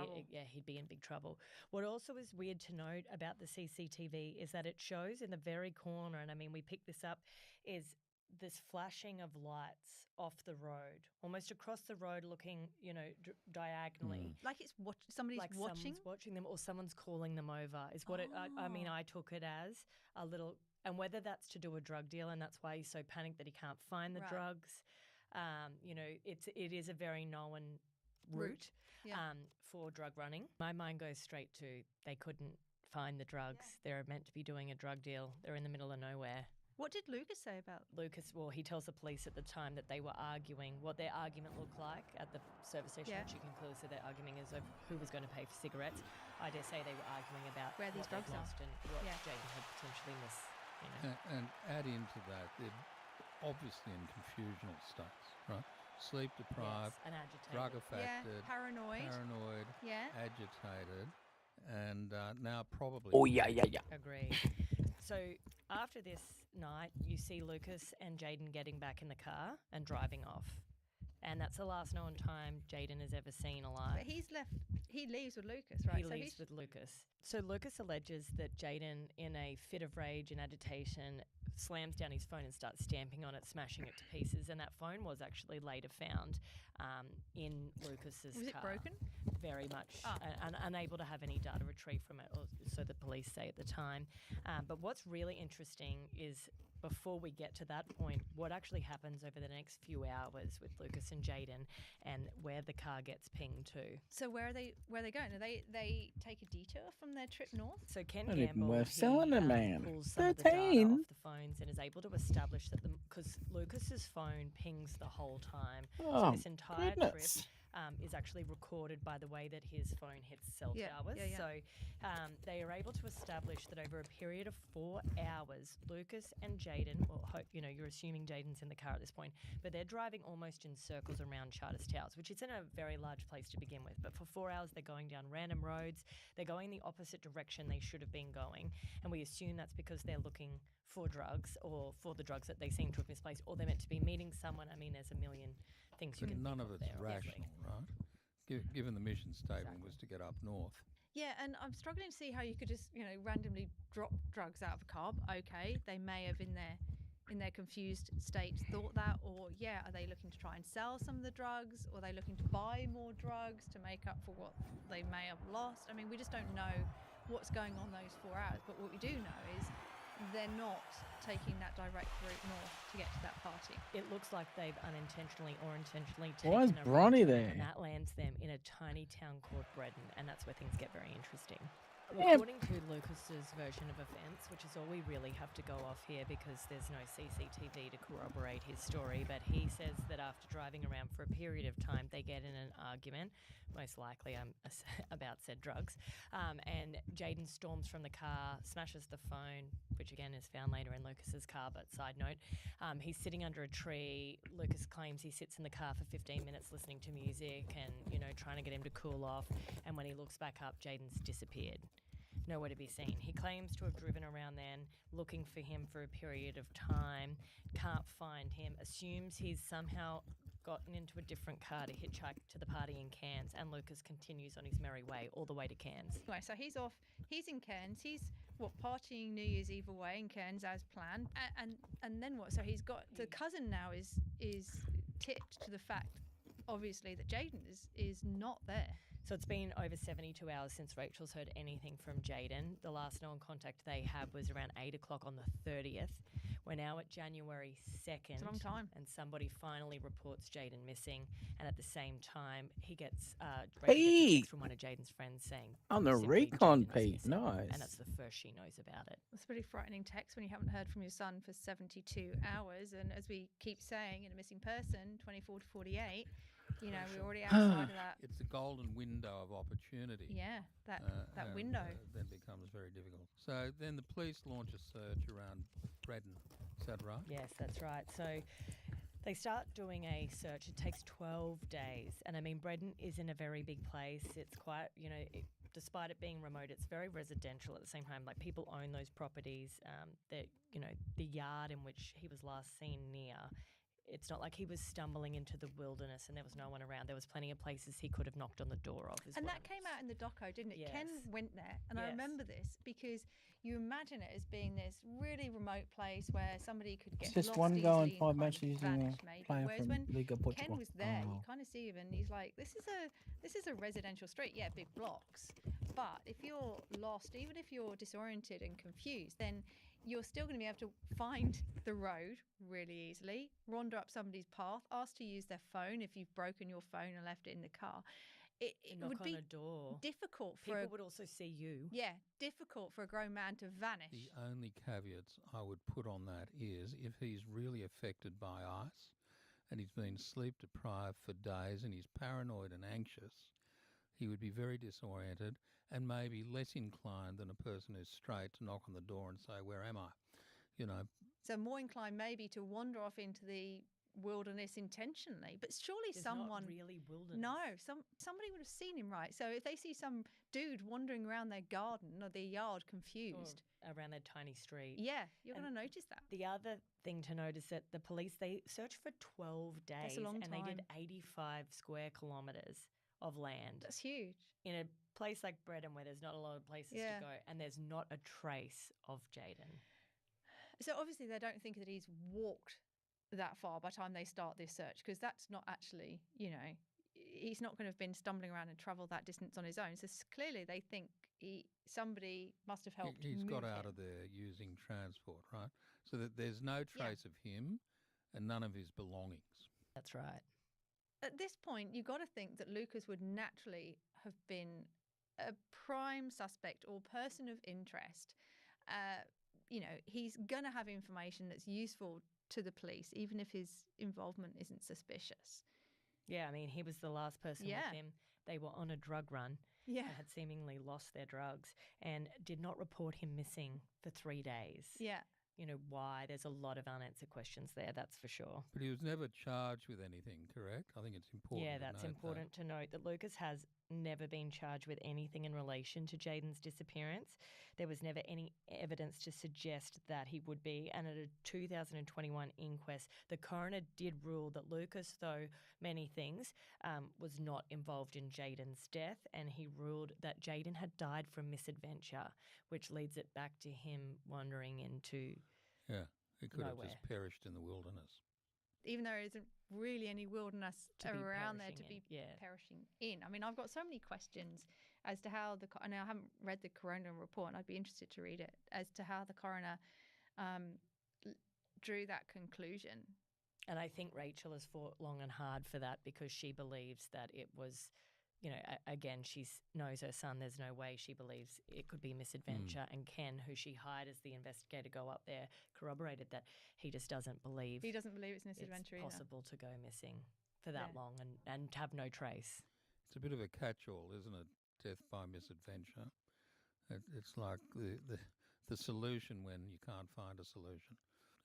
he'd be in big trouble. What also is weird to note about the CCTV is that it shows in the very corner, and I mean we picked this up, is this flashing of lights off the road, almost across the road, looking, diagonally, like it's somebody's watching, someone's watching them, or someone's calling them over. Is what I mean. I took it as a little, and whether that's to do a drug deal, and that's why he's so panicked that he can't find the drugs. It is a very known route for drug running. My mind goes straight to they couldn't find the drugs. They're meant to be doing a drug deal. They're in the middle of nowhere. What did Lucas say about Lucas? Well, he tells the police at the time that they were arguing what their argument looked like at the service station, which you can clearly see their arguing is of who was going to pay for cigarettes. I dare say they were arguing about where these drugs lost and what Jaden had potentially missed. And add into that, they're obviously in confusional states, right? Sleep deprived, and agitated, drug affected, paranoid, agitated, and now probably. Agreed. So after this night, you see Lucas and Jaden getting back in the car and driving off. And that's the last known time Jaden is ever seen alive. But he leaves with Lucas, right? He leaves with Lucas. So Lucas alleges that Jaden, in a fit of rage and agitation, slams down his phone and starts stamping on it, smashing it to pieces. And that phone was actually later found in Lucas's car. Was it broken? Very much. Unable to have any data retrieved from it, or so the police say at the time. But what's really interesting is, before we get to that point, what actually happens over the next few hours with Lucas and Jaden, and where the car gets pinged to. So where are they going? Are they take a detour from their trip north? So Ken Not even Gamble worth selling a man. pulls some of the data off the phones and is able to establish that because Lucas's phone pings the whole time. So this entire trip is actually recorded by the way that his phone hits cell towers. So they are able to establish that over a period of 4 hours, Lucas and Jaden, well, you're assuming Jaden's in the car at this point, but they're driving almost in circles around Charters Towers, which is in a very large place to begin with. But for 4 hours, they're going down random roads. They're going the opposite direction they should have been going. And we assume that's because they're looking for drugs, or for the drugs that they seem to have misplaced, or they're meant to be meeting someone. I mean, there's a million things you can none think of it's there, rational, right? Given the mission statement was to get up north. Yeah, and I'm struggling to see how you could just, randomly drop drugs out of a car. Okay, they may have in their confused state thought that, or are they looking to try and sell some of the drugs, or are they looking to buy more drugs to make up for what they may have lost? I mean, we just don't know what's going on those 4 hours, but what we do know is they're not taking that direct route north to get to that party. It looks like they've unintentionally or intentionally taken Why is Bronny there? and that lands them in a tiny town called Bredon, and that's where things get very interesting. Yeah. According to Lucas's version of events, which is all we really have to go off here because there's no CCTV to corroborate his story, but he says that after driving around for a period of time, they get in an argument, most likely about said drugs, and Jaden storms from the car, smashes the phone, which again is found later in Lucas's car, but side note, he's sitting under a tree. Lucas claims he sits in the car for 15 minutes listening to music and, trying to get him to cool off, and when he looks back up, Jaden's disappeared. Nowhere to be seen. He claims to have driven around then, looking for him for a period of time, can't find him, assumes he's somehow gotten into a different car to hitchhike to the party in Cairns, and Lucas continues on his merry way all the way to Cairns. Anyway, so he's off. He's in Cairns. He's partying New Year's Eve away in Cairns as planned, and then what? So he's got the cousin now is tipped to the fact, obviously, that Jaden is not there. So it's been over 72 hours since Rachel's heard anything from Jaden. The last known contact they had was around 8 o'clock on the 30th. We're now at January 2nd. It's a long time. And somebody finally reports Jaden missing. And at the same time, he gets Pete! from one of Jaden's friends saying, On the simply, recon, Jaden's Pete. missing. Nice. And that's the first she knows about it. It's a pretty frightening text when you haven't heard from your son for 72 hours. And as we keep saying, in a missing person, 24 to 48, we're already outside of that. It's the golden window of opportunity. Yeah, that and, window. Then becomes very difficult. So then the police launch a search around Braddon. Is that right? Yes, that's right. So they start doing a search. It takes 12 days. And I mean, Braddon is in a very big place. It's quite, despite it being remote, it's very residential at the same time. Like, people own those properties. The yard in which he was last seen near, it's not like he was stumbling into the wilderness and there was no one around. There was plenty of places he could have knocked on the door of. And that came out in the doco, didn't it? Yes. Ken went there, and I Yes. remember this because you imagine it as being this really remote place where somebody could get It's just lost one easily guy in and 5 kind of matches vanish, maybe. player Whereas from when Liga Ken Portugal. was there, you Oh. kind of see him, and he's like, "This is a residential street, yeah, big blocks. But if you're lost, even if you're disoriented and confused, then you're still going to be able to find the road really easily, wander up somebody's path, ask to use their phone if you've broken your phone and left it in the car. It Knock would on be a door. difficult for People would also see you. Yeah, difficult for a grown man to vanish. The only caveats I would put on that is if he's really affected by ice and he's been sleep deprived for days and he's paranoid and anxious, he would be very disoriented and maybe less inclined than a person who's straight to knock on the door and say, "Where am I?" So more inclined maybe to wander off into the wilderness intentionally, but surely There's someone not really wilderness. No, somebody would have seen him, right? So if they see some dude wandering around their garden or their yard confused, Or around their tiny street. yeah, you're And going to notice that. The other thing to note is that the police, they searched for 12 days. That's a long and they did time. 85 square kilometres of land. That's huge. In a place like Braddon where there's not a lot of places Yeah. to go, and there's not a trace of Jaden. So obviously they don't think that he's walked that far by the time they start this search, because that's not actually, he's not going to have been stumbling around and travelled that distance on his own. So clearly they think somebody must have helped He's got move out him. of there using transport, right? So that there's no trace of him and none of his belongings. That's right. At this point, you've got to think that Lucas would naturally have been a prime suspect or person of interest. He's going to have information that's useful to the police, even if his involvement isn't suspicious. Yeah, I mean, he was the last person Yeah. with him. They were on a drug run. Yeah. They had seemingly lost their drugs and did not report him missing for 3 days. Yeah. Why? There's a lot of unanswered questions there, that's for sure. But he was never charged with anything, correct? I think it's important. Yeah, to that's note important to note that Lucas has never been charged with anything in relation to Jaden's disappearance. There was never any evidence to suggest that he would be. And at a 2021 inquest, the coroner did rule that Lucas, though many things, was not involved in Jaden's death. And he ruled that Jaden had died from misadventure, which leads it back to him wandering into Yeah, he could nowhere. have just perished in the wilderness. Even though there isn't really any wilderness To be around there to perishing be in, yeah. perishing in. I mean, I've got so many questions as to how I haven't read the coroner report, and I'd be interested to read it, as to how the coroner drew that conclusion. And I think Rachel has fought long and hard for that because she believes that it was again, she knows her son. There's no way she believes it could be a misadventure. And Ken, who she hired as the investigator, go up there, corroborated that he just doesn't believe. He doesn't believe it's a misadventure It's either. possible to go missing for that long and have no trace. It's a bit of a catch-all, isn't it? Death by misadventure. It's like the solution when you can't find a solution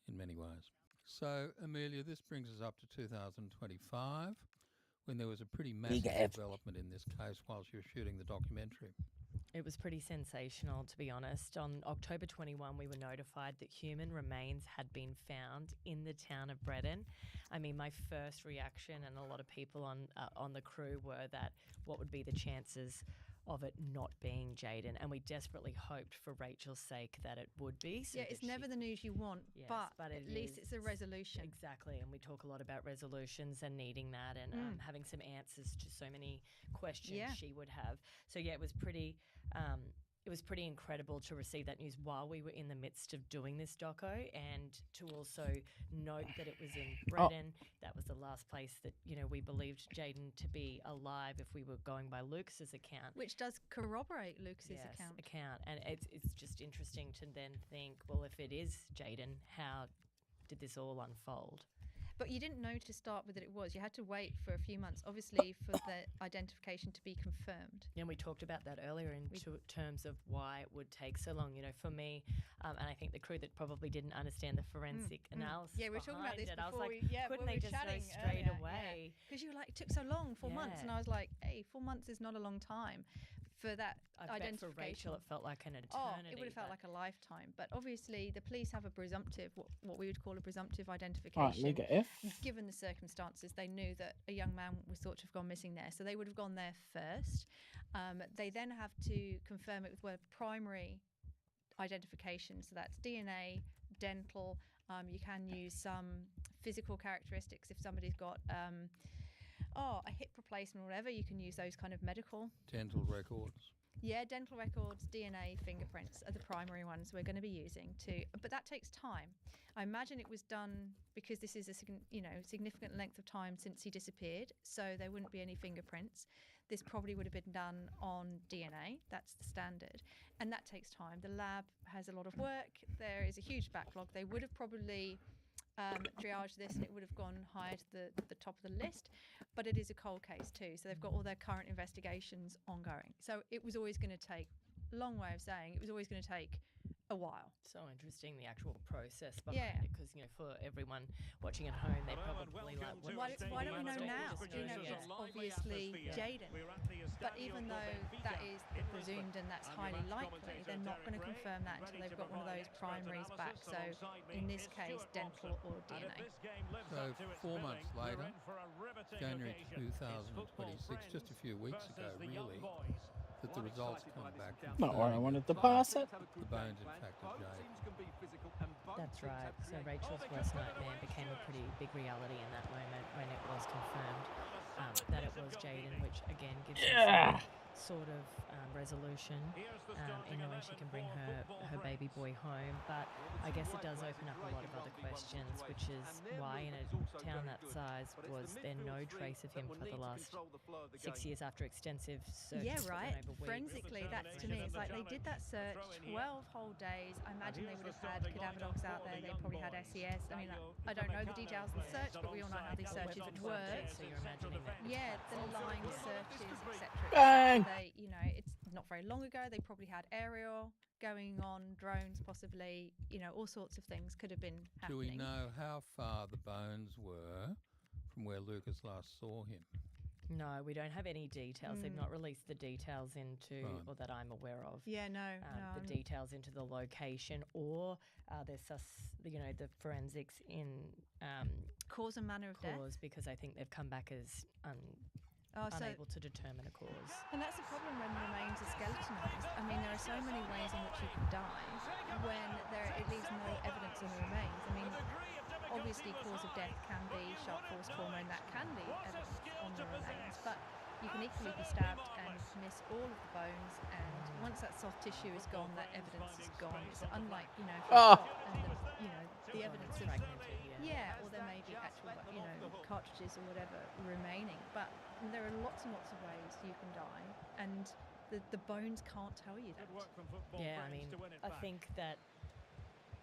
in many ways. So, Amelia, this brings us up to 2025, when there was a pretty massive development in this case whilst you were shooting the documentary. It was pretty sensational, to be honest. On October 21, we were notified that human remains had been found in the town of Bredon. I mean, my first reaction, and a lot of people on the crew, were that what would be the chances of it not being Jaden, and we desperately hoped for Rachel's sake that it would be. So it's never the news you want, but at least it's a resolution. Exactly, and we talk a lot about resolutions and needing that, and having some answers to so many questions she would have. So it was pretty. It was pretty incredible to receive that news while we were in the midst of doing this doco, and to also note that it was in Bredon. That was the last place that, we believed Jaden to be alive if we were going by Lucas's account. Which does corroborate Lucas's account. And it's just interesting to then think, well, if it is Jaden, how did this all unfold? But you didn't know to start with that it was. You had to wait for a few months, obviously, for the identification to be confirmed. And we talked about that earlier in terms of why it would take so long. For me, and I think the crew that probably didn't understand the forensic analysis. Yeah, we were talking about this before. I was like, couldn't they just go straight away? Because you were like, it took so long, 4 months. And I was like, hey, 4 months is not a long time for that identification. For Rachel, it felt like an eternity. It would have felt like a lifetime. But obviously, the police have a presumptive, what we would call a presumptive identification. Right, Liga F. Given the circumstances, they knew that a young man was thought to have gone missing there. So they would have gone there first. They then have to confirm it with a primary identification. So that's DNA, dental. You can use some physical characteristics. If somebody's got a hip replacement or whatever, you can use those kind of medical. Dental records. Yeah, dental records, DNA, fingerprints are the primary ones we're going to be using too. But that takes time. I imagine it was done because this is a significant length of time since he disappeared, so there wouldn't be any fingerprints. This probably would have been done on DNA. That's the standard. And that takes time. The lab has a lot of work. There is a huge backlog. They would have probably triaged this and it would have gone higher to the top of the list, but it is a cold case too, so they've got all their current investigations ongoing. So it was always going to take, long way of saying, it was always going to take a while. So interesting, the actual process behind it, because for everyone watching at home, they probably like, why don't we know now? It's obviously Jaden, but even though that is presumed and that's highly likely, they're not going to confirm that until they've got one of those primaries back. So in this case, dental or DNA. So 4 months later, January 2026, just a few weeks ago, really, that the results come back. Not where I wanted to pass it. The bones, in fact, of Jaden. That's right. So Rachel's worst nightmare became a pretty big reality in that moment when it was confirmed that it was Jaden, which again gives us some sort of resolution in knowing she can bring her baby boy home. But I guess it does open up a lot of other questions, which is why in a town that size was there no trace of him for the last 6 years after extensive search? Yeah, right. Over weeks. Forensically, that's to me, it's like they did that search 12 whole days. I imagine they would have had cadaver dogs out there. They probably had SES. I mean, I don't know the details of the search, but we all know how these searches work. So you're imagining that. Yeah, the line searches, etc. Bang! It's not very long ago. They probably had aerial going on, drones possibly. All sorts of things could have been happening. Do we know how far the bones were from where Lucas last saw him? No, we don't have any details. They've not released the details into, or that I'm aware of. Yeah, no. The details into the location or the forensics in cause and manner of death. Because I think they've come back as unable to determine a cause. And that's the problem when the remains are skeletonized. I mean, there are so many ways in which you can die when it leaves no evidence on the remains. I mean, obviously cause of death can be sharp force trauma, and that can be evidence on the remains, but you can equally be stabbed and miss all of the bones, and once that soft tissue is gone, that evidence is gone. It's unlike, if you're shot and the evidence of fragmented, Yeah, or there may be actual, cartridges or whatever remaining. But there are lots and lots of ways you can die, and the bones can't tell you that. Yeah, I mean, I think that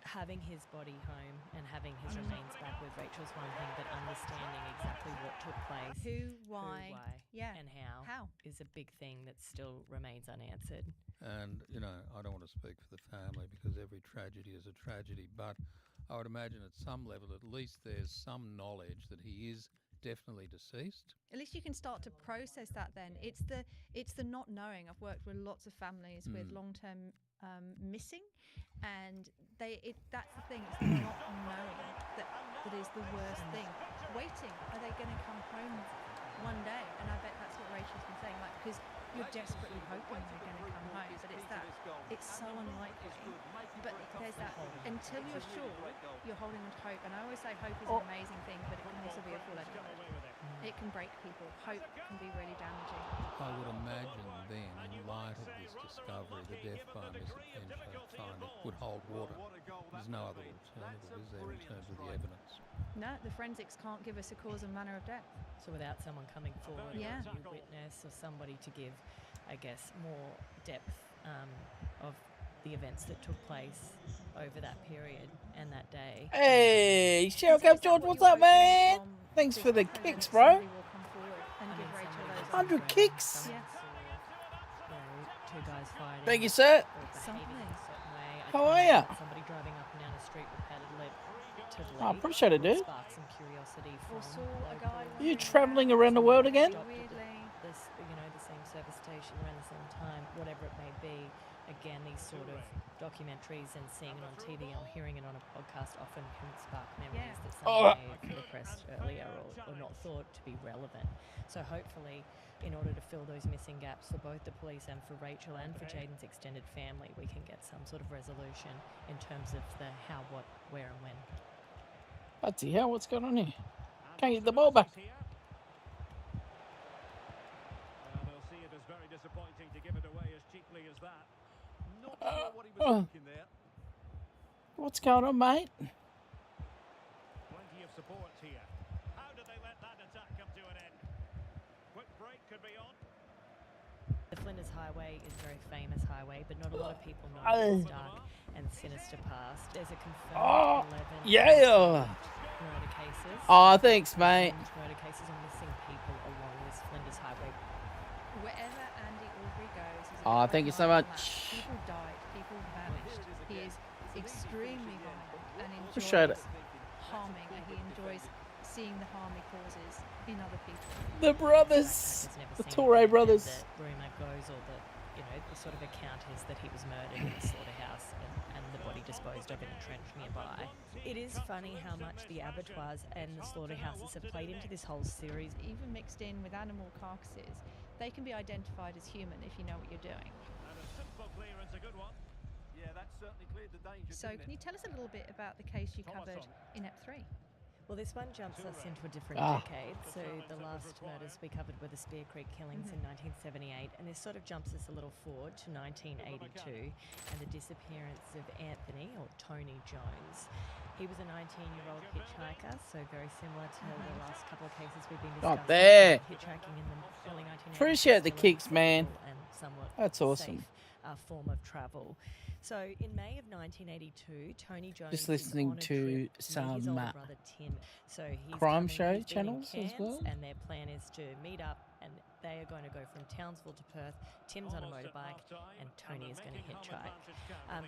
having his body home and having his remains back with Rachel's one thing, but understanding exactly what took place, who, why, and how is a big thing that still remains unanswered. And, I don't want to speak for the family because every tragedy is a tragedy, but I would imagine at some level at least there's some knowledge that he is definitely deceased. At least you can start to process that then. It's the not knowing. I've worked with lots of families with long-term missing, and that's the thing. It's the not knowing that is the worst thing. Waiting. Are they going to come home one day? And I bet that's what Rachel's been saying, because you're desperately hoping they're going to come home, but it's so unlikely. But there's that, until you're sure, you're holding on to hope. And I always say hope is an amazing thing, but it can also be a full-edged sword. It can break people. Hope can be really damaging. I would imagine then, in light of this discovery, the death by misadventure finder would hold water. There's no other alternative, is there, in terms of the evidence? No, the forensics can't give us a cause and manner of death. So without someone coming forward, Yeah. a new witness or somebody to give, I guess, more depth of the events that took place over that period and that day. Hey, Cheryl Cap George, what's up, man? Thanks for the kicks, bro. 100 kicks. Two guys fighting. Thank you, sir. How are ya? Somebody driving up and down the street repetitively. I appreciate it, dude. Spark some curiosity from Are you traveling around the world again? This, the same service station around the same time, whatever it may be. Again, these sort of documentaries and seeing it on TV or hearing it on a podcast often can spark memories that someone may have repressed earlier or not thought to be relevant. So hopefully, in order to fill those missing gaps for both the police and for Rachel and for Jaden's extended family, we can get some sort of resolution in terms of the how, what, where and when. Bloody hell, what's going on here? Can't get the ball back. They'll see it as very disappointing to give it away as cheaply as that. Not sure what he was thinking there. What's going on, mate? Plenty of support here. How did they let that attack come to an end? Quick break could be on. The Flinders Highway is a very famous highway, but not a lot of people know its dark and sinister past. There's a confirmed 11 murder cases. Oh, thanks, mate. Murder cases of missing people along this Flinders Highway. Wherever Andy Aubrey goes, Oh, thank you so much. People died, people vanished. He is extremely violent and Appreciate enjoys harming, and he enjoys seeing the harm he causes in other people. The brothers, the Torre brothers. The rumour goes, or the sort of account is that he was murdered in the slaughterhouse and the body disposed of in a trench nearby. It is funny how much the abattoirs and the slaughterhouses have played into this whole series. Even mixed in with animal carcasses, they can be identified as human if you know what you're doing. And a simple clearance, a good one. Yeah, that certainly cleared the danger. So can you tell us a little bit about the case you covered in Ep 3? Well, this one jumps us into a different decade. So the last murders we covered were the Spear Creek killings in 1978, and this sort of jumps us a little forward to 1982 and the disappearance of Anthony, or Tony Jones. He was a 19-year-old hitchhiker, so very similar to the last couple of cases we've been discussing. Not there. Hitchhiking in the early 1980s. Appreciate the kicks, man. And somewhat That's awesome. safe form of travel. So in May of 1982, Tony Jones Just listening is on a to trip to meet his some older brother Tim. So he's crime coming, show he's been in channels as Cairns, well. and their plan is to meet up, and they are going to go from Townsville to Perth. Tim's on a motorbike, and Tony is going to hitchhike.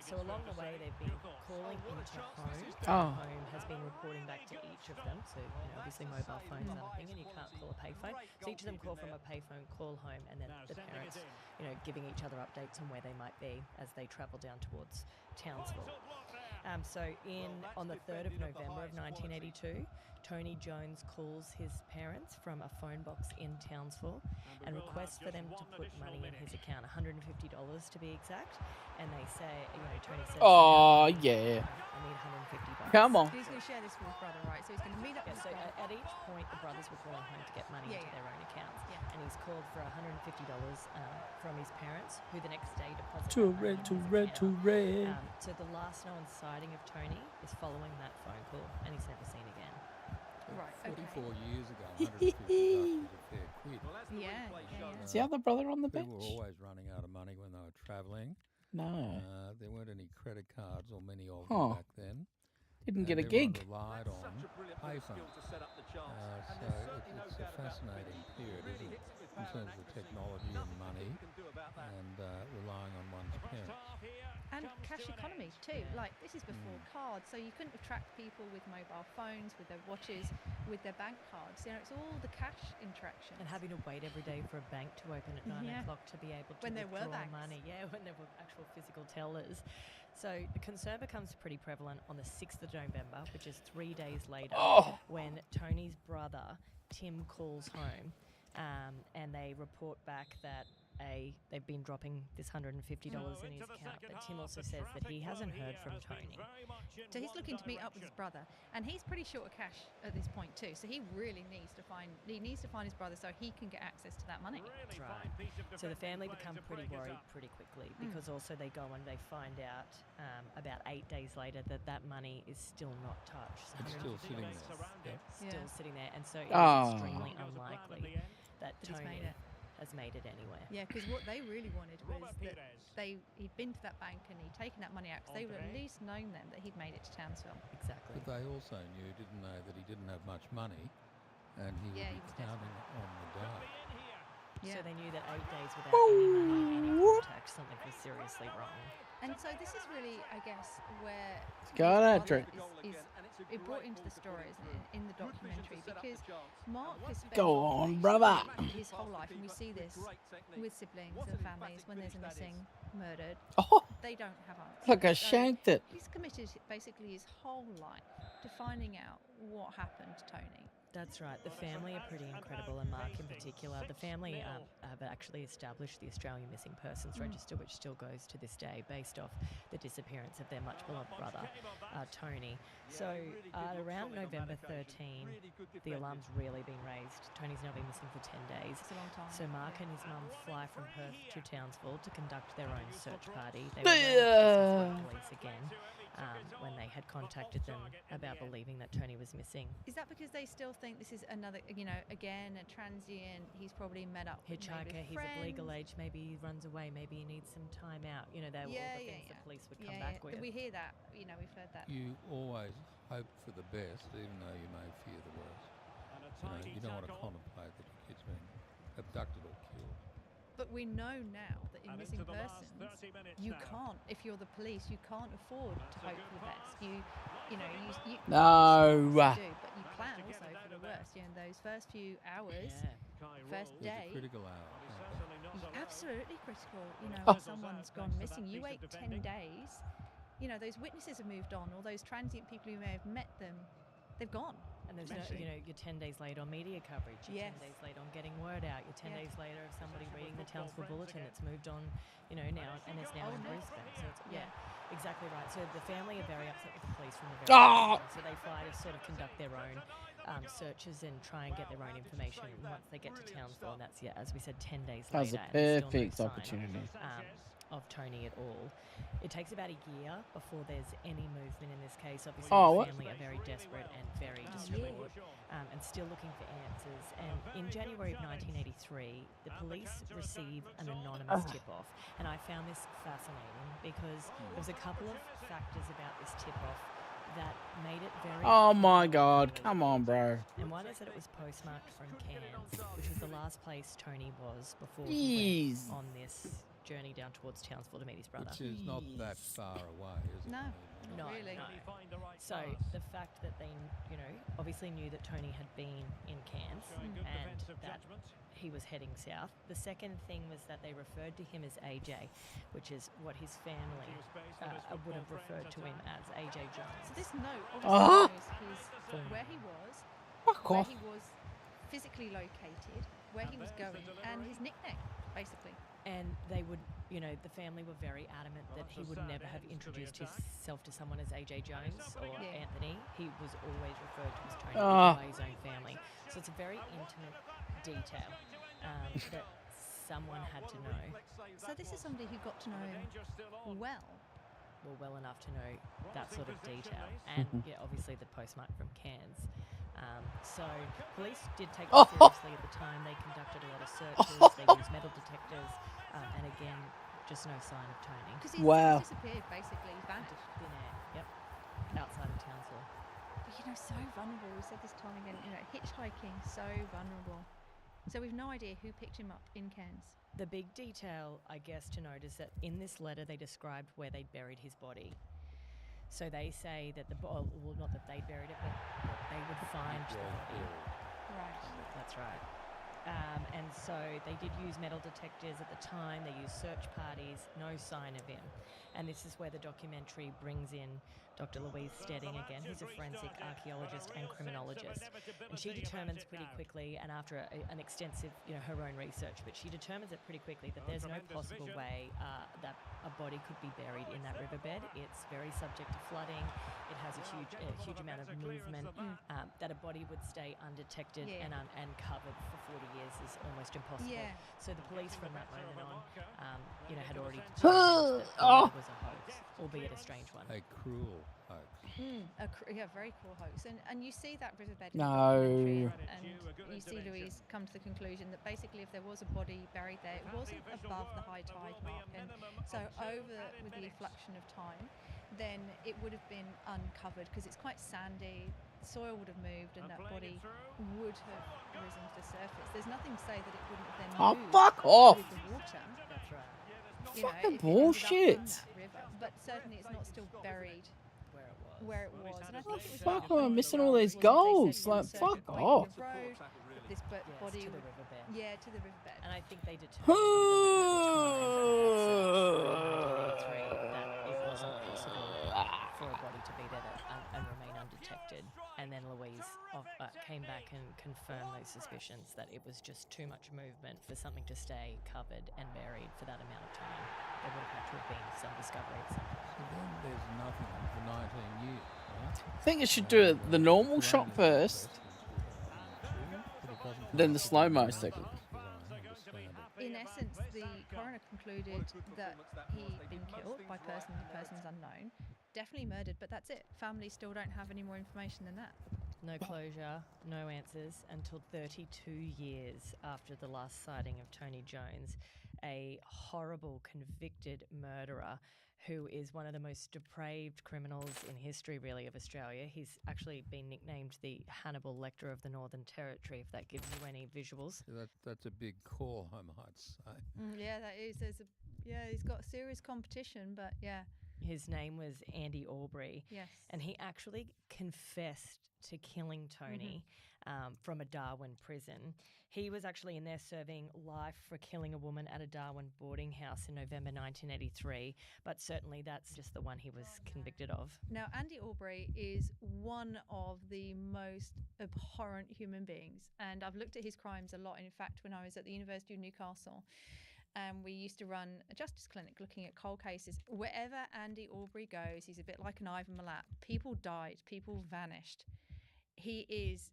So along the way, they've been calling into home. Home has been reporting back to each of them. So obviously mobile phones are a thing, and you can't call a payphone. So each of them call from a payphone, call home, and then the parents, giving each other updates on where they might be as they travel down towards Townsville. So on the 3rd of November of 1982, Tony Jones calls his parents from a phone box in Townsville and requests for them to put money in his account, $150 to be exact. And they say, Tony says, Oh, yeah. I need $150. Come on. He's going to share this with his brother, right? So he's going to meet up with So at each point, the brothers were calling home to get money into their own accounts. And he's called for $150 from his parents, who the next day deposited To red, to red, to red. So the last known sighting of Tony is following that phone call, and he's never seen again. Right. 44 years ago, 150 bucks was a fair quid. Yeah. Is the other brother on the bench? People were always running out of money when they were travelling. No. There weren't any credit cards or many of Huh. them back then. Didn't get a everyone gig. relied on paper. It's a fascinating period, isn't it? In terms of technology and money and relying on one's parents. And cash economy too. Like, this is before cards, so you couldn't have tracked people with mobile phones, with their watches, with their bank cards. You know, it's all the cash interaction. And having to wait every day for a bank to open at 9 o'clock to be able to When there were withdraw banks. money. Yeah, when there were actual physical tellers. So the concern becomes pretty prevalent on the 6th of November, which is 3 days later, when Tony's brother, Tim, calls home and they report back that they've been dropping this $150 in his account. But Tim also says that he hasn't heard from Tony. So he's looking to meet up with his brother, and he's pretty short of cash at this point too. So he really needs to find his brother so he can get access to that money. That's right. So the family become pretty worried pretty quickly because also they go and they find out about 8 days later that money is still not touched. So It's still sitting there. Still sitting there, and so it's extremely unlikely that Tony has made it anywhere. Yeah, because what they really wanted was that he'd been to that bank and he'd taken that money out, because they would have at least known then that he'd made it to Townsville. Exactly. But they also didn't know that he didn't have much money and he would be counting on the dough. So they knew that 8 days without any money, any contact, something was seriously wrong. And so this is really, I guess, where Got his it, brother Trick. is it brought into the story, isn't it, in the documentary, because Mark has spent Go on, brother. his whole life, and we see this with siblings and families when there's a missing, murdered, they don't have answers. Look, I So shanked it. He's committed basically his whole life to finding out what happened to Tony. That's right. The family are pretty incredible, and Mark in particular. The family have actually established the Australian Missing Persons Register, which still goes to this day, based off the disappearance of their much beloved brother, Tony. So around November 13, the alarm's really been raised. Tony's now been missing for 10 days. It's a long time. So Mark and his mum fly from Perth to Townsville to conduct their own search party. They were police again. When they had contacted them about believing that Tony was missing. Is that because they still think this is another, again, a transient, he's probably met up with Hitchhiker, maybe he's of legal friends? age, maybe he runs away, maybe he needs some time out. They were all the things the police would come back with. We hear that, we've heard that. You always hope for the best, even though you may fear the worst. You don't want to contemplate that your kid's been abducted or killed. But we know now that in missing persons, you can't, if you're the police, you can't afford to hope for the best. You No. do, but you plan also for the worst. Those first few hours, first day. It's a critical hour. Absolutely critical. When someone's gone missing, you wait 10 days. Those witnesses have moved on, or those transient people who may have met them, they've gone. And there's no, you're 10 days late on media coverage. You're 10 days late on getting word out. You're 10 days later of somebody reading the Townsville Bulletin. It's moved on, now, and it's now in Brisbane. So it's, exactly right. So the family are very upset with the police from the very beginning. So they fly to sort of conduct their own searches and try and get their own information once they get to Townsville. And that's, as we said, 10 days That was later. a and still perfect no sign, opportunity. of Tony at all. It takes about a year before there's any movement in this case. Obviously, the family are very desperate and very distraught and still looking for answers. And in January of 1983, the police receive an anonymous tip-off. And I found this fascinating because there was a couple of factors about this tip-off that made it very... Oh my God, come on, bro. And one is that it was postmarked from Cairns, which was the last place Tony was before he went on this journey down towards Townsville to meet his brother. Which is not that far away, is it? No, not really. No. So the fact that they, obviously knew that Tony had been in Cairns and that he was heading south. The second thing was that they referred to him as AJ, which is what his family would have referred to him as, AJ Jones. So this note obviously knows where he was, where he was physically located, where he was going, and his nickname, basically. And they would, the family were very adamant that he would never have introduced himself to someone as AJ Jones or Anthony. He was always referred to as Tony by his own family. So it's a very intimate detail that someone had to know. So this is somebody who got to know him well. Well enough to know that sort of detail. And obviously the postmark from Cairns. So police did take it seriously at the time. They conducted a lot of searches. They used metal detectors, and again, just no sign of Tony. Because he's disappeared, basically. He's vanished. Thin air. Yep. Outside of Townsville. But, so vulnerable. We said this time again. Hitchhiking, so vulnerable. So we've no idea who picked him up in Cairns. The big detail, I guess, to note is that in this letter they described where they'd buried his body. So they say that not that they buried it, but that they would find the body. Right. That's right. And so they did use metal detectors at the time. They used search parties. No sign of him. And this is where the documentary brings in Dr. Louise Stedding again, who's a forensic archaeologist and criminologist. And she determines pretty quickly, and after an extensive, her own research, but she determines it pretty quickly that there's no possible way that a body could be buried in that riverbed. It's very subject to flooding. It has a huge amount of movement. That a body would stay undetected and covered for 40 years is almost impossible. Yeah. So the police from that moment on, had already determined that it was a hoax, albeit a strange one. A cruel hoax. Very cruel hoax. And you see that riverbed in No. the documentary, and you see Louise come to the conclusion that basically if there was a body buried there, it wasn't above the high tide mark. And so with the effluxion of time, then it would have been uncovered because it's quite sandy. Soil would have moved and that body would have risen to the surface. There's nothing to say that it wouldn't have then moved fuck off. with the water. That's right. Fucking if it ended up bullshit. in that river. But certainly it's not still buried where it was. And I think it was Fuck, very am I missing all important these because they goals? said Like, the fuck circuit went off. in the road, this body to the riverbed. Yeah, to the riverbed. And I think they determined that it wasn't possible for a body to be there and remain undetected. And then Louise came back and confirmed those suspicions that it was just too much movement for something to stay covered and buried for that amount of time. There would have had to have been some discovery at some point. So then there's nothing for 19 years, right? I think you should do the normal shot first, then the slow-mo second. In essence, the coroner concluded that he'd been killed by persons unknown, definitely murdered, but that's it. Families still don't have any more information than that. No closure, no answers until 32 years after the last sighting of Tony Jones, a horrible convicted murderer who is one of the most depraved criminals in history, really, of Australia. He's actually been nicknamed the Hannibal Lecter of the Northern Territory, if that gives you any visuals. That's a big call, I might say. Yeah, that is. He's got serious competition, but yeah. His name was Andy Aubrey. Yes. And he actually confessed to killing Tony from a Darwin prison. He was actually in there serving life for killing a woman at a Darwin boarding house in November 1983, but certainly that's just the one he was convicted of. Now, Andy Aubrey is one of the most abhorrent human beings, and I've looked at his crimes a lot. In fact, when I was at the University of Newcastle, we used to run a justice clinic looking at cold cases. Wherever Andy Aubrey goes, he's a bit like an Ivan Milat. People died, people vanished. He is,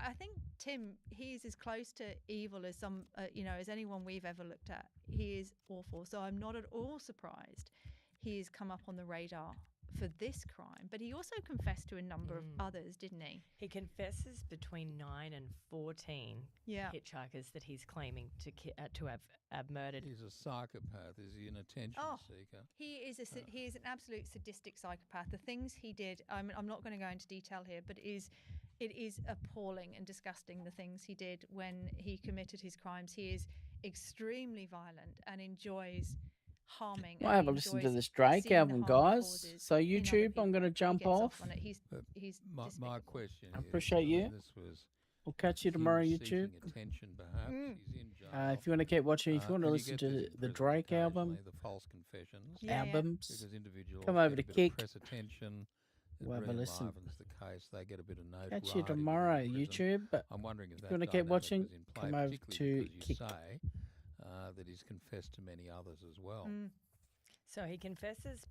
I think, Tim, he is as close to evil as as anyone we've ever looked at. He is awful. So I'm not at all surprised he has come up on the radar for this crime. But he also confessed to a number of others, didn't he? He confesses between 9 and 14 hitchhikers that he's claiming to have murdered. He's a psychopath. Is he an attention seeker? He is an absolute sadistic psychopath. The things he did, I'm not going to go into detail here, but it is appalling and disgusting, the things he did when he committed his crimes. He is extremely violent and enjoys harming. Might have a listen to this Drake album, guys. So YouTube, I'm going to jump off. My question I appreciate you. We'll catch you tomorrow, YouTube. Attention, perhaps. He's in jail. If you want to keep watching, if you want to listen to the Drake album, the false confessions, albums, because individuals come over to Kick. Press attention. We'll have a listen. The case, they get a bit of notoriety. Catch you tomorrow, YouTube. But I'm wondering if you want to keep watching, come over to Kick. Say that he's confessed to many others as well. So he confesses